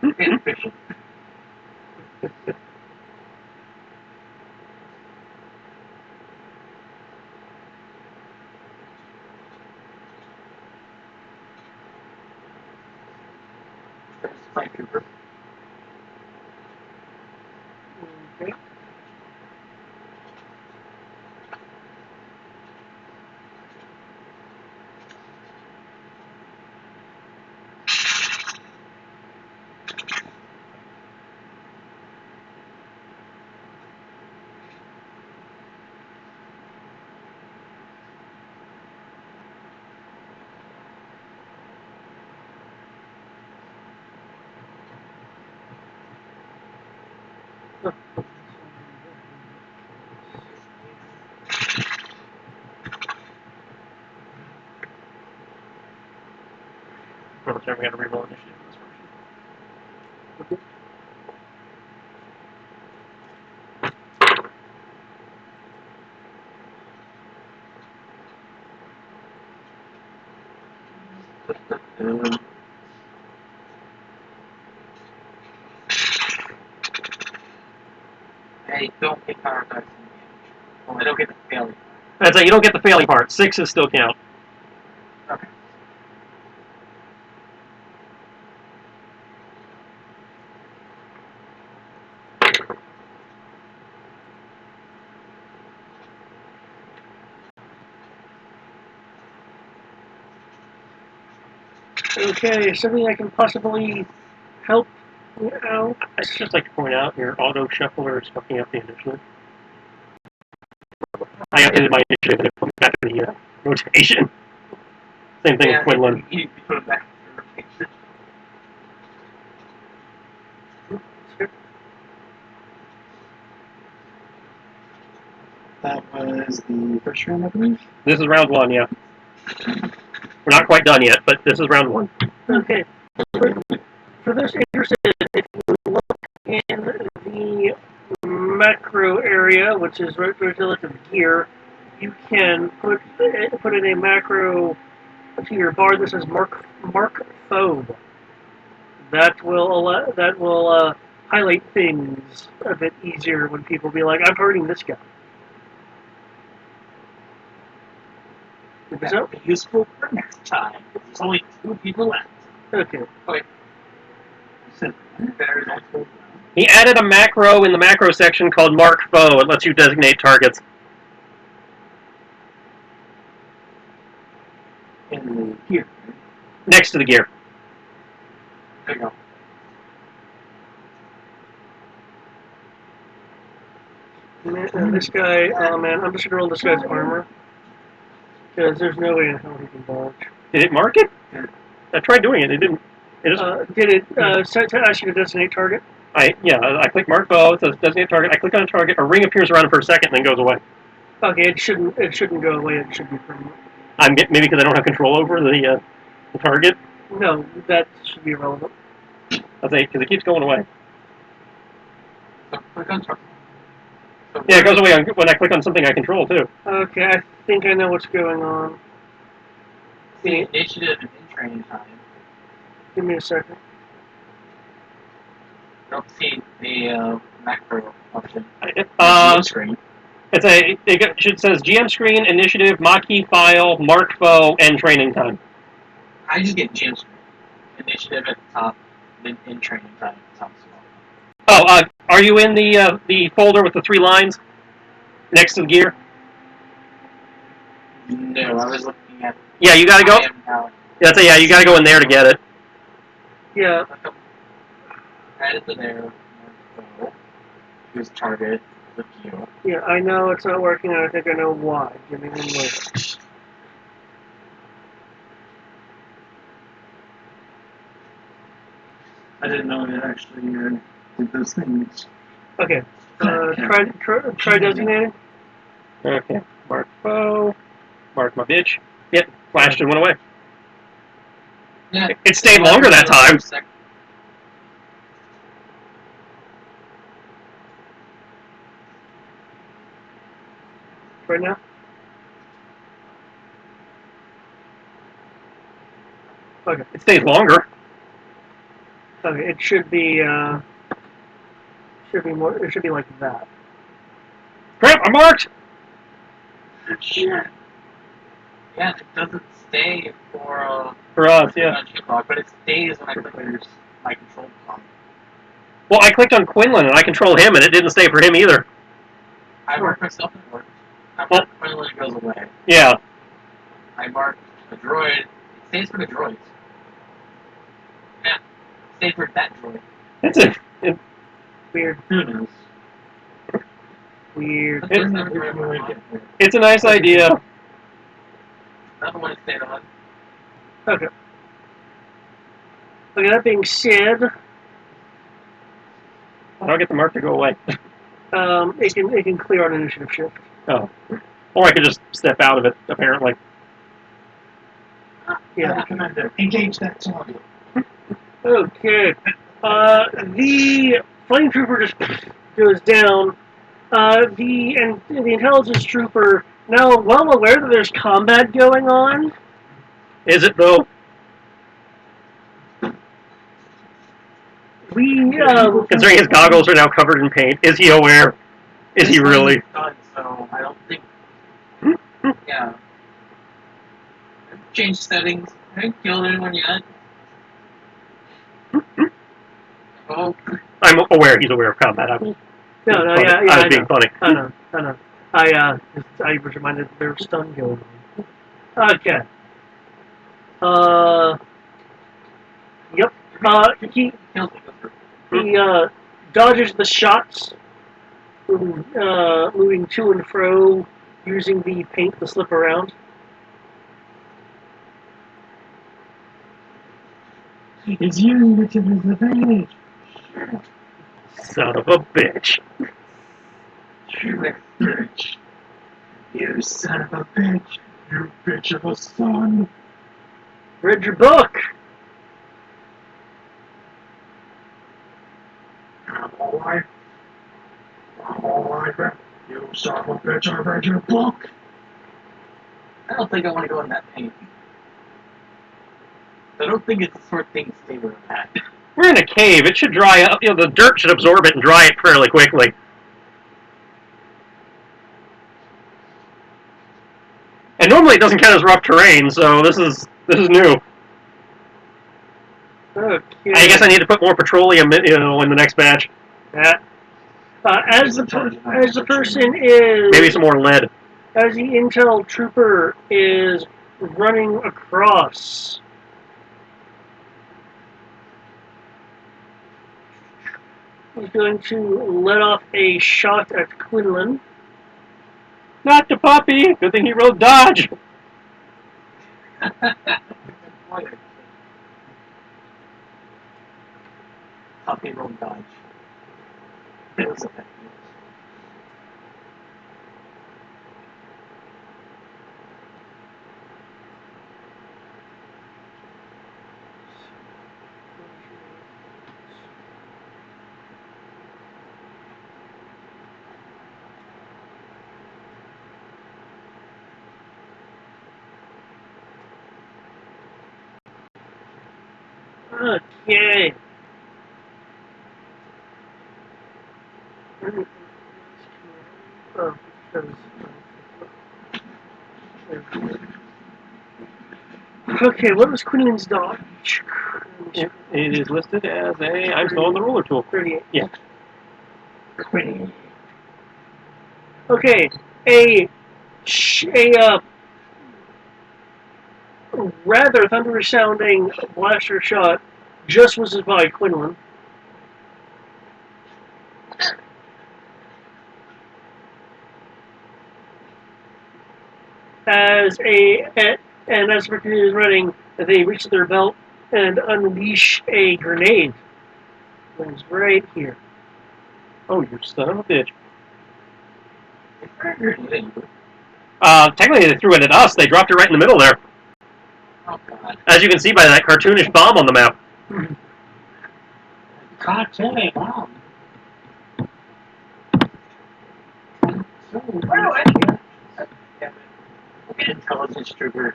Official. There's Frank Cooper. Okay. Oh, sorry, we got to reroll initiative in this version. Hey, don't get power attacks in the game. Well, I don't get the failure. I'd say you don't get the failing part. 6s still count. Okay. Okay, something I can possibly help you out. I'd just like to point out your auto shuffler is fucking up the initiative. I updated my initiative and it put me back to the rotation. Same thing with Quinlan. You put it back to rotation. That was the first round, I believe. This is round 1, yeah. We're not quite done yet, but this is round 1. Okay. For those interested, if you look in the macro area, which is relative gear, you can put in a macro to your bar that says mark phobe. That will highlight things a bit easier when people be like, I'm targeting this guy. That will be useful for next time. There's only 2 people left. Okay. There's also He added a macro in the macro section called Mark Foe. It lets you designate targets. In the gear. Next to the gear. there you go. And this guy, oh man, I'm just gonna roll this guy's armor. Because there's no way in hell he can dodge. Did it mark it? I tried doing it. It didn't. It just. Did it set to ask you to designate target? I click Mark Foe. It says designate target. I click on a target. A ring appears around it for a second, and then goes away. Okay, it shouldn't go away. It should be permanent. Maybe because I don't have control over the target. No, that should be irrelevant. I say because it keeps going away. So click on target. So Yeah, it goes away when I click on something I control too. Okay, I think I know what's going on. see initiative and in training time. Give me a second. Don't see the macro option. Screen. It says GM screen, initiative, Maquis file, Mark Foe, and training time. I just get GM screen. Initiative at the top, then in training time at the top as well. Oh, are you in the folder with the 3 lines next to the gear? No, I was looking at. Yeah, you gotta go. Yeah, you gotta go in there to get it. Yeah. Add it to there. Choose target with you. Yeah, I know it's not working, and I think I know why. Give me 1 moment. I didn't know it actually did those things. Okay. Try designating. Okay. Mark Foe. Mark my bitch. Yep. Flashed and went away. Yeah. It stayed longer that time. Right now. Okay. It stays longer. Okay. It should be more. It should be like that. Crap, I'm marked! Shit. Yeah, it doesn't stay for For us, yeah. G-Block, but it stays when I click my control pump. Well, I clicked on Quinlan and I control him and it didn't stay for him either. I mark myself and it works. I Well- mark Quinlan, it goes away. Yeah. I mark the droid, it stays for the droids. Yeah, it stays for that droid. It's a Weird. Who knows? Weird. It doesn't have a droid Really on. get there. it's a nice idea. Another one it stayed on. Okay. Okay. That being said, I don't get the mark to go away. it can clear on initiative shift. Oh. Or I could just step out of it, apparently. Yeah. Commander, engage that target. Okay. The flame trooper just goes down. The intelligence trooper, now well aware that there's combat going on, Is it though? Considering his goggles are now covered in paint, is he aware? Is he This really? one's done, so I don't think. Yeah. I've changed settings. I haven't killed anyone yet. Oh, I'm aware he's aware of combat. I was No, funny. yeah, I was I being know. funny. I know. I was reminded that there was stun going on. Okay. Yep. He kills me. dodges the shots, moving to and fro, using the paint to slip around. He's using it to his advantage. Son of a bitch. You bitch. You son of a bitch. You bitch of a son. Read your book. I'm alright. I'm alright, man. You son of a bitch, I read your book. I don't think I want to go in that paint. I don't think it's the sort of thing to stay where I'm at. We're in a cave. It should dry up. You know, the dirt should absorb it and dry it fairly quickly. And normally it doesn't count as rough terrain, so this is new. Okay. I guess I need to put more petroleum, in the next batch. As the person is Maybe some more lead. as the intel trooper is running across. He's going to let off a shot at Quinlan. Not the puppy. Good thing he rolled dodge. Puppy roll dodge. It was effective. Okay. Oh, okay, what was Quinlan's dodge? It is listed as a. I'm still on the roller tool. 38. Yeah. Okay, a rather thunderous sounding blaster shot just whizzes by Quinlan. As the person is running, they reach their belt and unleash a grenade. It's right here. Oh, you son of a bitch. Oh Technically, they threw it at us. They dropped it right in the middle there. god. As you can see by that cartoonish bomb on the map. Cartoon bomb. Wow, intelligence trooper.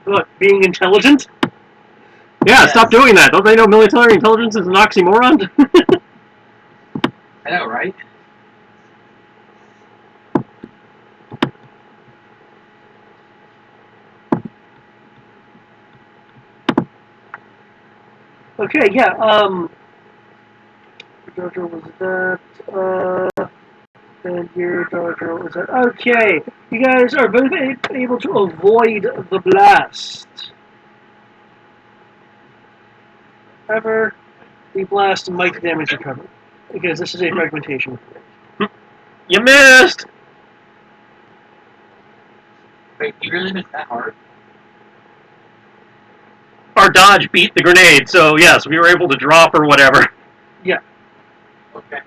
What, being intelligent? Yeah, Yes. stop doing that. Don't they know military intelligence is an oxymoron? I know, right? Okay, yeah, Jojo was that, and your Jojo was that. Okay, you guys are both able to avoid the blast. However, the blast might damage your cover, because this is a fragmentation. You missed! Wait, you really missed that hard? Our dodge beat the grenade, so yes, we were able to drop or whatever. Okay.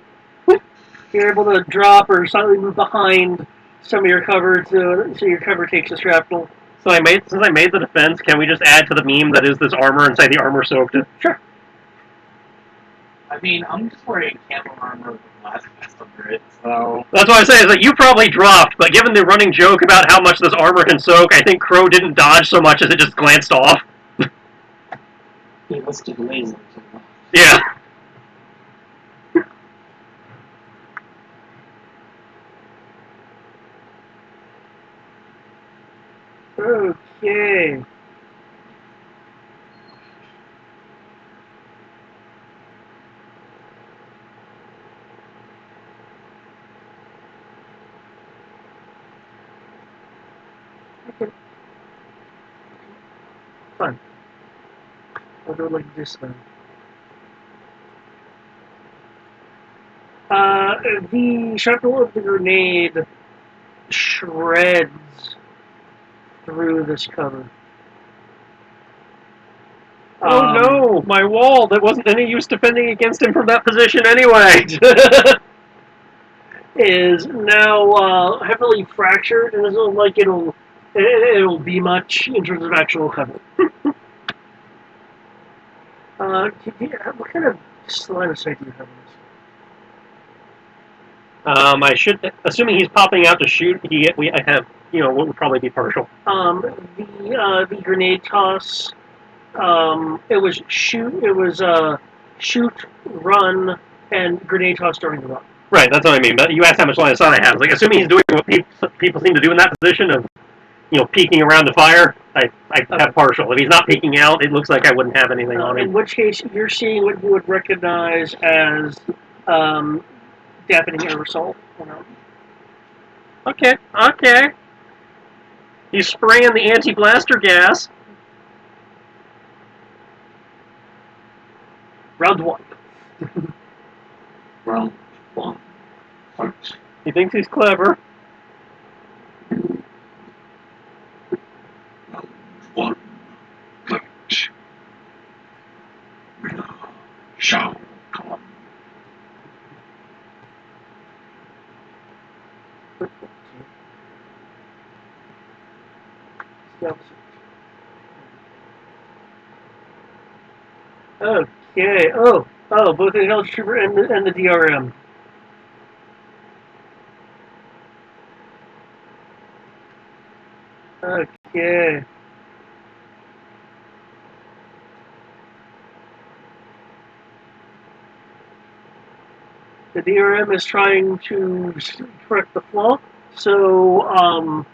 You're able to drop or slightly move behind some of your cover so your cover takes the shrapnel. So since I made the defense, can we just add to the meme that is this armor and say the armor soaked it? Sure. I mean, I'm just wearing camo armor with a blast vest under it, so... That's what I say, is that you probably dropped, but given the running joke about how much this armor can soak, I think Crow didn't dodge so much as it just glanced off. He was too lazy. Yeah. Okay. Fine. I'll do it like this then. The shrapnel of the grenade shreds through this cover. Oh no, my wall that wasn't any use defending against him from that position anyway. Is now heavily fractured and doesn't look like it'll be much in terms of actual cover. What kind of line of sight do you have on this? I should, assuming he's popping out to shoot, I have, what would probably be partial. The grenade toss. It was shoot, run, and grenade toss during the run. Right, that's what I mean. But you asked how much line of sight I have. Like, assuming he's doing what people seem to do in that position of, peeking around the fire, I have partial. If he's not peeking out, it looks like I wouldn't have anything on him. In which case, you're seeing what you would recognize as deafening aerosol. Okay. He's spraying the anti-blaster gas. Round one. Round one. Fight. He thinks he's clever. Round one. Fight. Winner shall come. Okay. Oh, both the intelligence trooper and the DRM. Okay. The DRM is trying to correct the flaw, so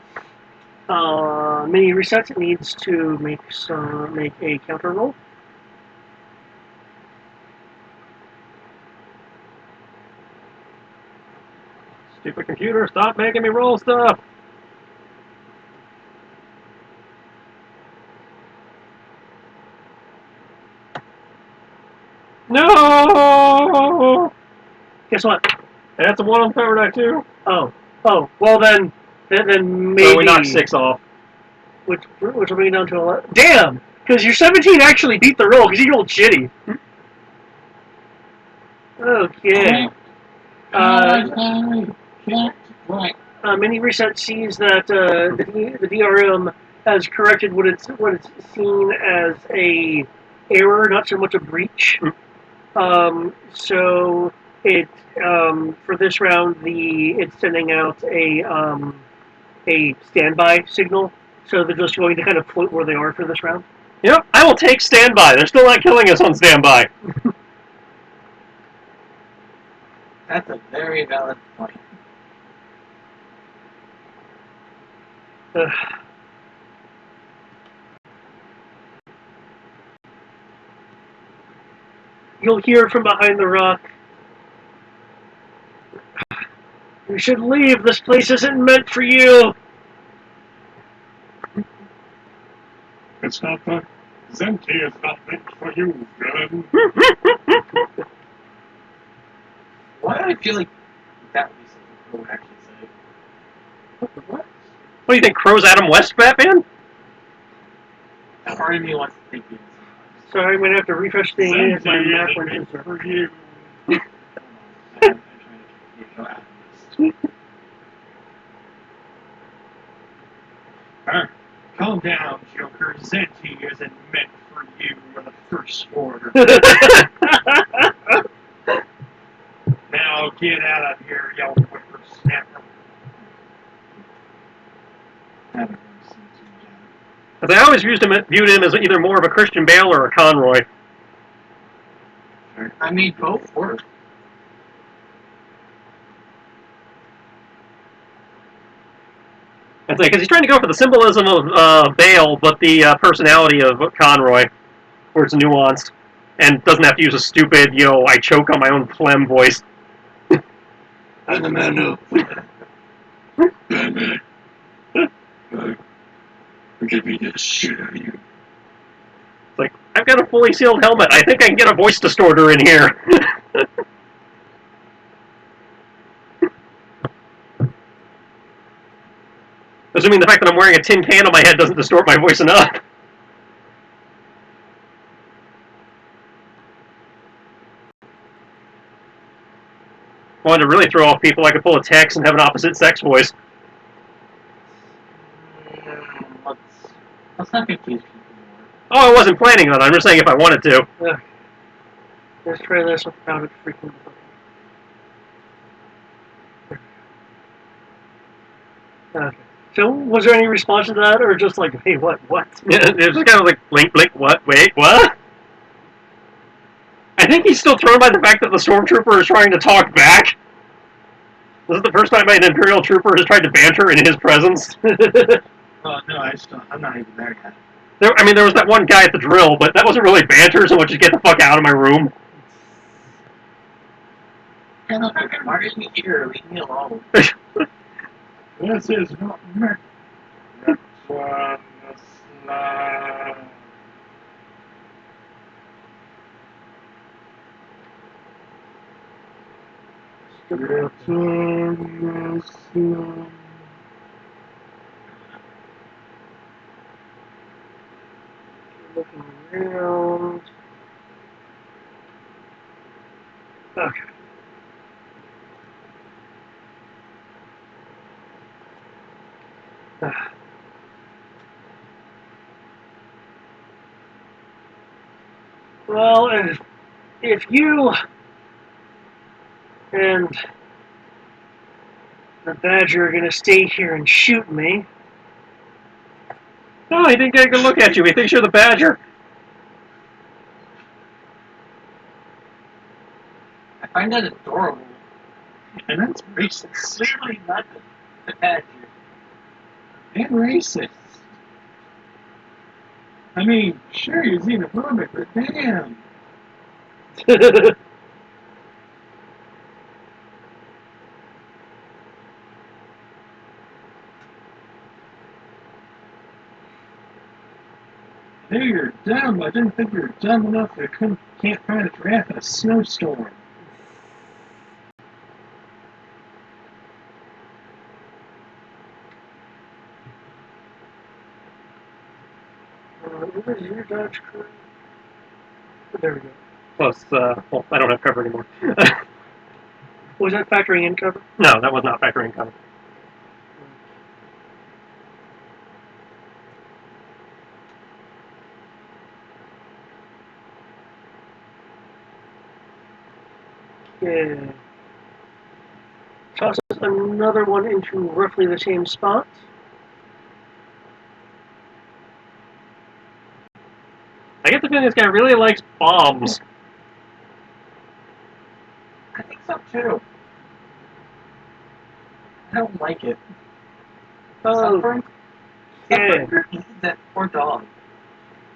mini resets. It needs to make a counter roll. Stupid computer, stop making me roll stuff. No! Guess what? That's a 1 on power die too. Oh. Well then maybe. So we knocked 6 off. Which will bring it down to 11. Damn! Because your 17 actually beat the roll because you rolled shitty. Okay. Mini reset sees that the DRM has corrected what it's seen as a error, not so much a breach. So it for this round it's sending out a standby signal So they're just going to kind of float where they are for this round? Yep, I will take standby. They're still not killing us on standby. That's a very valid point. You'll hear from behind the rock. You should leave. This place isn't meant for you. It's not that. Zenti is not meant for you, villain. Why do I feel like that would be something Crow would actually say? What the what? What do you think, Crow's Adam West Batman? Part of me wants to think it's Sorry, I'm going to have to refresh the Zenti my map isn't when meant it's for you. I'm trying to keep out of this. Calm down, Joker. Zenti isn't meant for you or the First Order. Now get out of here, you whippersnapper. I haven't really seen too yet. But I always viewed him as either more of a Christian Bale or a Conroy. I mean, both work. It's like, because he's trying to go for the symbolism of Bale, but the personality of Conroy, where it's nuanced and doesn't have to use a stupid, I choke on my own phlegm voice. I'm the man now. Batman. Forgive me the shit out of you. It's like, I've got a fully sealed helmet. I think I can get a voice distorter in here. Assuming the fact that I'm wearing a tin can on my head doesn't distort my voice enough. If I wanted to really throw off people, I could pull a text and have an opposite sex voice. Let's not confuse people more. Oh, I wasn't planning on it. I'm just saying if I wanted to. Let's try this without it freaking. Okay. So, was there any response to that, or just like, hey, what? Yeah, it was kind of like, blink, blink, what? Wait, what? I think he's still thrown by the fact that the stormtrooper is trying to talk back. This is the first time an Imperial trooper has tried to banter in his presence. Oh, no, I'm not even there yet. There was that one guy at the drill, but that wasn't really banter, so much just get the fuck out of my room. Why are you here? Leave me alone. This is not meant. That's one slide. Looking around. Okay. Well, if you and the Badger are going to stay here and shoot me, No, he didn't get a good look at you. He thinks you're the Badger. I find that adorable. And that's racist. Clearly not the Badger. And racist. I mean, sure, you're xenophobic, but damn. Hey, you're dumb. I didn't think you were dumb enough that you can't find a giraffe in a snowstorm. what is your Dodge crew? There we go. Plus, well, I don't have cover anymore. Was that factoring in cover? No, that was not factoring cover. Yeah. Tosses another one into roughly the same spot. I get the feeling this guy really likes bombs. I think so too. I don't like it. Oh, Suffering? yeah. Suffering? He needs that poor dog.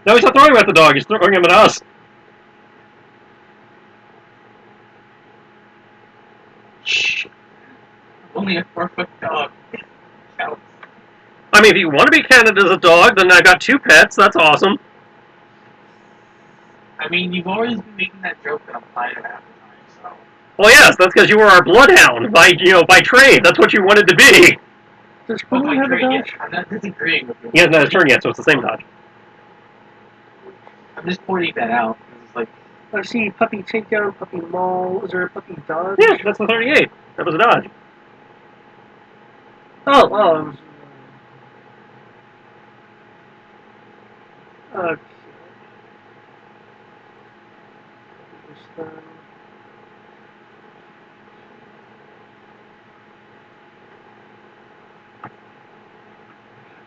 No, he's not throwing him at the dog. He's throwing him at us. Shh. Only a 4-foot dog. Counts. I mean, if you want to be counted as a dog, then I got 2 pets. That's awesome. I mean, you've always been making that joke that I'm fine half the time, so. Well, yes, that's because you were our bloodhound by trade. That's what you wanted to be. Does Well, Quinlan have a agree, dodge? yes. I'm not disagreeing with you. He hasn't had his turn yet, so it's the same dodge. I'm just pointing that out. It's like, I see puppy takedown, puppy maul. Is there a puppy dodge? Yeah, that's the 38. That was a dodge. Oh. Okay.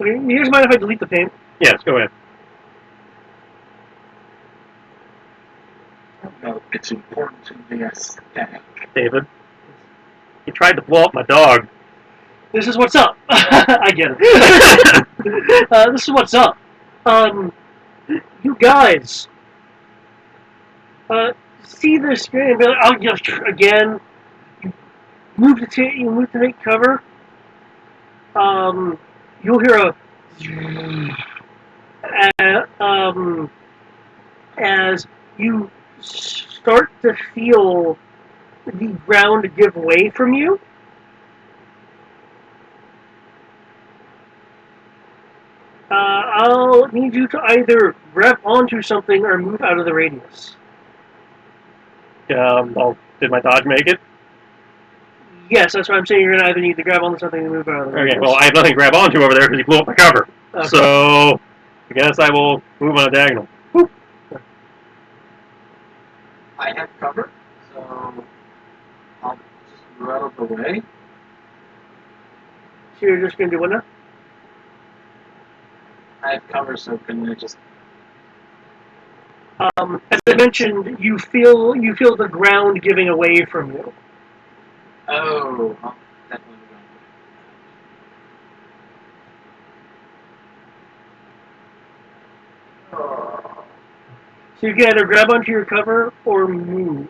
Okay, you guys mind if I delete the paint? Yes, go ahead. No, it's important to the aesthetic. David. He tried to blow up my dog. This is what's up. I get it. This is what's up. You guys see this and be like, "Oh, just again." You move to take cover. You'll hear as you start to feel the ground give way from you. I'll need you to either grab onto something or move out of the radius. Well, did my dodge make it? Yes, that's what I'm saying. You're going to either need to grab onto something or move out of the radius. Okay, well, I have nothing to grab onto over there because he blew up my cover. Okay. So, I guess I will move on a diagonal. Woo. I have cover, so I'll just move out of the way. So you're just going to do what now? I have cover, so can I just... As I mentioned, you feel the ground giving away from you. Oh, I'll definitely move on. Oh. So you can either grab onto your cover or move.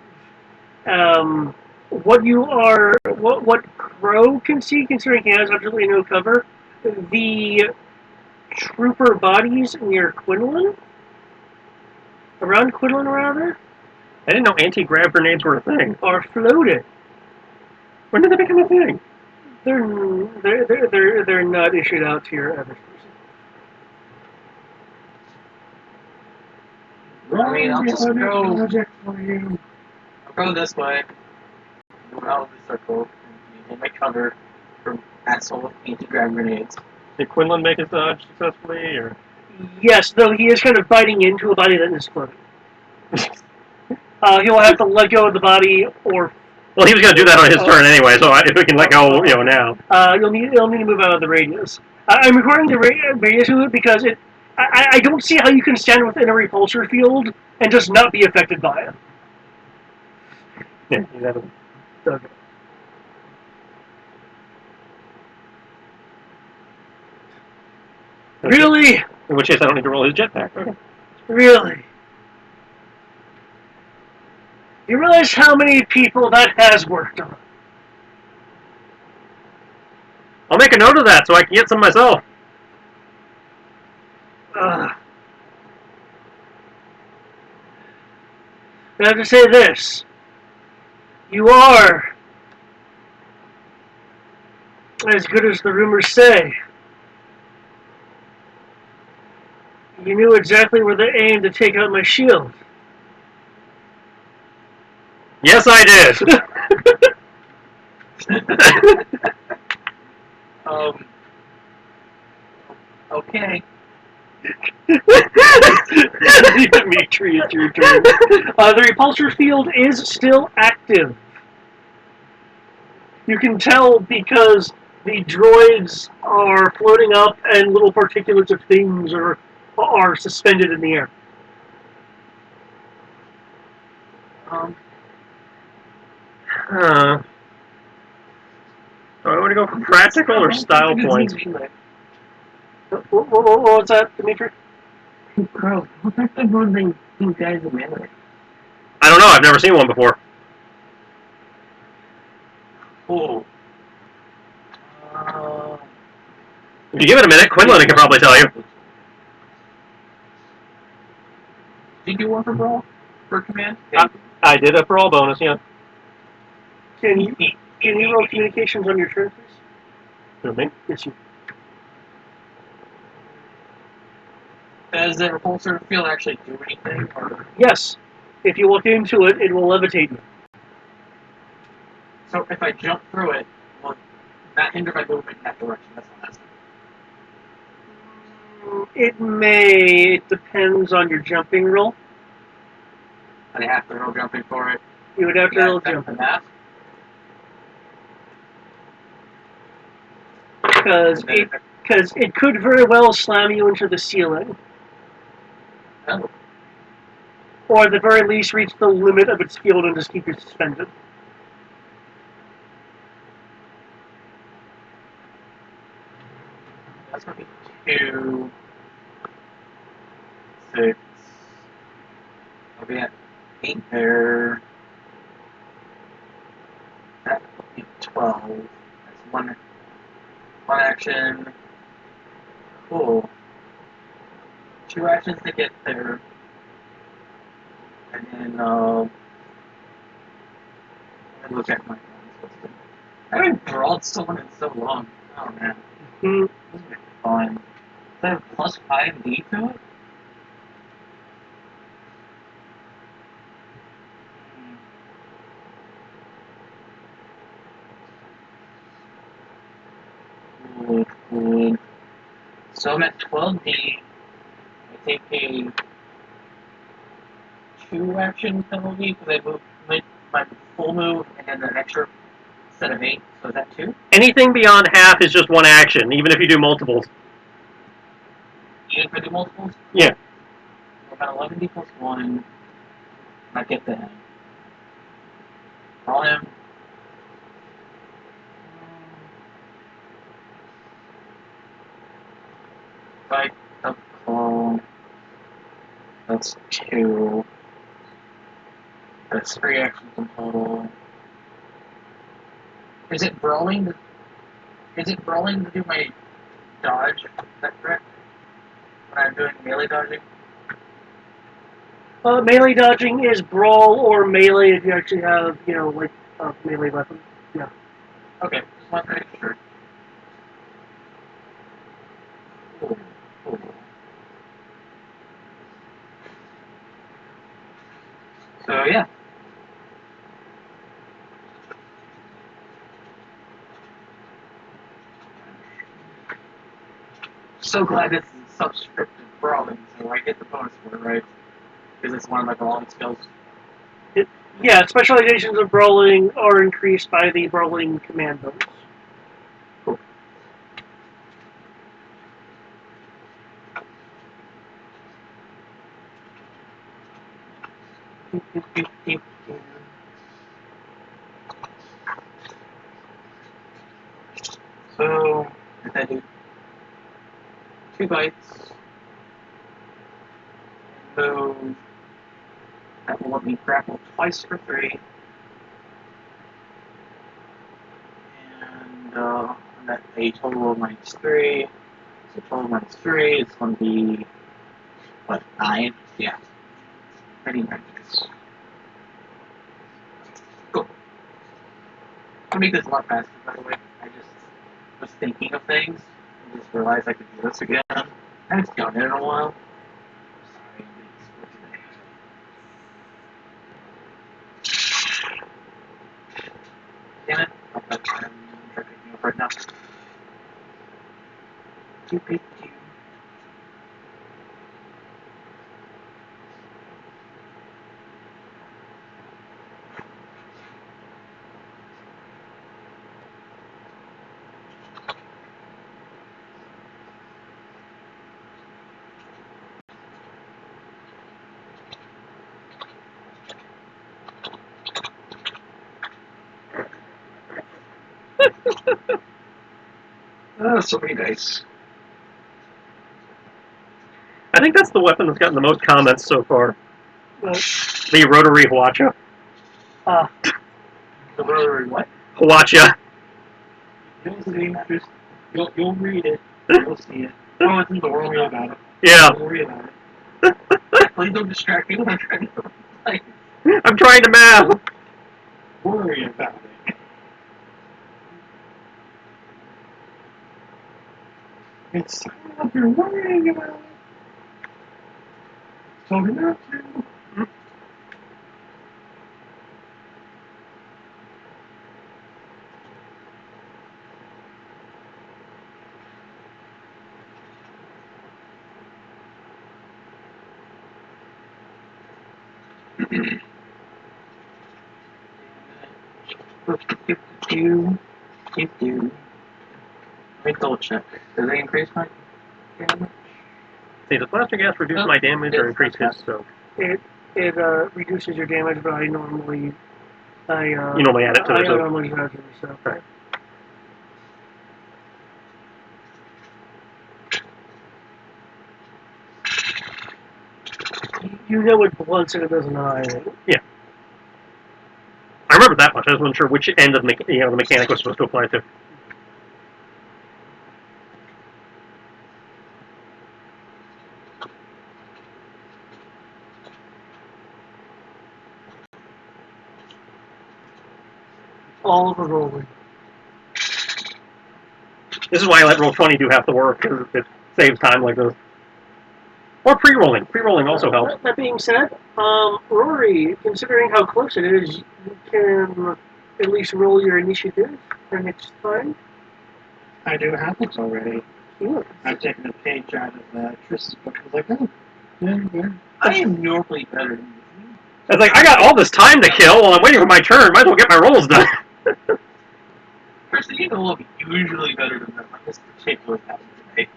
What Crow can see, considering he has absolutely no cover, the trooper bodies near Quinlan, around Quinlan rather, I didn't know anti-grav grenades were a thing. are floated. When did they become a thing? They're not issued out to your average person. I mean, I'll just go... Project for you. I'll go this way. Move out of the circle. And get my cover from asshole with anti-grav grenades. Did Quinlan make his dodge successfully, or? Yes, though he is kind of biting into a body that is floating. He'll have to let go of the body, or Well, he was going to do that on his turn anyway, so if we can let go, now. you'll need to move out of the radius. I'm recording the radius of it because I don't see how you can stand within a repulsor field and just not be affected by it. Yeah, exactly. Okay. Really? In which case, I don't need to roll his jetpack. Okay. Really? You realize how many people that has worked on? I'll make a note of that so I can get some myself. I have to say this. You are as good as the rumors say. You knew exactly where they aimed to take out my shield. Yes, I did. Okay. Dimitri, it's your turn. The repulsor field is still active. You can tell because the droids are floating up and little particulates of things are suspended in the air. Do I want to go for practical or style points? What's that, Dimitri? Carl, what type of one these guys in melee? I don't know. I've never seen one before. Oh. If you give it a minute, Quinlan can probably tell you. Did you do one for brawl? For command? I did a brawl bonus, yeah. Can you roll communications on your turn, please? Okay. Yes, you. Does the repulsor field actually do anything? Or Yes. If you look into it, it will levitate you. so if I jump through it, will that hinder my movement in that direction? That's what I'm asking. It may. It depends on your jumping roll. And I have to roll jumping for it. You would have to roll jumping. Because it could very well slam you into the ceiling. Oh. Or at the very least reach the limit of its field and just keep you suspended. That's going to be 2, 6. I'll be at 8 there. That would be 12. That's one action. Cool. 2 actions to get there. And then, let me look at my bonus. I haven't brawled someone in so long. Oh man. Mm. This is fun. Does that have plus 5d to it? Cool. So I'm at 12d. I take a 2 action penalty because I moved my full move and then an extra set of 8. So is that 2? Anything beyond half is just one action, even if you do multiples. Even if I do multiples? Yeah. So I'm at 11d plus 1. I get the him. Roll him. Fight the claw. That's 2. That's 3 actions in total. Is it brawling to do my dodge? Is that correct? When I'm doing melee dodging? Melee dodging is brawl or melee if you actually have, like a melee weapon. Yeah. Okay, just want to make sure. Cool. So yeah. So glad this is subscripted brawling, so I get the bonus for it, right? Because it's one of my brawling skills. Yeah, specializations of brawling are increased by the brawling command bonus. Cool. So, if I do 2 bites, move, that will let me grapple twice for 3. And I'm at a total of -3. So total -3 is going to be, what, 9? Yeah. Pretty nice. Cool. I'll make this a lot faster, by the way. I just was thinking of things and just realized I could do this again. I haven't done it in a while. Sorry, it's for today. Damn it. I'm trying picking up right now. Doop. So many dice. I think that's the weapon that's gotten the most comments so far. But, The rotary Hwacha. The rotary what? Hwacha. You'll see. Just you'll read it. You'll see it. Oh, it's in the Don't worry world. about it. Yeah. Don't worry about it. Please don't distract me when I'm trying to play. I'm trying to math. Worry about it. It's stop. You're worrying about it. Told you not to. Do. Let me double check. Does it increase my damage? See, does blaster gas reduce No, my damage or it increase does. his? So it reduces your damage, but I normally you normally add it to I the so. normally add it to the so. Right. You know it blunts and it doesn't eye. I remember that much. I just wasn't sure which end of the mechanic was supposed to apply to. All of the rolling. This is why I let Roll20 do half the work, because it saves time like this. Or pre-rolling. Pre-rolling also helps. That being said, Rory, considering how close it is, you can at least roll your initiative for next time. I do have this already. Yeah. I've taken a page out of Trist's book. I was like, oh, yeah. I am normally better than this. It's like, I got all this time to kill while I'm waiting for my turn. Might as well get my rolls done. Kristen, you know I'm usually better than them. This particular happened today.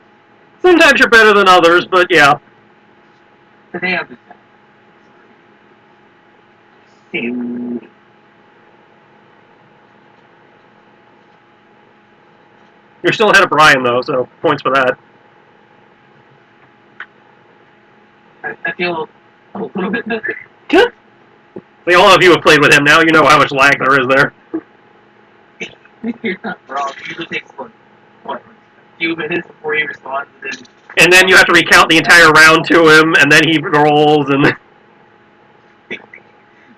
Sometimes you're better than others, but yeah. Today I'm just Dude. You're still ahead of Brian, though, so points for that. I feel a little bit better. See, all of you have played with him now. You know how much lag there is there. You're not wrong. It usually takes what, a few minutes before he responds, and then And then you have to recount the entire round to him, and then he rolls, and...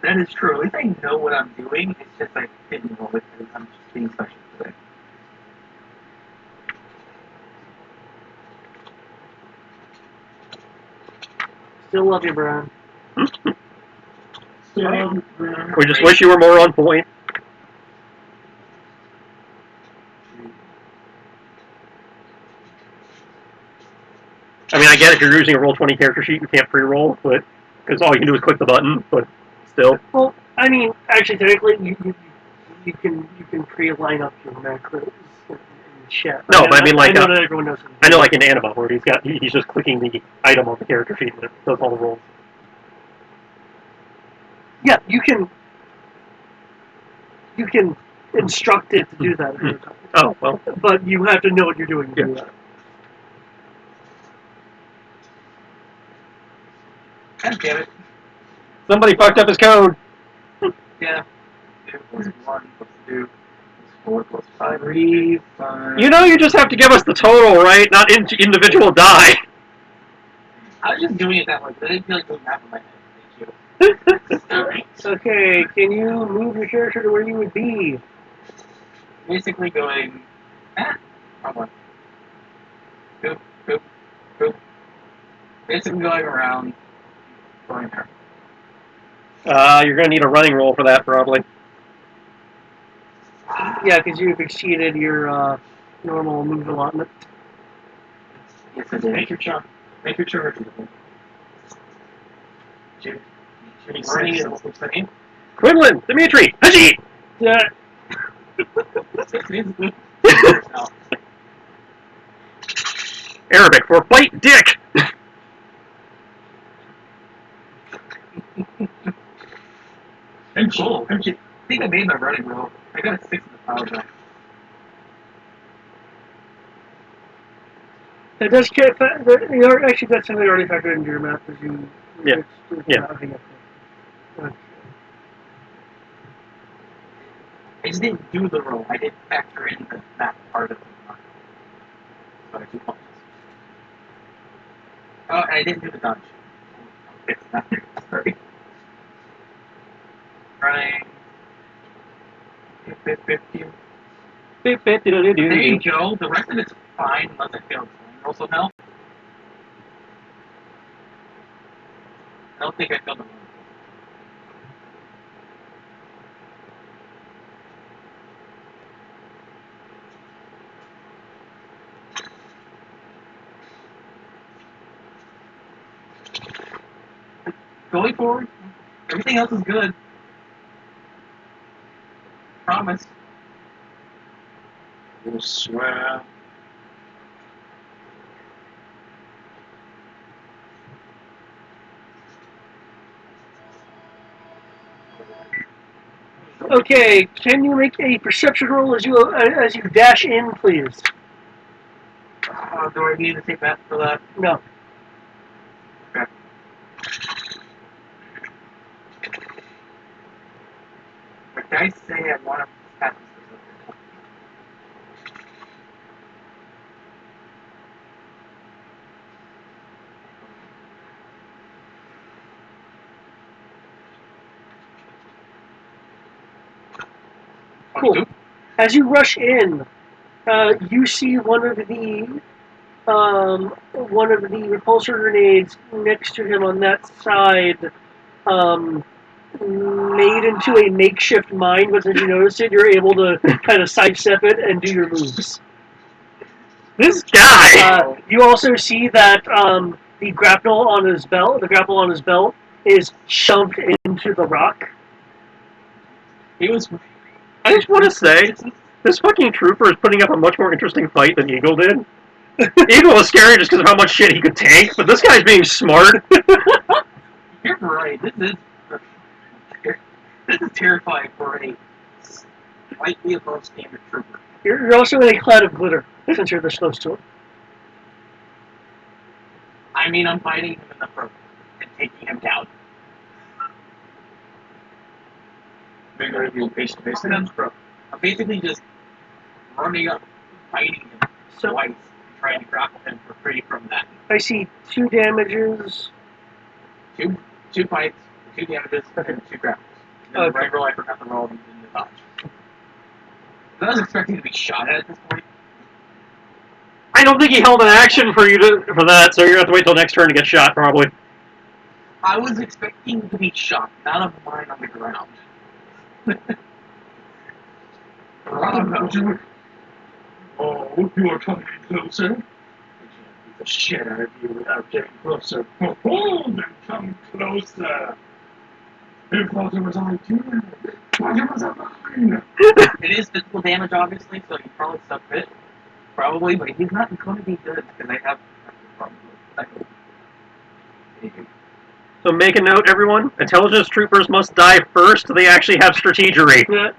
that is true. At least I know what I'm doing. It's just I didn't roll it because I'm just being special today. Still love you, Brian. We just wish you were more on point. I mean, I get if you're using a Roll20 character sheet, you can't pre-roll, but because all you can do is click the button, but still. Well, I mean, actually, technically, you can pre-line up your macros and shit. No, but I mean, like, I know that everyone knows. I know, like in Anima, where he's just clicking the item on the character sheet and it does all the rolls. Yeah, you can instruct it to do that ahead of time. Oh, well. But you have to know what you're doing to do Yeah. that. God damn it. Somebody fucked up his code. Yeah. 2 plus 1 plus 2 plus 4 plus 5. 3, 5. You know you just have to give us the total, right? Not individual die. I was just doing it that way, but I didn't feel like doing that in my head. Thank you. Alright. Okay, can you move your character to where you would be? Basically going. Wrong one. Boop, boop, boop. Basically going around. Going there. You're gonna need a running roll for that, probably. Yeah, because you've exceeded your normal move allotment. Yes, I did. Make your charge. Make your charge. Should be Running running it. it. Quinlan, Dimitri, Haji! Yeah. No. Arabic for bite dick. Cool. I think I made my running roll. I got a 6 in the power drive. That does get actually that's something already factored into your math as you. Yeah. Yeah. Okay. I just didn't do the roll. I didn't factor in that part of the mark. So I do apologize. Oh, and I didn't do the dodge. It's not there. Sorry. Running. 50. There you go. The rest of it's fine unless I fail to roll somehow. I don't think I failed the roll. Going forward, everything else is good. Promise. We'll swear. Okay, can you make a perception roll as you dash in, please? Do I need to take that for that? No. Okay. But guys say I want to pass this. Cool. As you rush in, you see one of the repulsor grenades next to him on that side, made into a makeshift mine. But as you notice it, you're able to kind of sidestep it and do your moves. This guy. You also see that the grapple on his belt is shoved into the rock. He was. I just want to say, this fucking trooper is putting up a much more interesting fight than Eagle did. Eagle was scary just because of how much shit he could take, but this guy's being smart. You're right. This is terrifying for a slightly above standard trooper. You're also in a cloud of glitter since you're this close to it. I mean, I'm fighting him in the front and taking him down. Maybe I do face to face. I'm basically just running up, fighting him twice, and trying to grapple him for free from that. I see 2 damages. Two fights, 2 damages, and 2 grapples. And then the right roll, I forgot the roll, and then the dodge. I was expecting to be shot at this point. I don't think he held an action for that, so you're gonna have to wait till next turn to get shot, probably. I was expecting to be shot, not a mine on the ground. Oh, you are coming closer. I can't beat the shit out of you without getting closer. Oh, then come closer. If it was on you, it was on mine. It is physical damage, obviously, so he probably sucked it. Probably, but he's not going to be good because I have probably. So make a note, everyone. Intelligence troopers must die first. They actually have strategery. Yeah.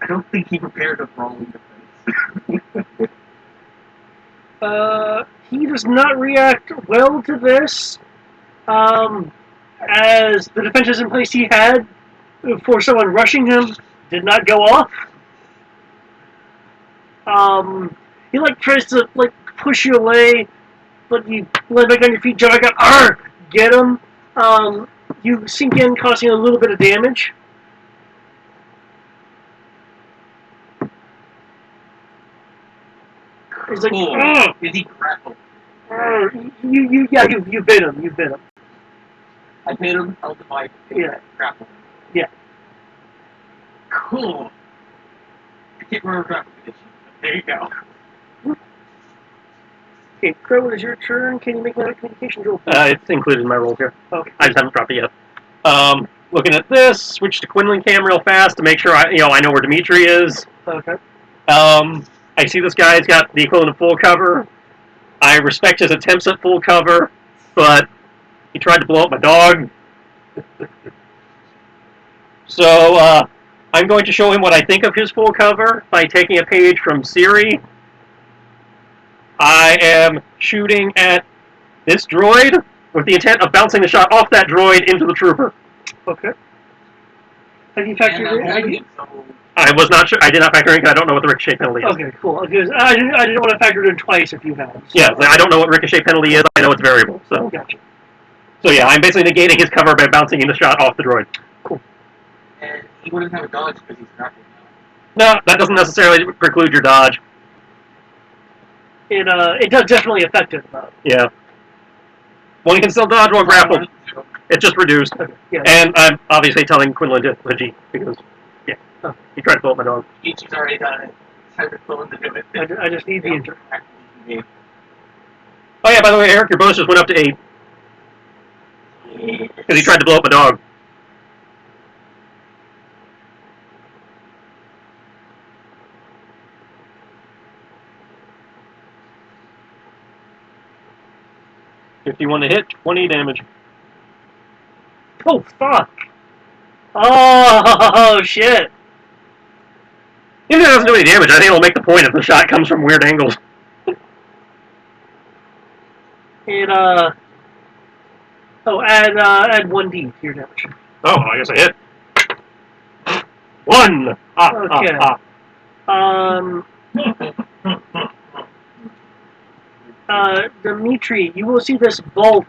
I don't think he prepared a rolling defense. He does not react well to this, as the defenses in place he had for someone rushing him did not go off. He tries to push you away, but you land back on your feet, jump back up, get him. You sink in, causing a little bit of damage. He's like, cool. Is he grappled? You bit him. You bit him. I bit him, held the mic, grappled him. Yeah. Cool. I can't remember grapple condition. There you go. Okay, Crow, it is your turn. Can you make my communication roll? It's included in my roll here. Okay. I just haven't dropped it yet. Looking at this, switch to Quinlan Cam real fast to make sure I know where Dimitri is. Okay. I see this guy's got the equivalent of full cover. I respect his attempts at full cover, but he tried to blow up my dog. So I'm going to show him what I think of his full cover by taking a page from Siri. I am shooting at this droid with the intent of bouncing the shot off that droid into the trooper. Okay. Have you And factored I'm in? holding it, so I was not sure. I did not factor in because I don't know what the ricochet penalty is. Okay, cool. Because I didn't want to factor it in twice if you had. So. Yeah, I don't know what ricochet penalty is. I know it's variable. So Gotcha. yeah, I'm basically negating his cover by bouncing the shot off the droid. and he wouldn't have a dodge because he's grappled No, now. that doesn't necessarily preclude your dodge. It does definitely affect it though. Yeah. One can still dodge while grappled. It's just reduced. Okay. Yeah. And I'm obviously telling Quinlan to Haji because, yeah, he tried to pull up my dog. Ichi's already done it. It's time for Quillen to do it. I just need the enter. Oh yeah, by the way, Eric, your bonus just went up to 8 because he tried to blow up a dog. If you want to hit, 20 damage. Oh fuck! Oh shit! Even if it doesn't do any damage, I think it'll make the point if the shot comes from weird angles. It Oh, add 1d to your damage. Oh, I guess I hit. 1! Okay. Dimitri, you will see this bolt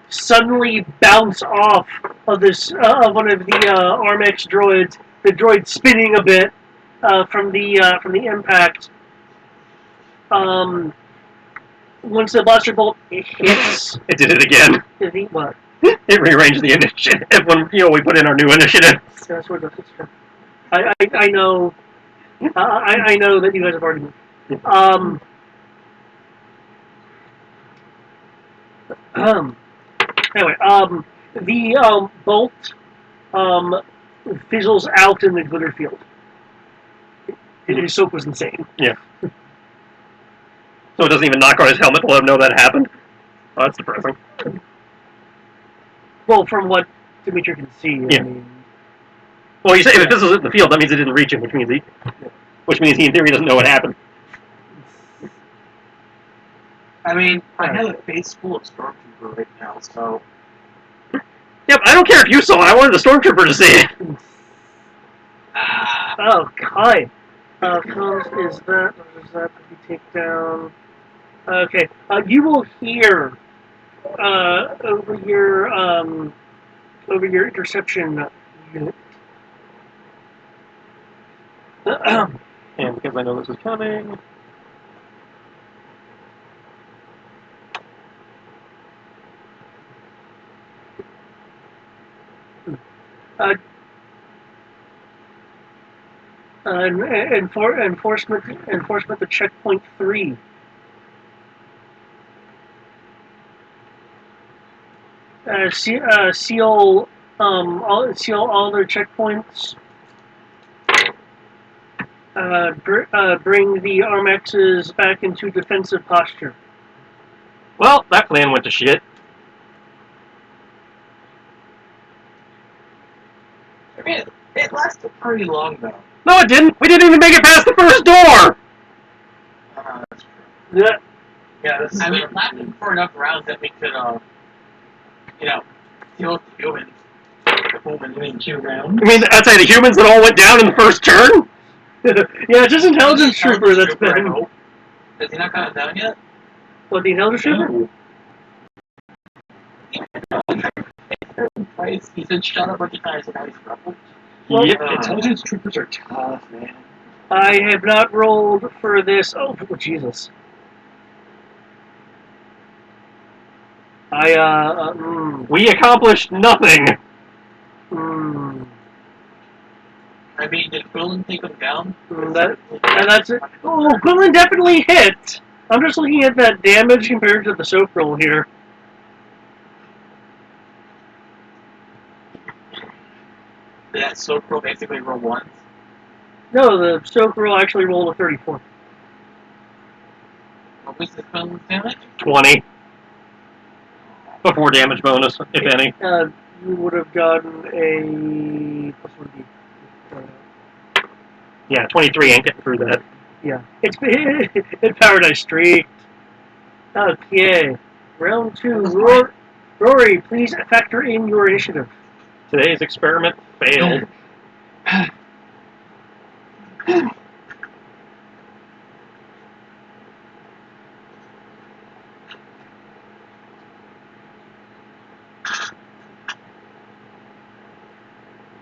suddenly bounce off of this of one of the Armex droids. The droid spinning a bit from the impact. Once the blaster bolt hits, It did it again. what? It rearranged the initiative when we put in our new initiative. That's what that's true. I know. I know that you guys have already moved. Anyway, the bolt fizzles out in the glitter field. His soap was insane. Yeah. So it doesn't even knock on his helmet to let him know that happened. Oh, that's depressing. Well, from what Dimitri can see, Yeah. I mean, Well, you say if it fizzles in the field, that means it didn't reach him, which means he in theory doesn't know what happened. I mean, I have a face full of Stormtrooper right now, so... Yep, I don't care if you saw it. I wanted the stormtrooper to see it. oh god. Comes is that? Or is that you take down? Okay. You will hear over your interception unit. And because I know this is coming. Enforcement to checkpoint 3. Seal all their checkpoints. Bring the Armexes back into defensive posture. Well, that plan went to shit. I mean, it lasted pretty long, though. No, it didn't. We didn't even make it past the first door. That's true. Yeah. Yeah, this is I mean, it lasted for enough rounds that we could, kill the humans. In 2 rounds. I mean, I'd say the humans that all went down in the first turn. Yeah, just intelligence trooper that's been. Has he not gotten down yet? What, the intelligence trooper? Twice. He said shut up a bunch of times and now he's grappled. Well, Yep. Intelligence troopers are tough, man. I have not rolled for this. Oh, Jesus. We accomplished nothing. I mean, did Quillen take him down? That's it. Oh, Quillen definitely hit. I'm just looking at that damage compared to the soap roll here. That soap roll basically roll 1. No, the soap roll actually rolled a 34. What was the Quinlan's damage? 20. Before damage bonus, if any. You would have gotten a plus 1d. Yeah, 23 ain't getting through that. Yeah. It's Paradise Street. Okay. Round 2. Rory, please factor in your initiative. Today's experiment failed.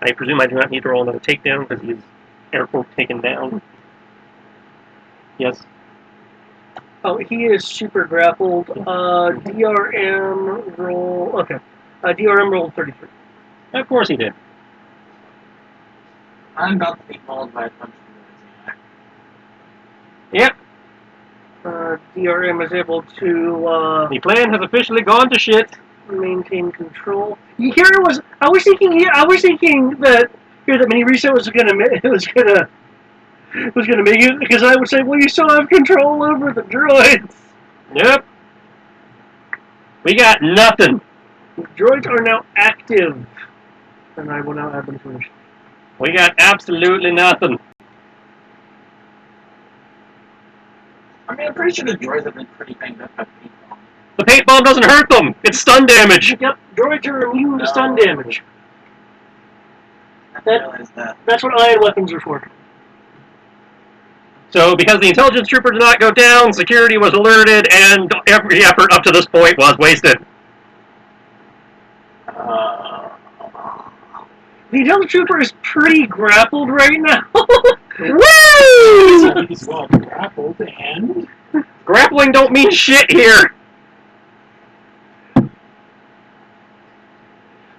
I presume I do not need to roll another takedown because he's air quote taken down. Yes. Oh, he is super grappled. DRM roll. Okay. DRM rolled 33. Of course he did. I'm about to be mauled by a punch from the Yep. DRM is able to The plan has officially gone to shit. maintain control. Here I was thinking that here the mini reset was gonna make it because I would say, well, you still have control over the droids. Yep. We got nothing. The droids are now active, and I will now add them to initiative. We got absolutely nothing. I mean, I'm pretty sure the droids have been pretty banged up by paintball. The paint bomb doesn't hurt them. It's stun damage. Yep, droids are immune to stun No. damage. I didn't realize that. That's what ion weapons are for. So, because the intelligence trooper did not go down, security was alerted, and every effort up to this point was wasted. The intelligence trooper is pretty grappled right now. Woo! He's well grappled and Grappling don't mean shit here.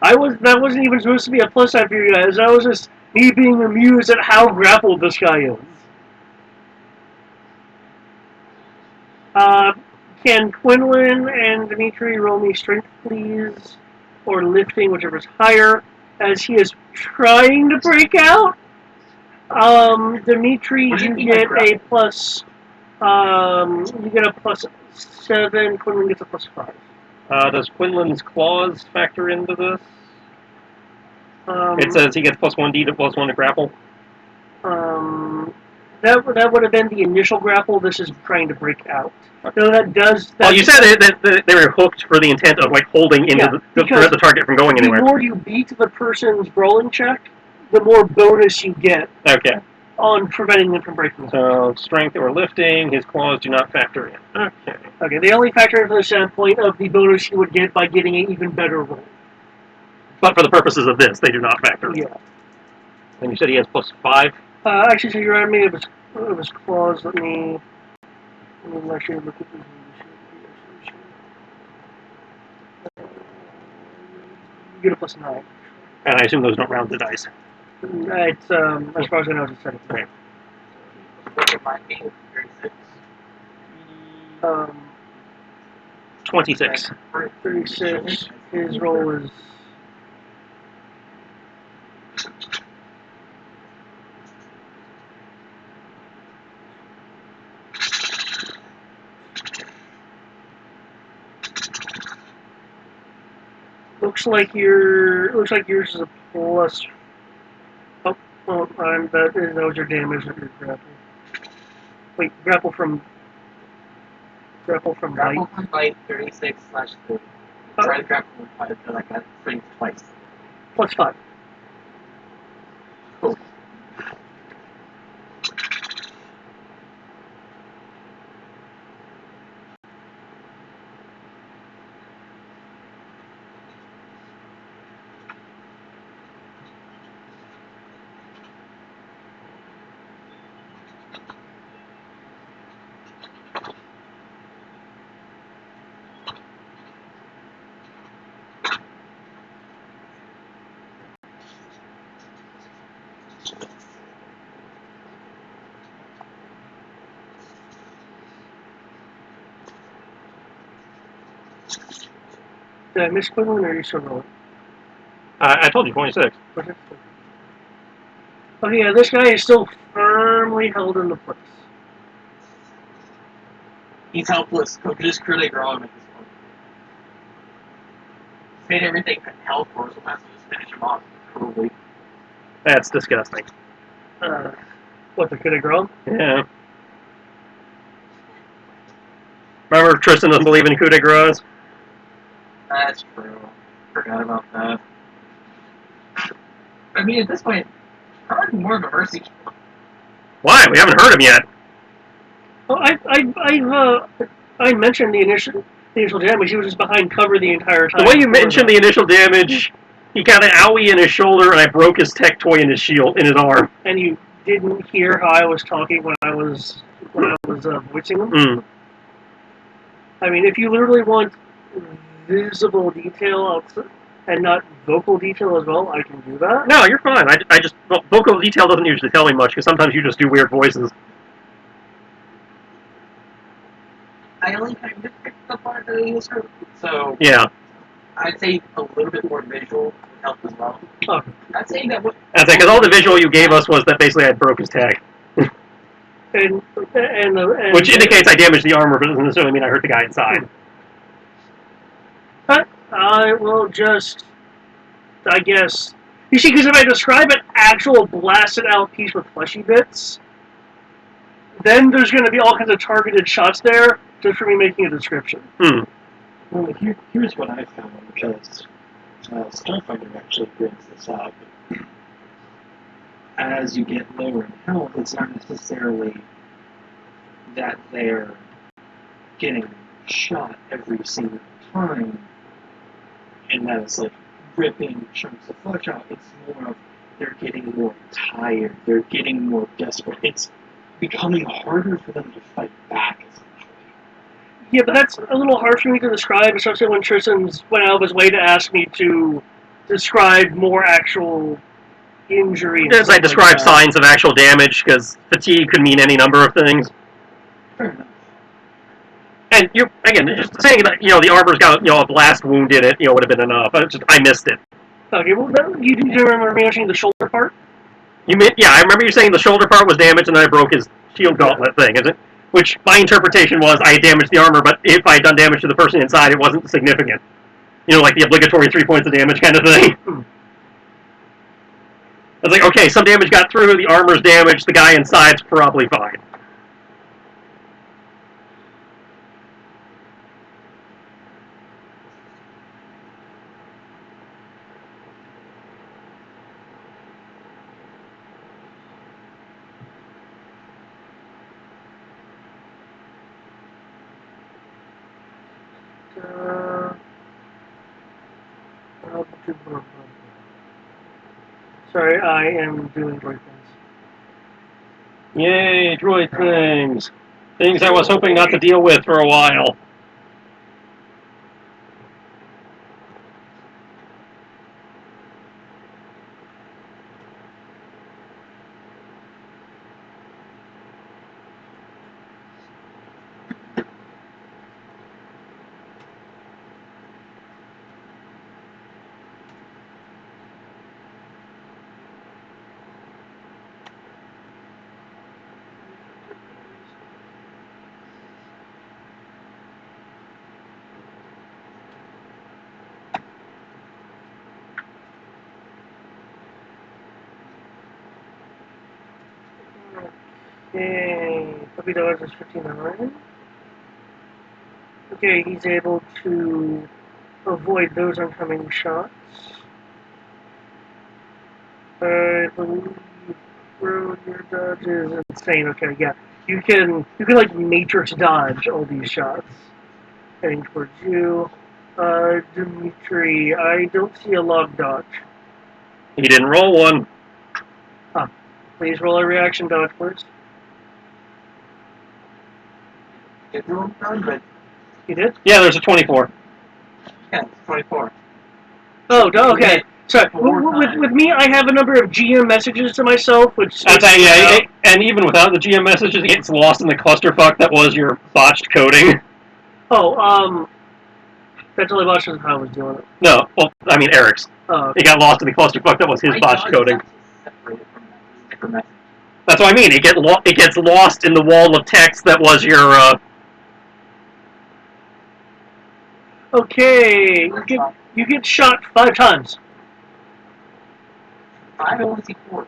That wasn't even supposed to be a plus side for you guys. That was just me being amused at how grappled this guy is. Can Quinlan and Dimitri roll me strength, please? Or lifting, whichever's higher, as he is trying to break out. Dimitri, you get a plus. You get a plus 7. Quinlan gets a plus 5. Does Quinlan's claws factor into this? Um, It says he gets plus 1d to plus 1 to grapple. That would have been the initial grapple. This is trying to break out. No, that does. Well, you said that they were hooked for the intent of like holding into Yeah, the because target from going The anywhere. more you beat the person's brawling check, the more bonus you get Okay. on preventing them from breaking out. So strength or lifting, his claws do not factor in. Okay. Okay, they only factor in from the standpoint of the bonus you would get by getting an even better roll. But for the purposes of this, they do not factor in. Yeah. And you said he has plus 5? Actually, so you're on me. It was claws. Let me actually look at these. You get a plus 9. And I assume those don't round the dice. It's as far as I know, it's a 7. Okay. What remind me of 36? 26. 36. His roll is. Looks like yours is a plus. That was your damage that you're grappling. Wait, grapple from Grapple light. from light 36/2. Try to grapple from 5 until I got strength twice. Plus 5. Cool. Did I miss Quinlan or are you still rolling? I told you 26. Okay, yeah, this guy is still firmly held into place. He's helpless. Go just critic wrong at this point. He's made everything health course. We'll have to just finish him off cruelly. That's disgusting. What, the critic girl? Yeah. Remember, Tristan doesn't believe in coup de grace? That's true. Forgot about that. I mean, at this point, probably more of a mercy kill. Why? We haven't heard him yet. Oh, I mentioned the initial damage. He was just behind cover the entire time. The way you mentioned the initial damage, he got an owie in his shoulder, and I broke his tech toy in his shield, in his arm. And you didn't hear how I was talking when I was voicing him? Mm. I mean, if you literally want visible detail and not vocal detail as well, I can do that. No, you're fine. I just vocal detail doesn't usually tell me much because sometimes you just do weird voices. I only kind of picked up on it that he was hurt, so Yeah, I'd say a little bit more visual would help as well. Oh. I'd say that what that's it. Because all the visual you gave us was that basically I broke his tech, And which indicates I damaged the armor, but doesn't necessarily mean I hurt the guy inside. I will just, I guess, you see, because if I describe an actual blasted out piece with fleshy bits, then there's going to be all kinds of targeted shots there just for me making a description. Hmm. Well, here's what I found, because Starfighter actually brings this up. As you get lower in health, it's not necessarily that they're getting shot every single time, and that it's like ripping chunks of flesh out. It's more of they're getting more tired, they're getting more desperate. It's becoming harder for them to fight back, essentially. Yeah, but that's a little hard for me to describe, especially when Tristan's went out of his way to ask me to describe more actual injury. As I describe signs of actual damage, because fatigue could mean any number of things. Fair enough. And you again, just saying that the armor's got a blast wound in it, would have been enough. I missed it. Okay, well, you remember mentioning the shoulder part? I remember you saying the shoulder part was damaged, and then I broke his shield gauntlet thing, is it? Which my interpretation was I had damaged the armor, but if I had done damage to the person inside, it wasn't significant. Like the obligatory 3 points of damage kind of thing. I was like, okay, some damage got through, the armor's damaged, the guy inside's probably fine. Sorry, I am doing droid things. Yay, droid things. Things I was hoping not to deal with for a while. Okay, puppy dog is 59. Okay, he's able to avoid those oncoming shots. I believe your dodge is insane. Okay, yeah. You can like matrix dodge all these shots. Heading towards you. Dimitri, I don't see a log dodge. He didn't roll one. Please roll a reaction dodge, please. Did you roll down, but You did? Yeah, there's a 24. yeah, it's 24. Oh, okay. So with me, I have a number of GM messages to myself, which And even without the GM messages, it gets lost in the clusterfuck that was your botched coding. Oh, that's only much as how I was doing it. No, well, I mean Eric's. Oh, It got lost in the clusterfuck that was his botched coding. Separated from that different message. That's what I mean. It gets lost in the wall of text that was your Okay, you get shot 5 times. I only see 4.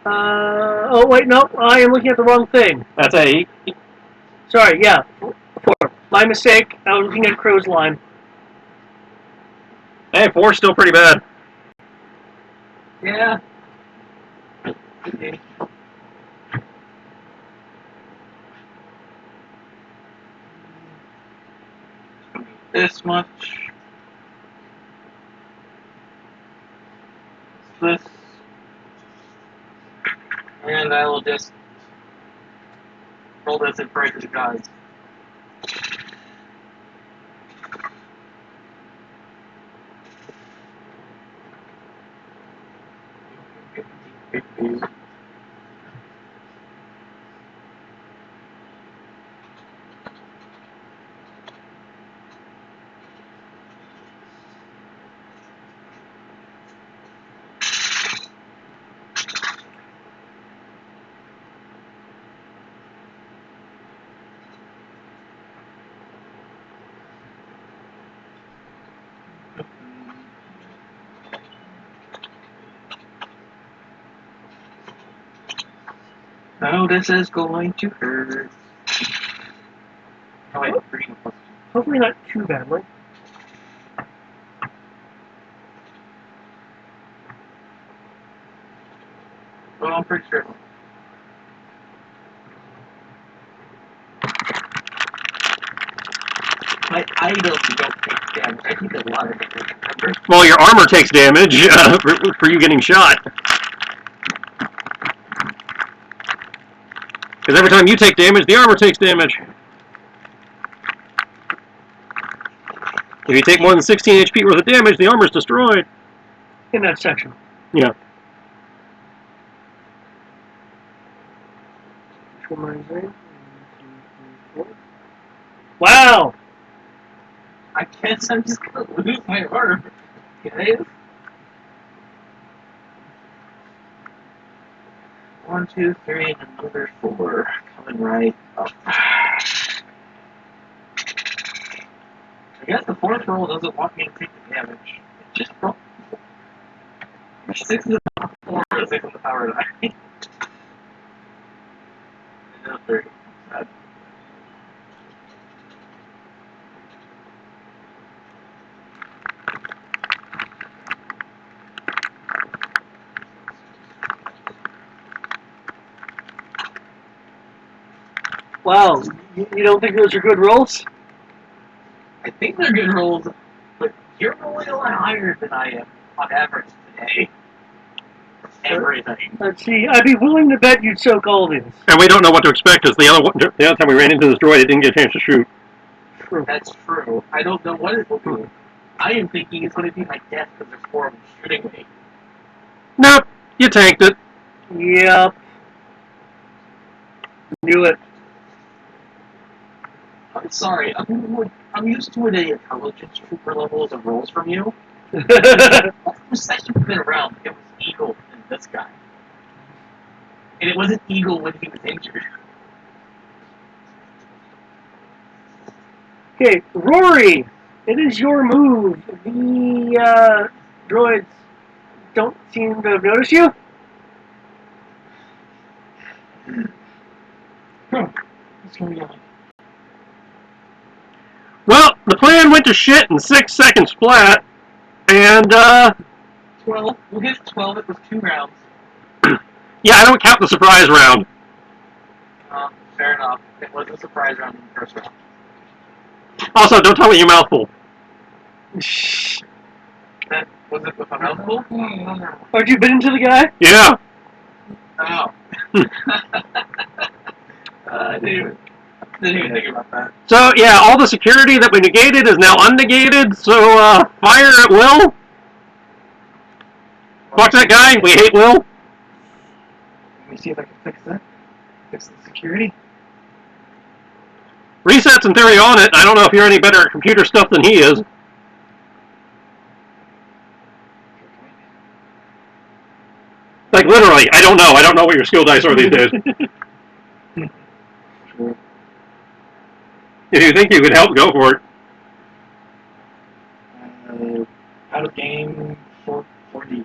Oh wait, no, I am looking at the wrong thing. That's a. Sorry, yeah, 4. My mistake. I was looking at Crow's line. Hey, 4's still pretty bad. Yeah. Okay. This much. This. And I will just roll this and pray to the gods. Oh, this is going to hurt. Oh wait, 3 plus 2. Hopefully not too badly. Well, I'm pretty sure. My items don't take damage. I think a lot of damage. Remember? Well, your armor takes damage for you getting shot. Because every time you take damage, the armor takes damage. If you take more than 16 HP worth of damage, the armor's destroyed. In that section. Yeah. Which one is it? 1, 2, 3, 4. Wow! I guess I'm just gonna lose my arm. Guys. 1, 2, 3, and another 4 coming right up. I guess the 4th roll doesn't want me to take the damage. It just broke. 6 is not 4, 6 is the power die. And 3. Sad. Wow, you don't think those are good rolls? I think they're good rolls, but you're rolling a lot higher than I am on average today. Everything. Let's see, I'd be willing to bet you'd soak all these. And we don't know what to expect, because the other time we ran into this droid, it didn't get a chance to shoot. True. That's true. I don't know what it will do. I am thinking it's going to be my death because there's 4 of them shooting me. Nope, you tanked it. Yep. Knew it. I'm sorry. I'm used to the intelligence trooper levels of rolls from you. All the sessions have been around. It was Eagle and this guy. And it wasn't Eagle when he was injured. Okay, Rory, it is your move. The droids don't seem to have noticed you. What's going on? Well, the plan went to shit in 6 seconds flat, and, 12. We'll get 12. It was 2 rounds. yeah, I don't count the surprise round. Fair enough. It was a surprise round in the first round. Also, don't tell me your mouth full. That was it with a mouthful? Aren't you been into the guy? Yeah. Oh. I didn't even think about that. So, yeah, all the security that we negated is now unnegated, so, fire at will. Fuck that guy, we hate Will. Let me see if I can fix that. Fix the security. Reset's in theory on it. I don't know if you're any better at computer stuff than he is. Like, literally, I don't know. I don't know what your skill dice are these days. Sure. If you think you could help, go for it. Out of game 4D.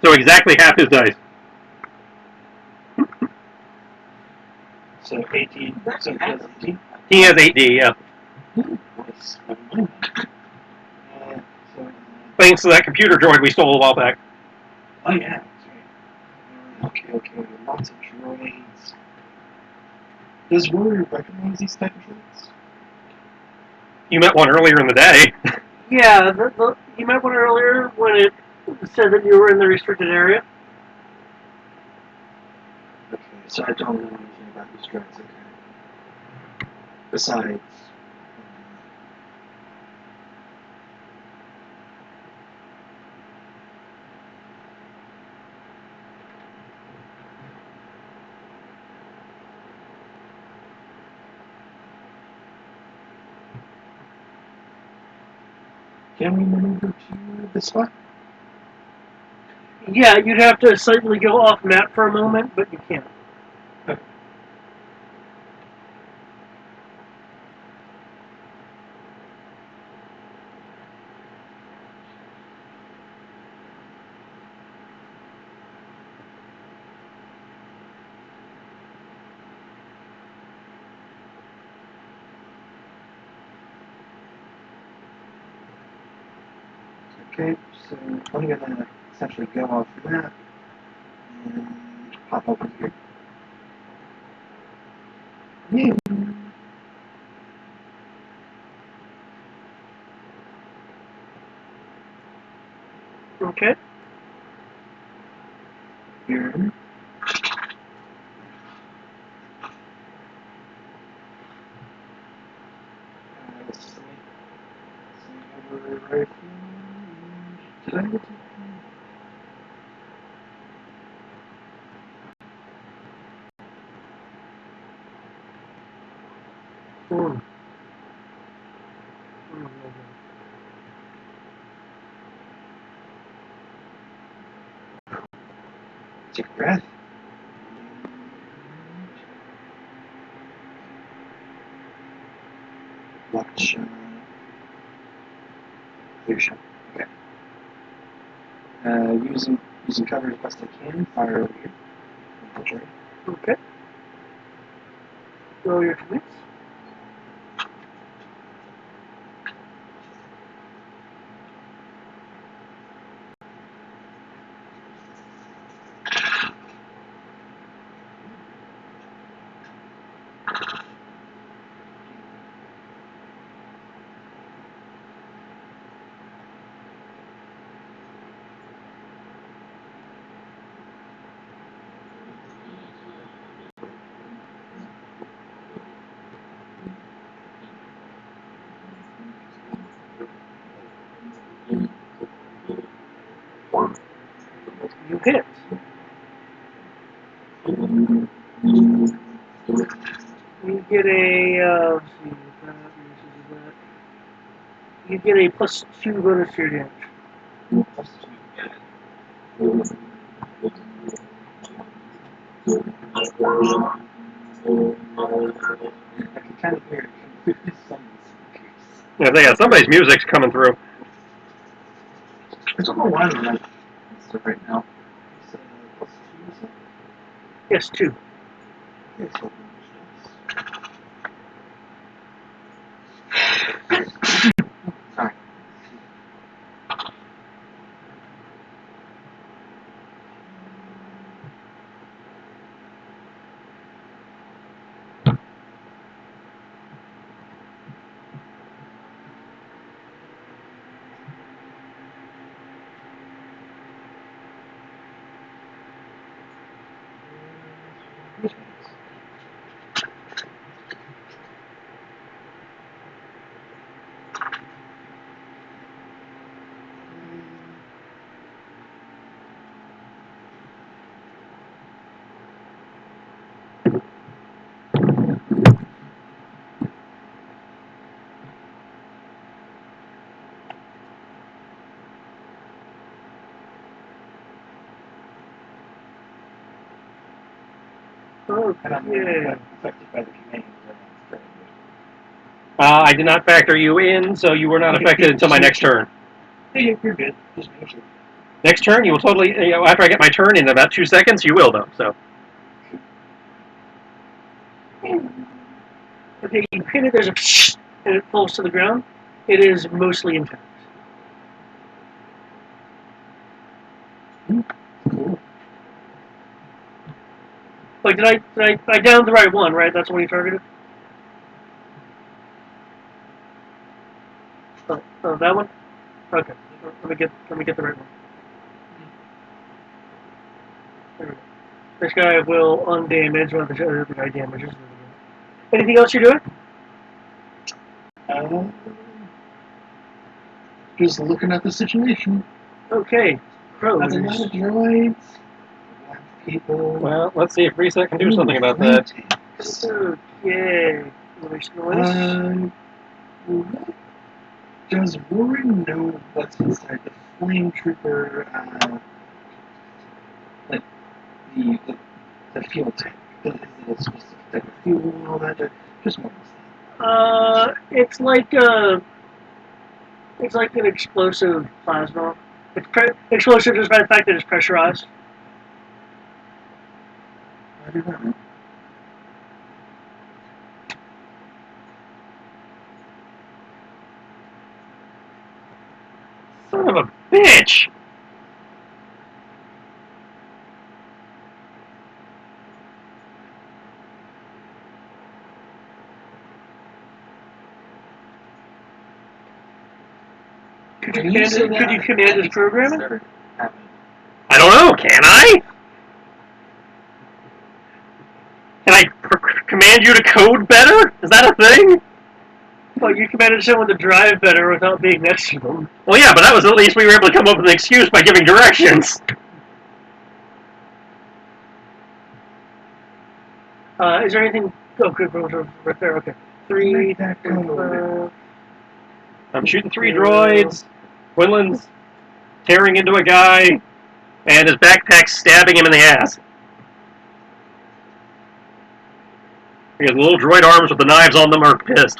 So exactly half his dice. So 18. So he has 18. He has 8D, yeah. Nice. So, Thanks to that computer droid we stole a while back. oh yeah, that's right. Okay. Lots of droids. Does Rory recognize these type of droids? You met one earlier in the day. Yeah, you met one earlier when it said that you were in the restricted area. Okay, so I don't know anything about these droids. Okay. Besides. Can we maneuver to the spot? Yeah, you'd have to slightly go off map for a moment, but you can. Okay, so I'm gonna essentially go off map and pop over here. Yeah. Okay. Here. Over right here. Did I get to? Take a breath. Watch. Clear shot. Okay. Using cover as best I can. Fire over here. Infiltrate. Okay. Roll your commits. You hit. You get a, let's see, that. You get a +2 bonus to your damage. Plus 2. I can kind of hear some speakers. Yeah, somebody's music's coming through. I don't know why I'm like this right now. It's plus 2 or something. Yes, 2. Okay, so sorry. And I'm Okay. affected by the command. I did not factor you in, so you were not affected until my next turn. Hey, you're good. Just make sure. Next turn, you will totally. After I get my turn in about 2 seconds, you will though. So Okay, you hit it, there's a psh, and it falls to the ground. It is mostly intact. Cool. Like, I downed the right one, right? That's the one you targeted? Oh, that one? Okay. Let me get the right one. There we go. This guy will undamage while the other guy damages. Anything else you're doing? Just looking at the situation. Okay. Crows. That's a lot of droids. A lot of people. well, let's see if Reset can do something about that. Okay. Nice noise. What does Rory know what's inside the flame trooper? Like the fuel tank. Is it a specific type of fuel and all that? Just more. It's like an explosive plasma. It's explosive just by the fact that it's pressurized. I do that. Son of a bitch! Could you command his programming? I don't know. Can I? Can I command you to code better? Is that a thing? Well, you commanded someone to drive better without being next to them. Well, yeah, but that was at least we were able to come up with an excuse by giving directions. Is there anything? Oh, good, right there. Okay, 3. I'm shooting 3 droids. Quinlan's tearing into a guy, and his backpack's stabbing him in the ass. Because the little droid arms with the knives on them are pissed.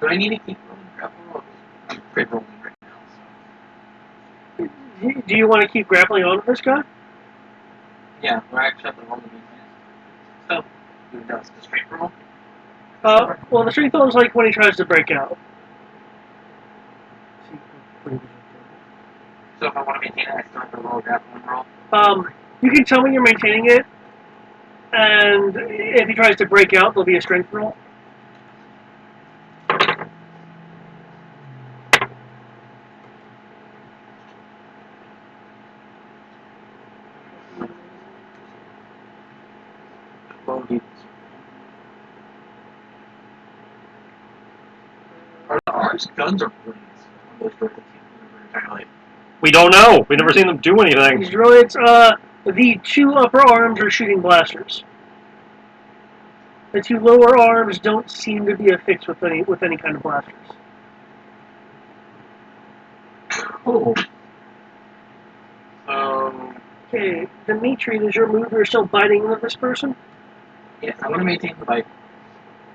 Do I need to keep rolling grapple rolls? I'm crit rolling right now. So. Do you want to keep grappling on this guy? Yeah, we're actually have to roll the So, do that's the straight roll. Well, the strength roll is like when he tries to break out. So if I want to maintain it, I still have to roll a grappling roll. You can tell me you're maintaining it, and if he tries to break out, there'll be a strength roll. Are the arms guns or blades? Those droids that can't remember entirely. We don't know. We've never seen them do anything. These droids, the 2 upper arms are shooting blasters. The 2 lower arms don't seem to be affixed with any kind of blasters. Cool. So, Okay, Dimitri, does your move you're still biting into this person? yes, I want to maintain the bite.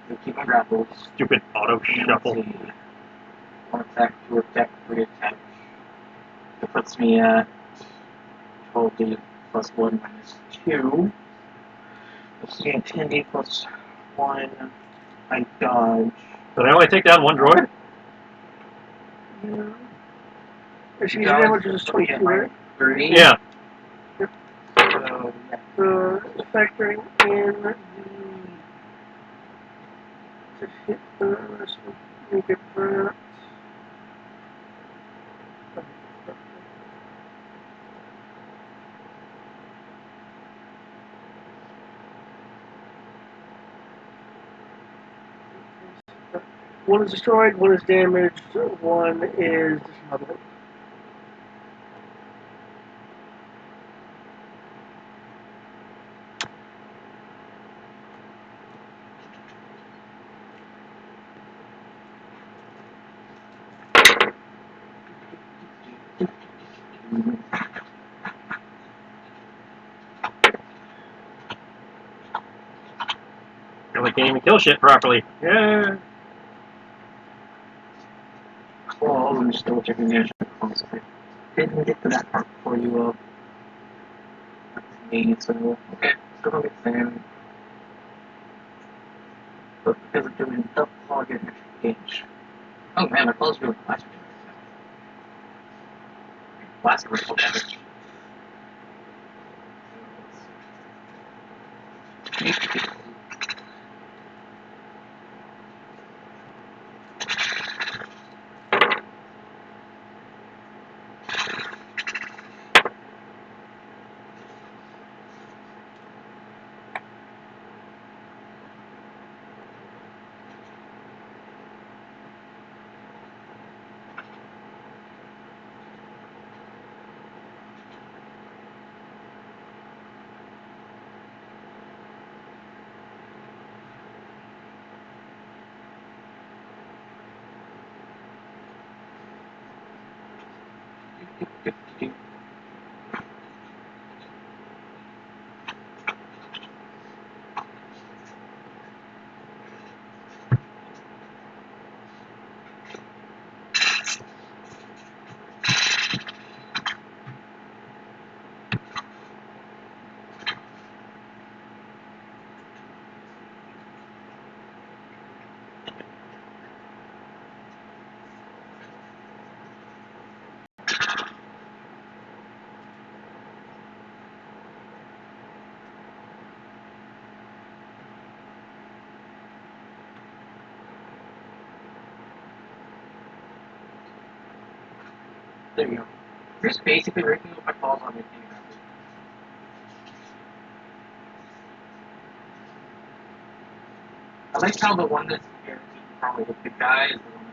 So keep my grapples. Stupid auto shuffle. Let's see. 1 attack, 2 attack, 3 attack. That puts me at 12d plus 1 minus 2. Let's see, 10d plus 1. I dodge. Did I only take down 1 droid? Yeah. Excuse me, which is 22, right? 3. Yeah. So, yeah. Factoring in the to hit first, make it burn. One is destroyed, 1 is damaged, 1 is dismembered. Really can't even kill shit properly. Yeah. Claws and just double checking the actual comments. I didn't get to that part before you me, so okay, still don't get sand. But because of doing double claw, I get an extra gauge. Oh man, my claw's doing blaster damage. Blaster rifle damage. There you go. Just basically raking up my calls on the thing. I like how the one that's guaranteed to probably hit the guy is the one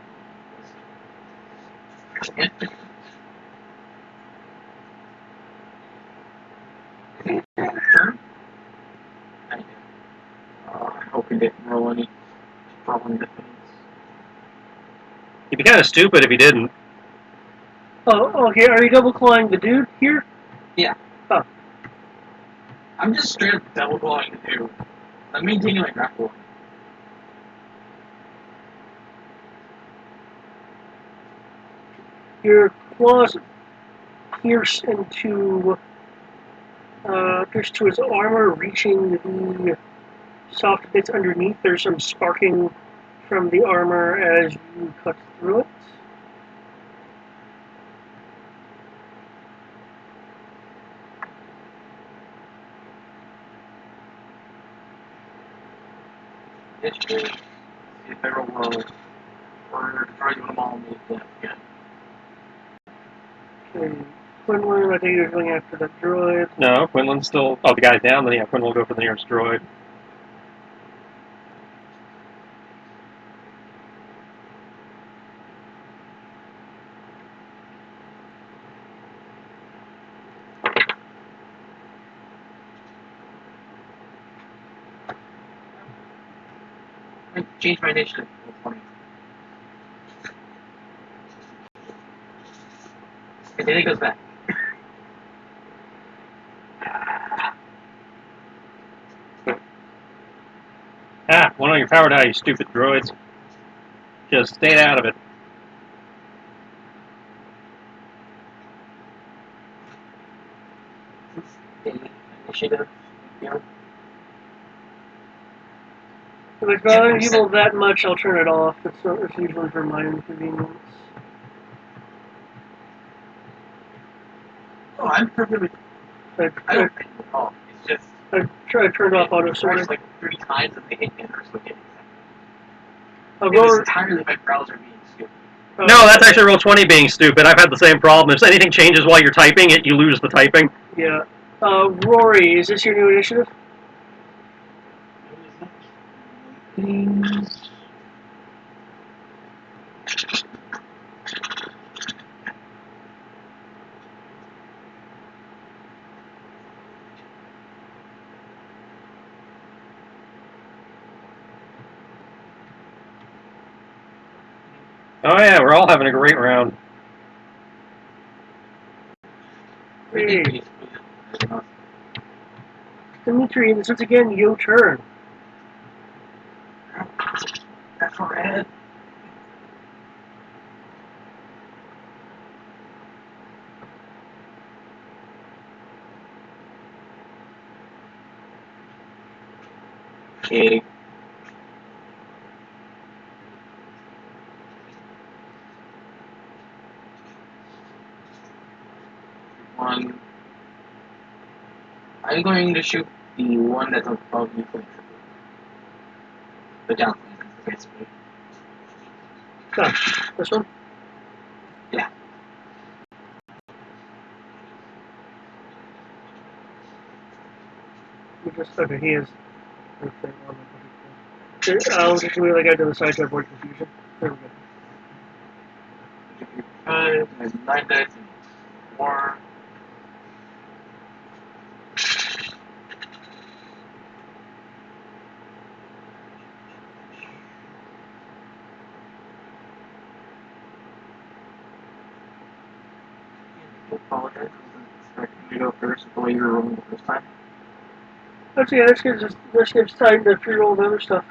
that's Is it turn? I did. I hope he didn't roll any problem defense. He'd be kind of stupid if he didn't. Oh, okay. Are you double clawing the dude here? Yeah. Oh. I'm just straight up double clawing the dude. I'm maintaining my grapple. Your claws pierce to his armor, reaching the soft bits underneath. There's some sparking from the armor as you cut through it. Initiative. See if they roll low. Or try doing them all in the death again. Okay. Quinlan, I think you're going after the droid. No, Quinlan's still... Oh, the guy's down, then yeah, Quinlan will go for the nearest droid. I changed my initiative to 20. And then it goes back. Ah, one on your power die, you stupid droids. Just stay out of it. Initiative. Yeah. If it's bothering people that much, I'll turn it off. It's usually for my inconvenience. Oh, I'm perfectly. I don't think at all. It's just. I turned off auto sorting. Like 3 times and they hit me and are still getting I'll it go was over. entirely my browser being stupid. No, that's actually roll 20 being stupid. I've had the same problem. If anything changes while you're typing it, you lose the typing. Yeah. Rory, is this your new initiative? Things. Oh yeah, we're all having a great round. Hey. Dimitri, this is again your turn. That's red. Okay. One. I'm going to shoot the one that's above you, please. The down, basically. Oh, this one? Yeah. You just, okay, he is. Okay, I'll just move the guy to the side to avoid confusion. There we go. Five, and 9 dice, and 4. I apologize. I wasn't expecting you to go first the way you were rolling the first time. Let's see, this gives time to figure all the other stuff.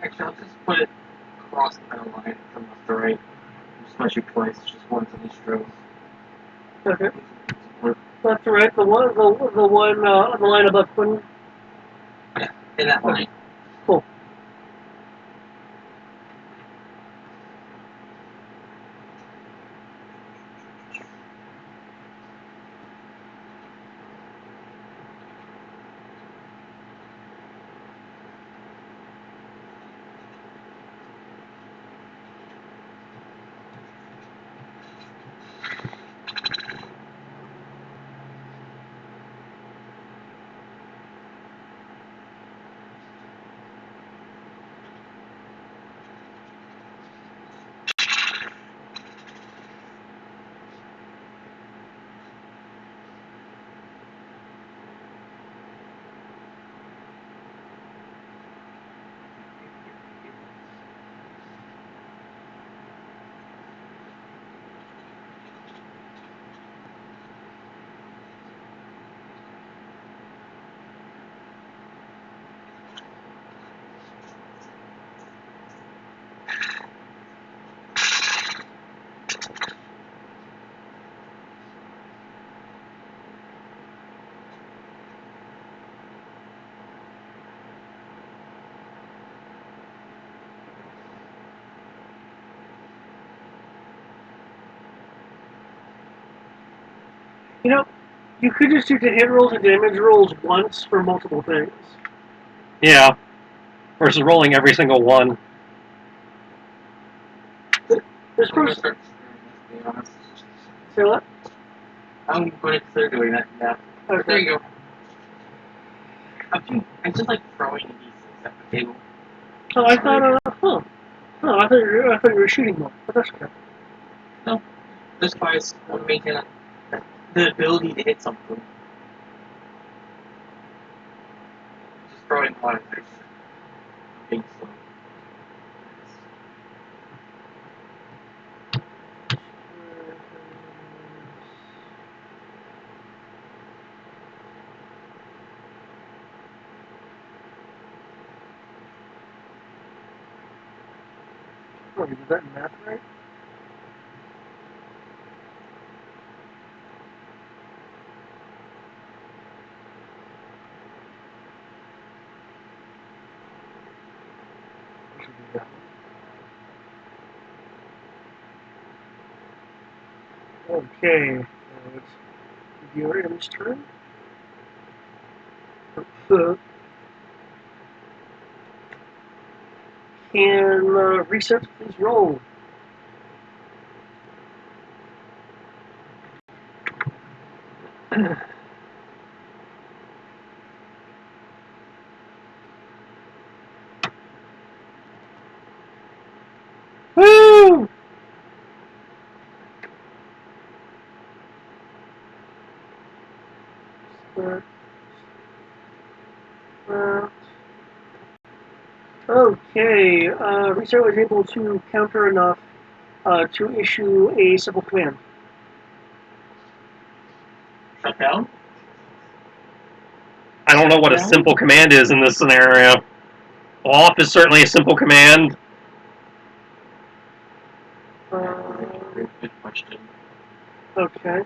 Actually, I'll just put it across the middle line from left to right. Just punch you twice, just once on each row. Okay. That's right. The one on the line above Quinn. Yeah, in that line. Cool. You know, you could just do the hit rolls and damage rolls once for multiple things. Yeah. Versus rolling every single one. This I'm going to person. start, to be honest. Say what? I'm going to start doing that now. Okay. There you go. I just like throwing these at the table. Oh, I thought, oh, I thought you were shooting more, but that's okay. No. This bias will maintain the ability to hit something. Just throwing monitors. Being slow. Oh, you did that in math right? I should do that one. Okay, let's review our items turn. Can reset please roll? Woo! Start. Okay, Restart was able to counter enough to issue a simple command. Shut down? I don't know what a simple command is in this scenario. Off is certainly a simple command. Good question. Okay.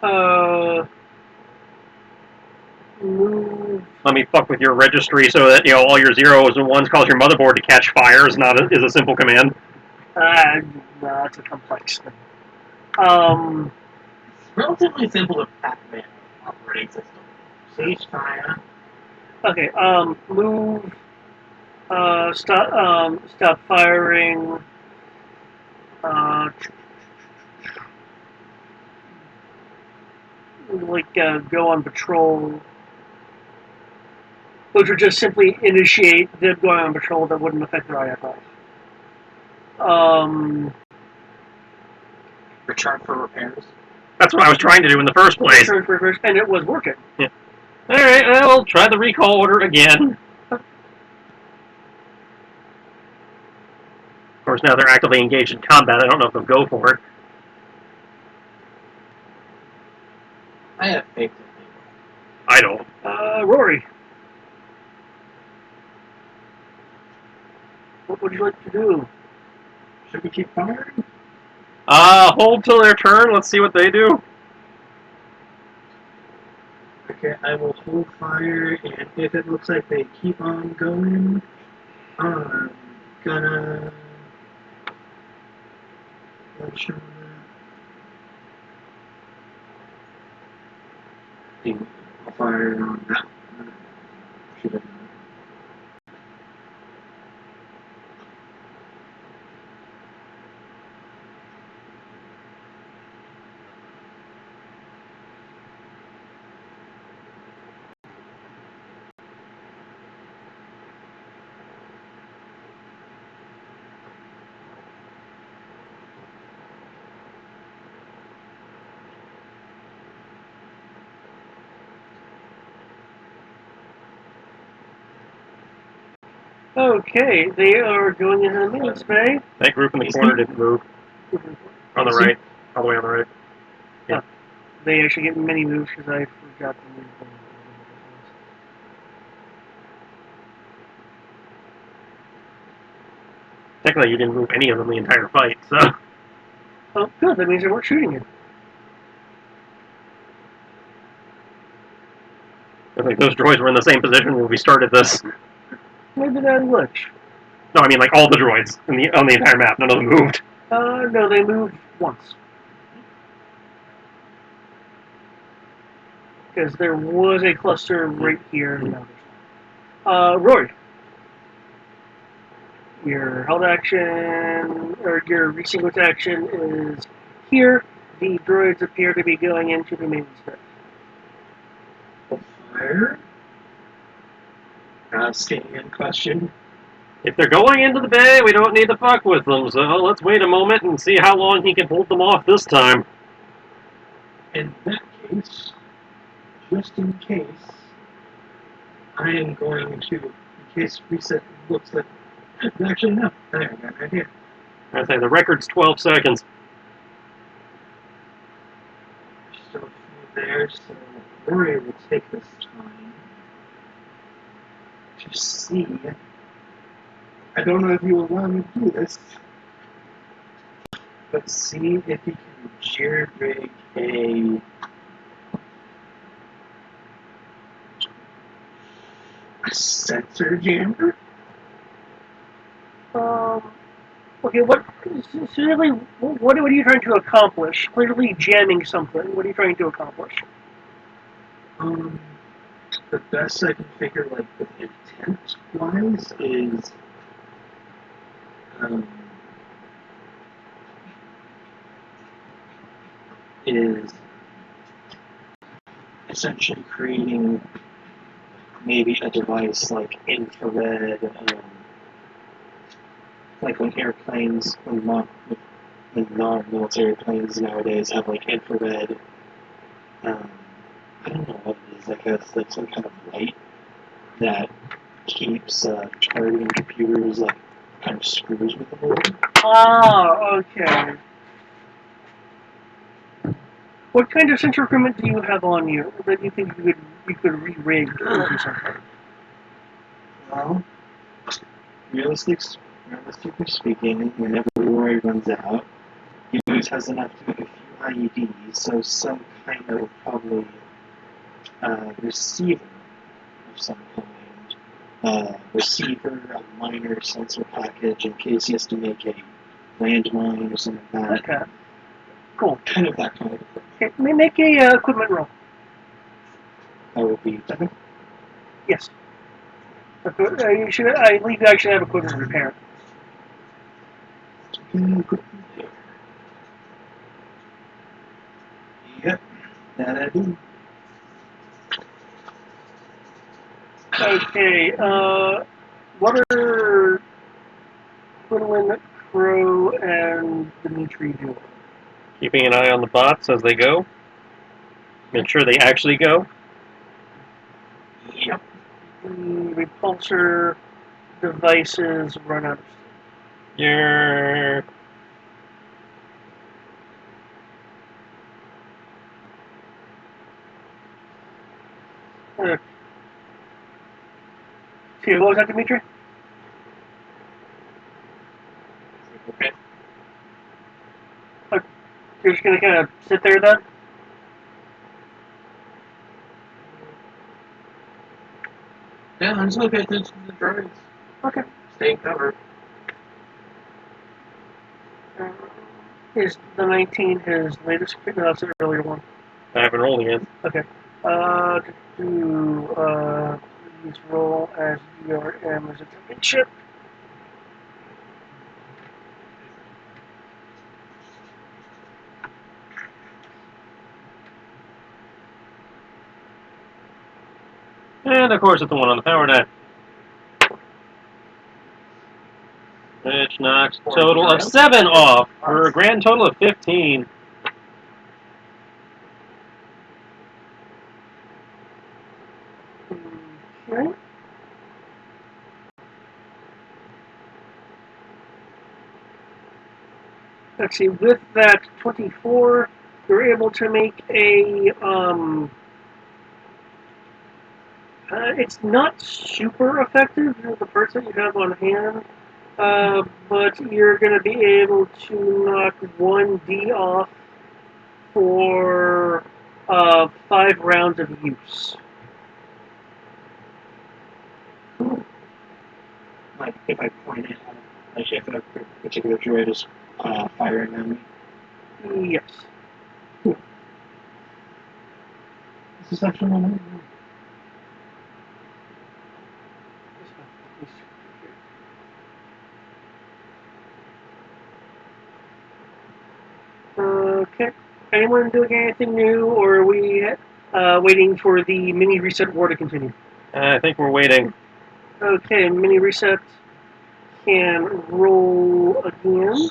Uh, move. Let me fuck with your registry so that all your zeros and ones cause your motherboard to catch fire is a simple command. No, it's a complex thing. It's relatively simple to Pac-Man operating system. Ceasefire. Okay. Move. Stop firing. Go on patrol. Which would just simply initiate them going on patrol that wouldn't affect their IFI. Return for repairs. That's what I was trying to do in the first place. Return for repairs, and it was working. Yeah. Alright, well, try the recall order again. Of course, now they're actively engaged in combat. I don't know if they'll go for it. I have faith in you. I don't. Rory. What would you like to do? Should we keep firing? Hold till their turn. Let's see what they do. Okay, I will hold fire, and if it looks like they keep on going, I'm gonna launch on that. I'll fire on that. Should have Okay, they are going into the maintenance bay. That group in the corner didn't move. On the right. All the way on the right. Yeah. They actually get many moves because I forgot to move them. Technically, you didn't move any of them the entire fight, so. Oh, good. That means they weren't shooting you. I think those droids were in the same position when we started this. Maybe that glitch. No, I mean like all the droids on the entire map. None of them moved. No, they moved once. Because there was a cluster right here. No, there's not. Roy. Your held action, or your resequence action is here. The droids appear to be going into the maintenance bay. fire. Staying in question. If they're going into the bay, we don't need to fuck with them, so let's wait a moment and see how long he can hold them off this time. In that case, just in case, I am going to, in case reset looks like, actually no, I got an idea. I say the record's 12 seconds. Still a few there, so Rory will take this time to see. I don't know if you will allow me to do this, but see if he can jerry-rig a sensor jammer. Okay, what are you trying to accomplish? Clearly jamming something. What are you trying to accomplish? The best I can figure, like, with intent-wise, is essentially creating maybe a device like infrared, like when airplanes, when non-military planes nowadays have like infrared, I don't know what it is like some kind of light that keeps targeting computers, like kind of screws with them a little. Ah, okay. What kind of sensor equipment do you have on you that you think you could re-rig or do something? Well, realistically speaking, whenever Roy runs out, he always has enough to make a few IEDs, so some kind of probably receiver of some kind. Receiver, a minor sensor package in case he has to make a landmine or something like that. Okay. Cool. Kind of that kind of equipment. Okay, make a equipment roll. That would be technical. Yes. You should. I believe you actually have equipment repair. Yep, that I do. Okay. What are Quinlan, Crow, and Dimitri doing? Keeping an eye on the bots as they go. Make sure they actually go. Yep. The repulsor devices run out of steam. You're... See, what was that, Dimitri? Okay. You're just gonna kind of sit there then? Yeah, I'm just gonna pay attention to the droids. Okay. Stay covered. Is the 19 his latest? No, that's an earlier one. I haven't rolled again. Okay. Please roll as DRM as a championship. And of course it's the one on the power deck. Which knocks a total of 7 off for a grand total of 15. Okay. Let's see, with that 24, you're able to make a, it's not super effective with the parts that you have on hand, but you're going to be able to knock 1D off for 5 rounds of use. Like if I point it at, like if a particular droid is firing at me. Yes. This is actually one. Okay. Anyone doing anything new, or are we waiting for the mini reset war to continue? I think we're waiting. Okay, mini reset can roll again.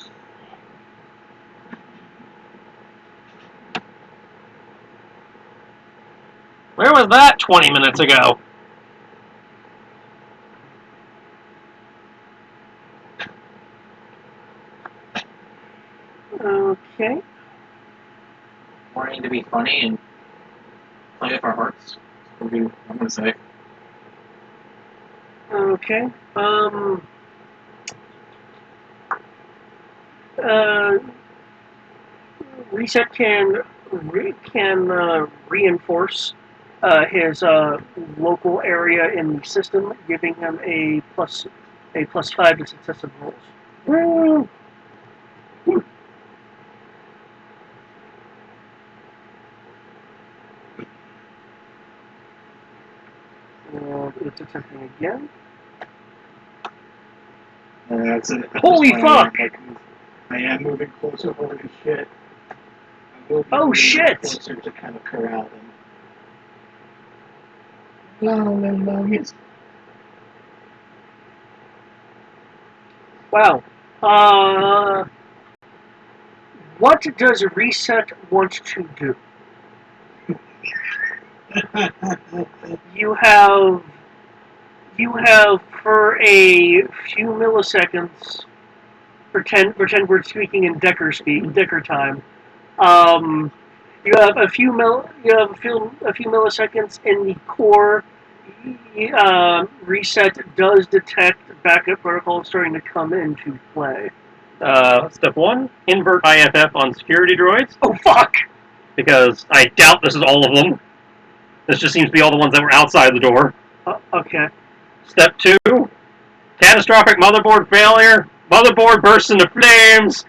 Where was that 20 minutes ago? Okay. Wanting to be funny and play with our hearts. I'm gonna say. Okay. Reset can reinforce his local area in the system, giving him a plus 5 to successive rolls. Woo! And it's attempting again. That's it. Holy fuck! I am moving closer. Holy shit! I will be Oh, moving shit! Closer to kind of corral them. No, yes. Wow. What does Reset want to do? You have for a few milliseconds. Pretend we're speaking in Decker time. Um, you have a few milliseconds in the core. Reset does detect backup protocols starting to come into play. Step 1, invert IFF on security droids, Oh fuck! because I doubt this is all of them. This just seems to be all the ones that were outside the door. Okay. Step 2, catastrophic motherboard failure. Motherboard bursts into flames.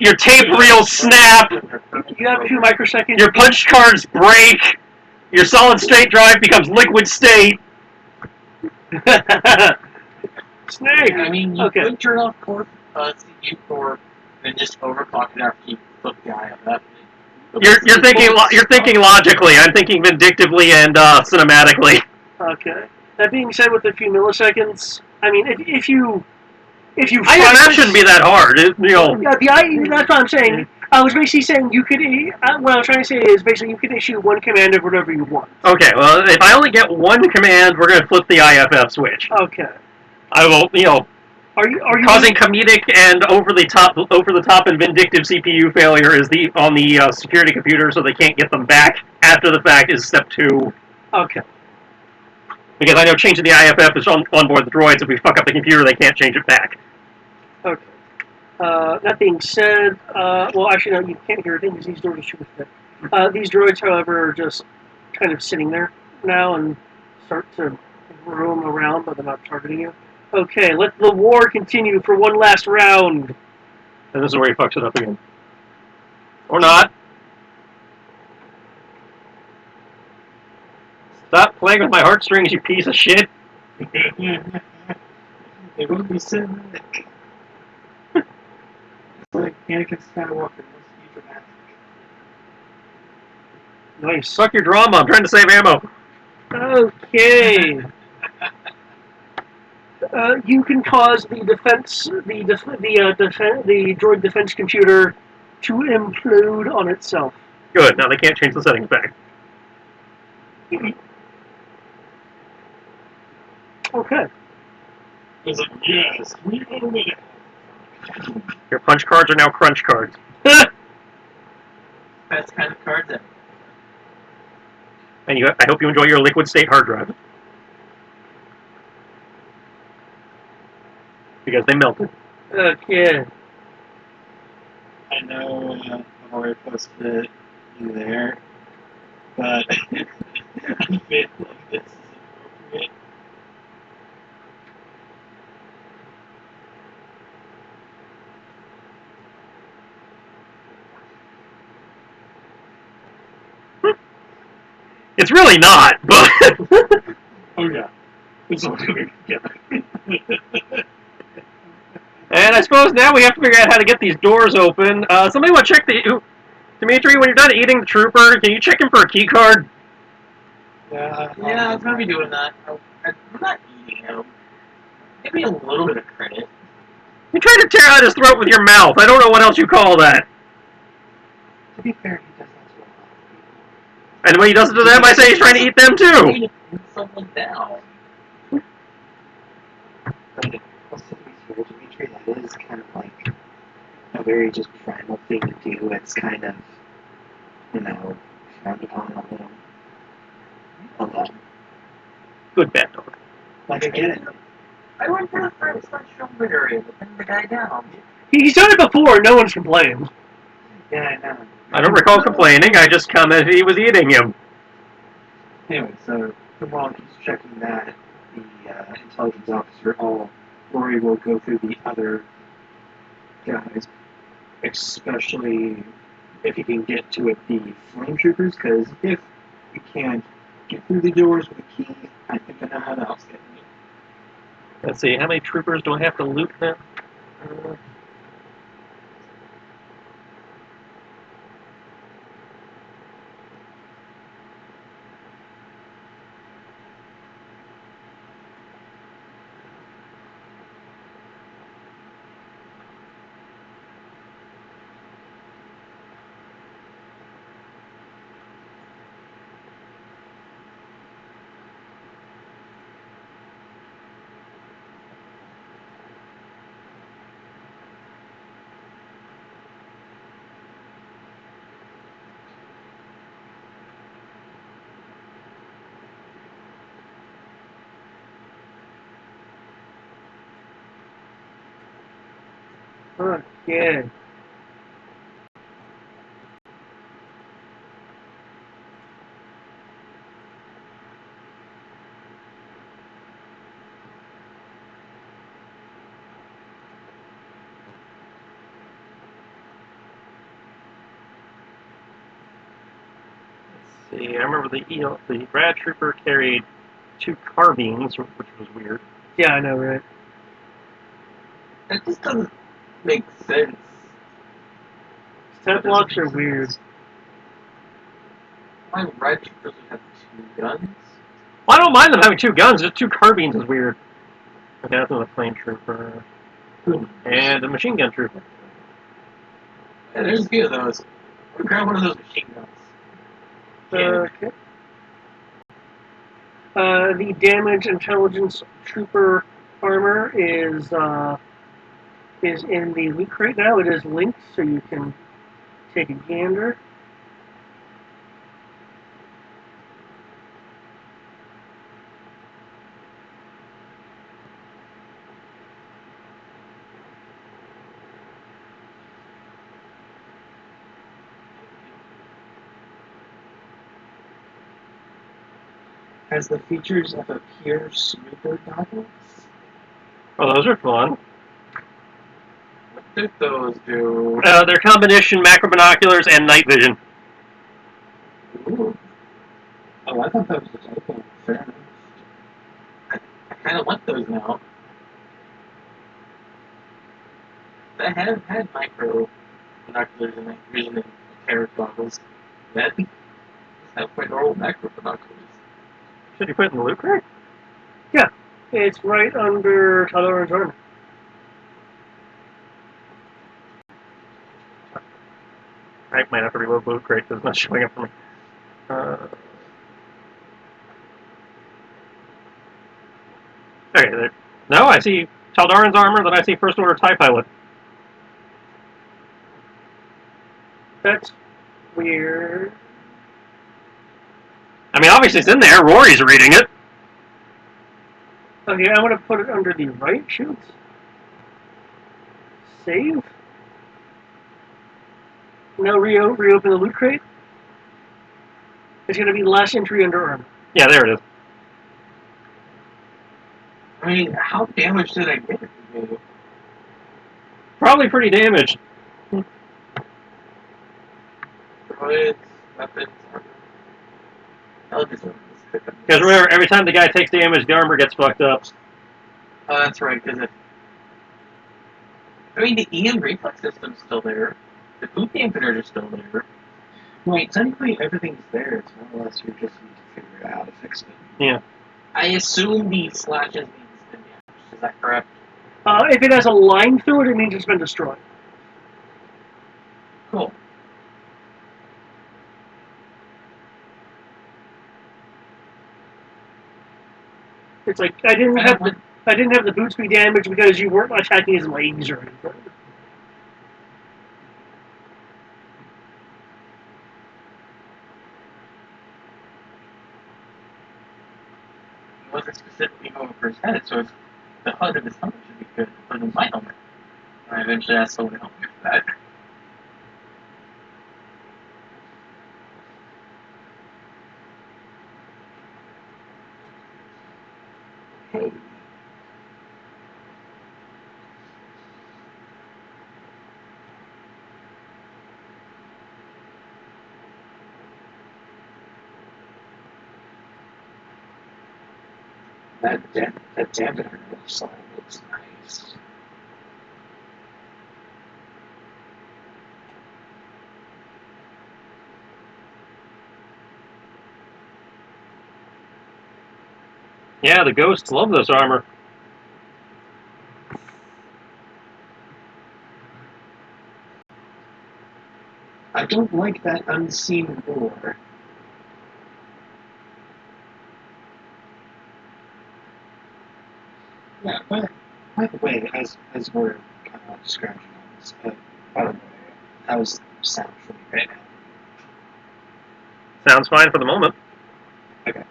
Your tape reels snap. You have 2 microseconds. Your punch cards break. Your solid state drive becomes liquid state. Snake. I mean, you Okay. could turn off CPU core and just overclock it after you flip the IFF. You're thinking logically. I'm thinking vindictively and cinematically. Okay. That being said, with a few milliseconds, I mean, if you IFF shouldn't be that hard. Yeah, that's what I'm saying. I was basically saying you could. What I was trying to say is basically you can issue one command of whatever you want. Okay, well, if I only get one command, we're going to flip the IFF switch. Okay. I will, Are you causing comedic and over the top and vindictive CPU failure is on the security computer, so they can't get them back after the fact is step 2. Okay. Because I know changing the IFF is on board the droids. If we fuck up the computer, they can't change it back. Okay. That being said, well, actually, no, you can't hear a thing because these doors are super thick. These droids, however, are just kind of sitting there now and start to roam around, but they're not targeting you. Okay, let the war continue for one last round. And this is where he fucks it up again. Or not. Stop playing with my heartstrings, you piece of shit. It wouldn't be cinematic. It's like Anakin Skywalker wants to be dramatic. Nice. Suck your drama, I'm trying to save ammo. Okay. You can cause the droid defense computer to implode on itself. Good, now they can't change the settings back. Okay. It's like, yes, we own it. Your punch cards are now crunch cards. Best kind of cards ever. And I hope you enjoy your liquid state hard drive. Because they melted. Okay. I know I've already posted you there, but I feel like this is appropriate. It's really not, but... Oh yeah, it's all coming together. And I suppose now we have to figure out how to get these doors open. Somebody want to check Dimitri, when you're done eating the trooper, can you check him for a key card? Yeah, Yeah, I'm gonna be doing that. I'm not eating him. Give me a little bit of credit. You tried to tear out his throat with your mouth. I don't know what else you call that. To be fair, he does that to a lot of And when he does it to them, I say he's trying to eat them I too. need to put someone down. people. Also, to be fair, Dimitri, that is kind of like a very just primal thing to do. It's kind of, frowned upon a little. A little. Good bad dog. Like, I get it. I went for the first shoulder area to pin the guy down. He's done it before. No one's complained. Yeah, I know. I don't recall complaining, I just commented he was eating him. Anyway, so while he's checking that, the intelligence officer, Rory will go through the other guys, especially if he can get to it, the flame troopers, because if we can't get through the doors with a key, I think I know how to else get in. Let's see, how many troopers do I have to loot now? Okay. Let's see. I remember the grad trooper carried 2 carbines, which was weird. Yeah, I know, right? That just doesn't make sense. Step locks are weird. Why red troopers would have 2 guns? Well, I don't mind them having 2 guns. Just 2 carbines is weird. Okay, that's another plane trooper and a machine gun trooper. Yeah, there's a few of those. Grab one of those machine guns. Okay. The damage intelligence trooper armor is in the loot crate now. It is linked, so you can take a gander. Has the features of a pure sweeper goggles? Oh, those are fun. What did those do? They're combination macro binoculars and night vision. Ooh. Oh, I thought that was a typo. Fair enough. I kind of want those now. I have had micro binoculars and night vision and carrot goggles. That have my normal macro binoculars. Should you put it in the loot crate? It's right under Tolerance armor. I might have to reload the loot crate because it's not showing up for me. Okay, there. No, I see Taldaran's armor, then I see First Order TIE Pilot. That's weird. I mean, obviously it's in there. Rory's reading it. Okay, I'm gonna put it under the right shoots. Save. Now reopen the loot crate. It's gonna be last entry under armor. Yeah, there it is. I mean, how damaged did I get it today? Probably pretty damaged. Droids, weapons, armor. Because Because remember, every time the guy takes damage, the armor gets fucked up. Oh, that's right, because I mean, the EM reflex system's still there. The boot dampeners are still there. Wait, technically everything's there. It's more or less you just need to figure out how to fix it. Yeah. I assume the slashes means the damage. Is that correct? If it has a line through it, it means it's been destroyed. Cool. It's like I didn't have the boots be damaged because you weren't attacking his legs or anything. It wasn't specifically going for his head, so the HUD of his helmet should be good. But in my helmet, I eventually asked someone to help me for that. Hey. That dampener side looks nice. Yeah, the ghosts love this armor. I don't like that unseen door. Yeah, but by the way, as we're kind of scratching on this, by the way, how's sound for me right now? Sounds fine for the moment. Okay.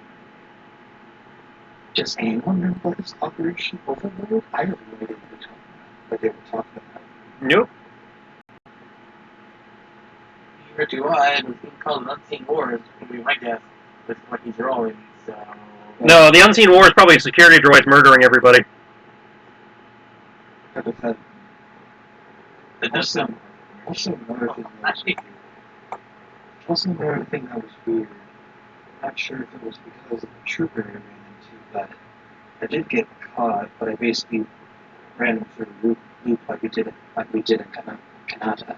Does anyone know about this Operation Overlord? I have no idea what they're talking about. What they were talking about. Nope. Neither do I. It was being called an unseen war. Is going to be my guess with what he's rolling. So. No, the Unseen War is probably security droids murdering everybody. Also, another thing that was weird. Also another thing that was weird. I'm not sure if it was because of the trooper I ran into, but I did get caught. But I basically ran him through a loop like we did in Kanata.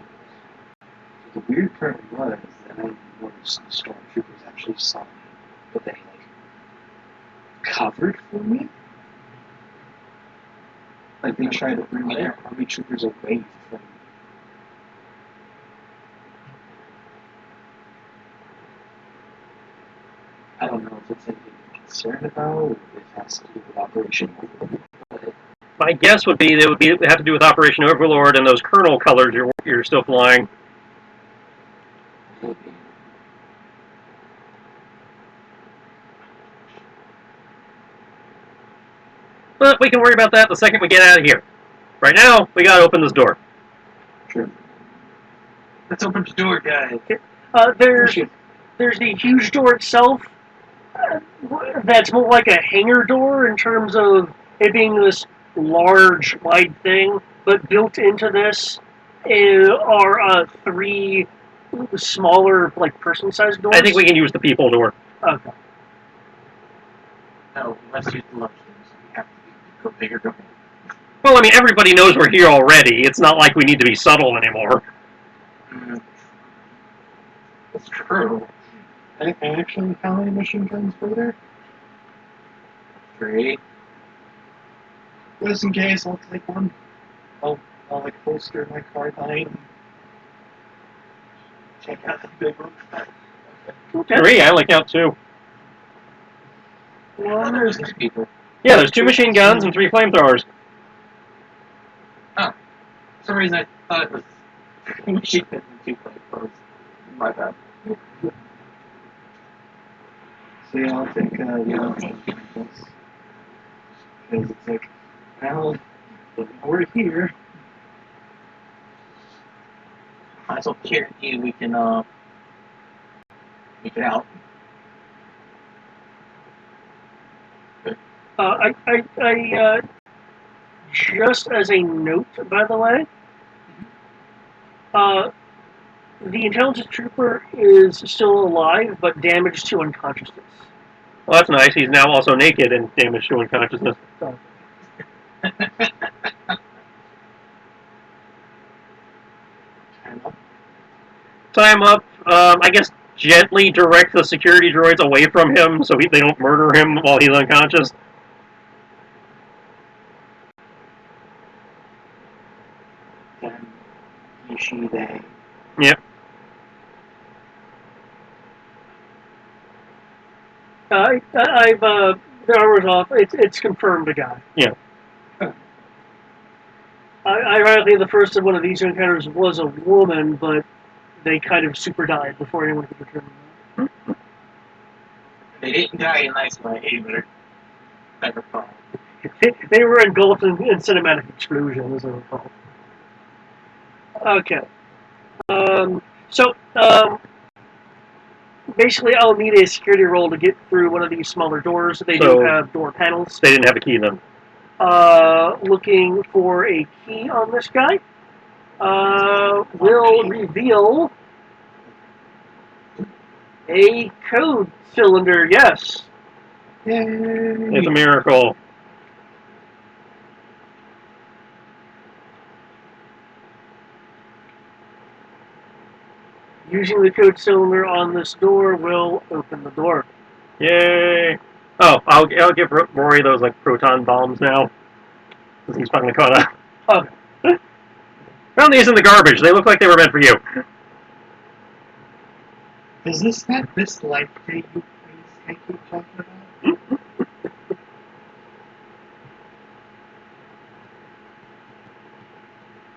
The weird part was that I noticed the stormtroopers actually saw me, but they covered for me. Like they tried to bring their army troopers away from me. I don't know if it's anything to be concerned about, or if it has to do with Operation Overlord. But My guess would be it would have to do with Operation Overlord and those Colonel colors you're still flying. maybe. But we can worry about that the second we get out of here. Right now, we gotta open this door. True. Let's open the door, guys. There's the huge door itself. That's more like a hangar door in terms of it being this large, wide thing. But built into this are three smaller, like person-sized doors. I think we can use the people door. Okay. No, let's use the lunch doors. We have to go bigger door. Well, I mean, everybody knows we're here already. It's not like we need to be subtle anymore. That's true. Actually, how many machine guns were there? 3. Just in case, I'll take one. I'll holster my carbine. Check out the big one. Okay. 3, I only count 2. Well, there's 3 people. Yeah, there's 2 machine guns and 3 flamethrowers. For some reason, I thought it was machine guns and 2 flamethrowers. My bad. So yeah, I'll take machine guns. Because it's like, well, we're here. Might as well guarantee we can make it out. I just as a note, by the way, the intelligence trooper is still alive, but damaged to unconsciousness. Well, that's nice. He's now also naked and damaged to unconsciousness. So, Time up. I guess gently direct the security droids away from him so they don't murder him while he's unconscious. Then she, they. Yep. I've the armor's off. It's confirmed a guy. Yeah. Ironically, the first of one of these encounters was a woman, but they kind of super died before anyone could determine that. They didn't die a nice way either. I recall. They were engulfed in cinematic explosion, as I recall. Okay. Basically, I'll need a security roll to get through one of these smaller doors. They do have door panels. They didn't have a key then. Looking for a key on this guy. Will reveal a code cylinder. Yes. Yay! It's a miracle. Using the code cylinder on this door will open the door. Yay! Oh, I'll give Rory those like proton bombs now. Since he's finally caught up. Okay. Found these in the garbage. They look like they were meant for you. Is this this life that you I keep talking about?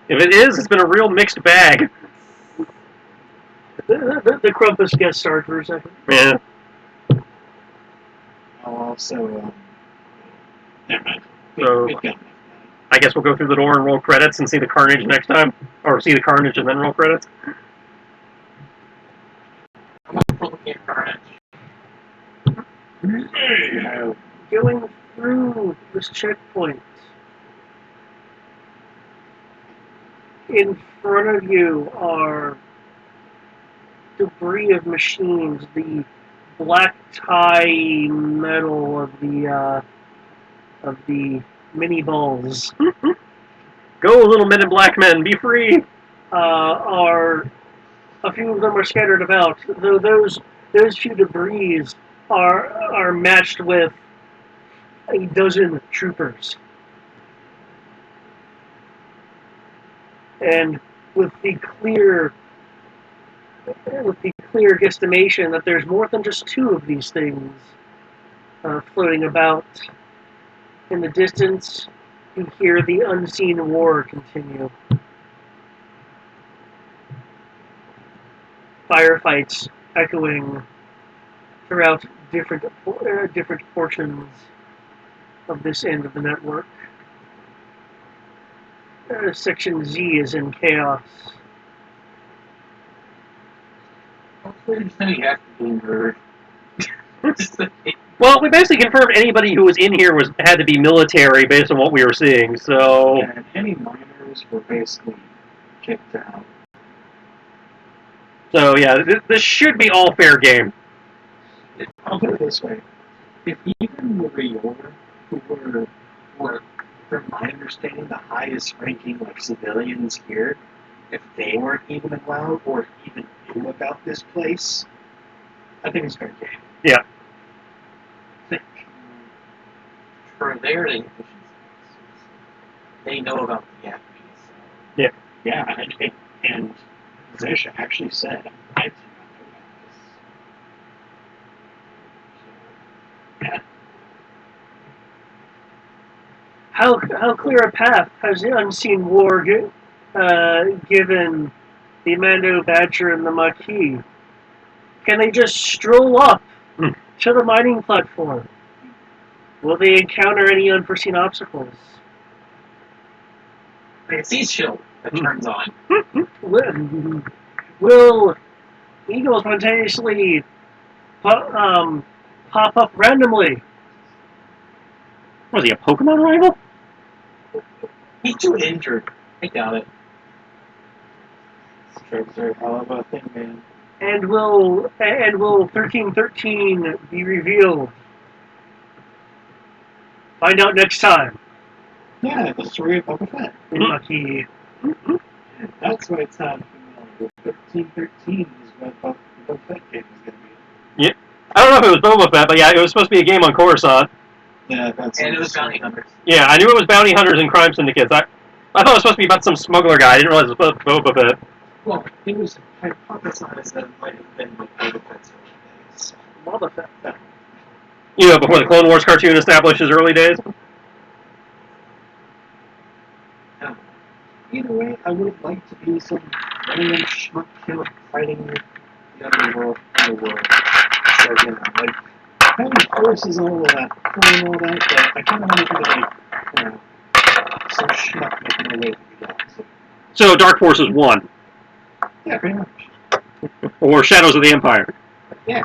If it is, it's been a real mixed bag. The Crumpus guest starred for a second. Yeah. I'll also, never mind. So- We've got enough. I guess we'll go through the door and roll credits and see the carnage next time, or see the carnage and then roll credits. I'm not looking at carnage. Going through this checkpoint, in front of you are debris of machines, the black tie metal of the mini balls. Go, little men in black men, be free! Are a few of them are scattered about. Though those few debris are matched with a dozen troopers, and with the clear guesstimation that there's more than just two of these things floating about. In the distance, you hear the unseen war continue. Firefights echoing throughout different portions of this end of the network. Section Z is in chaos. Hopefully, there's no have to be heard. Well, we basically confirmed anybody who was in here had to be military based on what we were seeing, so... And any minors were basically kicked out. So, yeah, this should be all fair game. I'll put it this way. If even the Rior, who were, from my understanding, the highest ranking civilians here, if they weren't even allowed or even knew about this place, I think it's fair game. Yeah. For their efficiencies, they know about the Maquis. Yeah, and Zisha actually said, I did not know about this. So, yeah. How clear a path has the unseen war given the Amando Badger and the Maquis? Can they just stroll up to the mining platform? Will they encounter any unforeseen obstacles? It's East Shield that turns on. Will eagles spontaneously pop up randomly? Was he a Pokemon rival? He's too injured. I doubt it. Strokes are a hell of a thing, man. And will 1313 be revealed? Find out next time. Yeah, the story of Boba Fett. Lucky. That's why it's not familiar. 1313 is what Boba Fett game is going to be. Yeah. I don't know if it was Boba Fett, but yeah, it was supposed to be a game on Coruscant. Yeah, that's And it was Bounty Hunters. Yeah, I knew it was bounty hunters and crime syndicates. I thought it was supposed to be about some smuggler guy. I didn't realize it was Boba Fett. Well, it was hypothesized that it might have been with Boba Fett's early days. Boba Fett. You know, before the Clone Wars cartoon established his early days. Either way, I would have liked to be some random schmuck killer fighting the underworld. So, having forces and all that, and all that, but I kind of want to be some schmuck making their way through the galaxy. So Dark Forces 1. Yeah, pretty much. Or Shadows of the Empire. Yeah.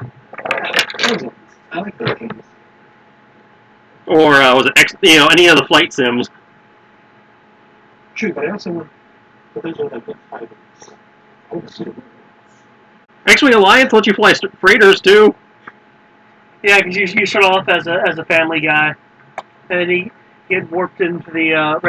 Those ones. I like those games. Or was it any of the flight sims? True, but I also want, but those are good fighters. I want to see the real ones. Actually, Alliance lets you fly freighters too. Yeah, because you start off as a family guy, and then you get wrapped into the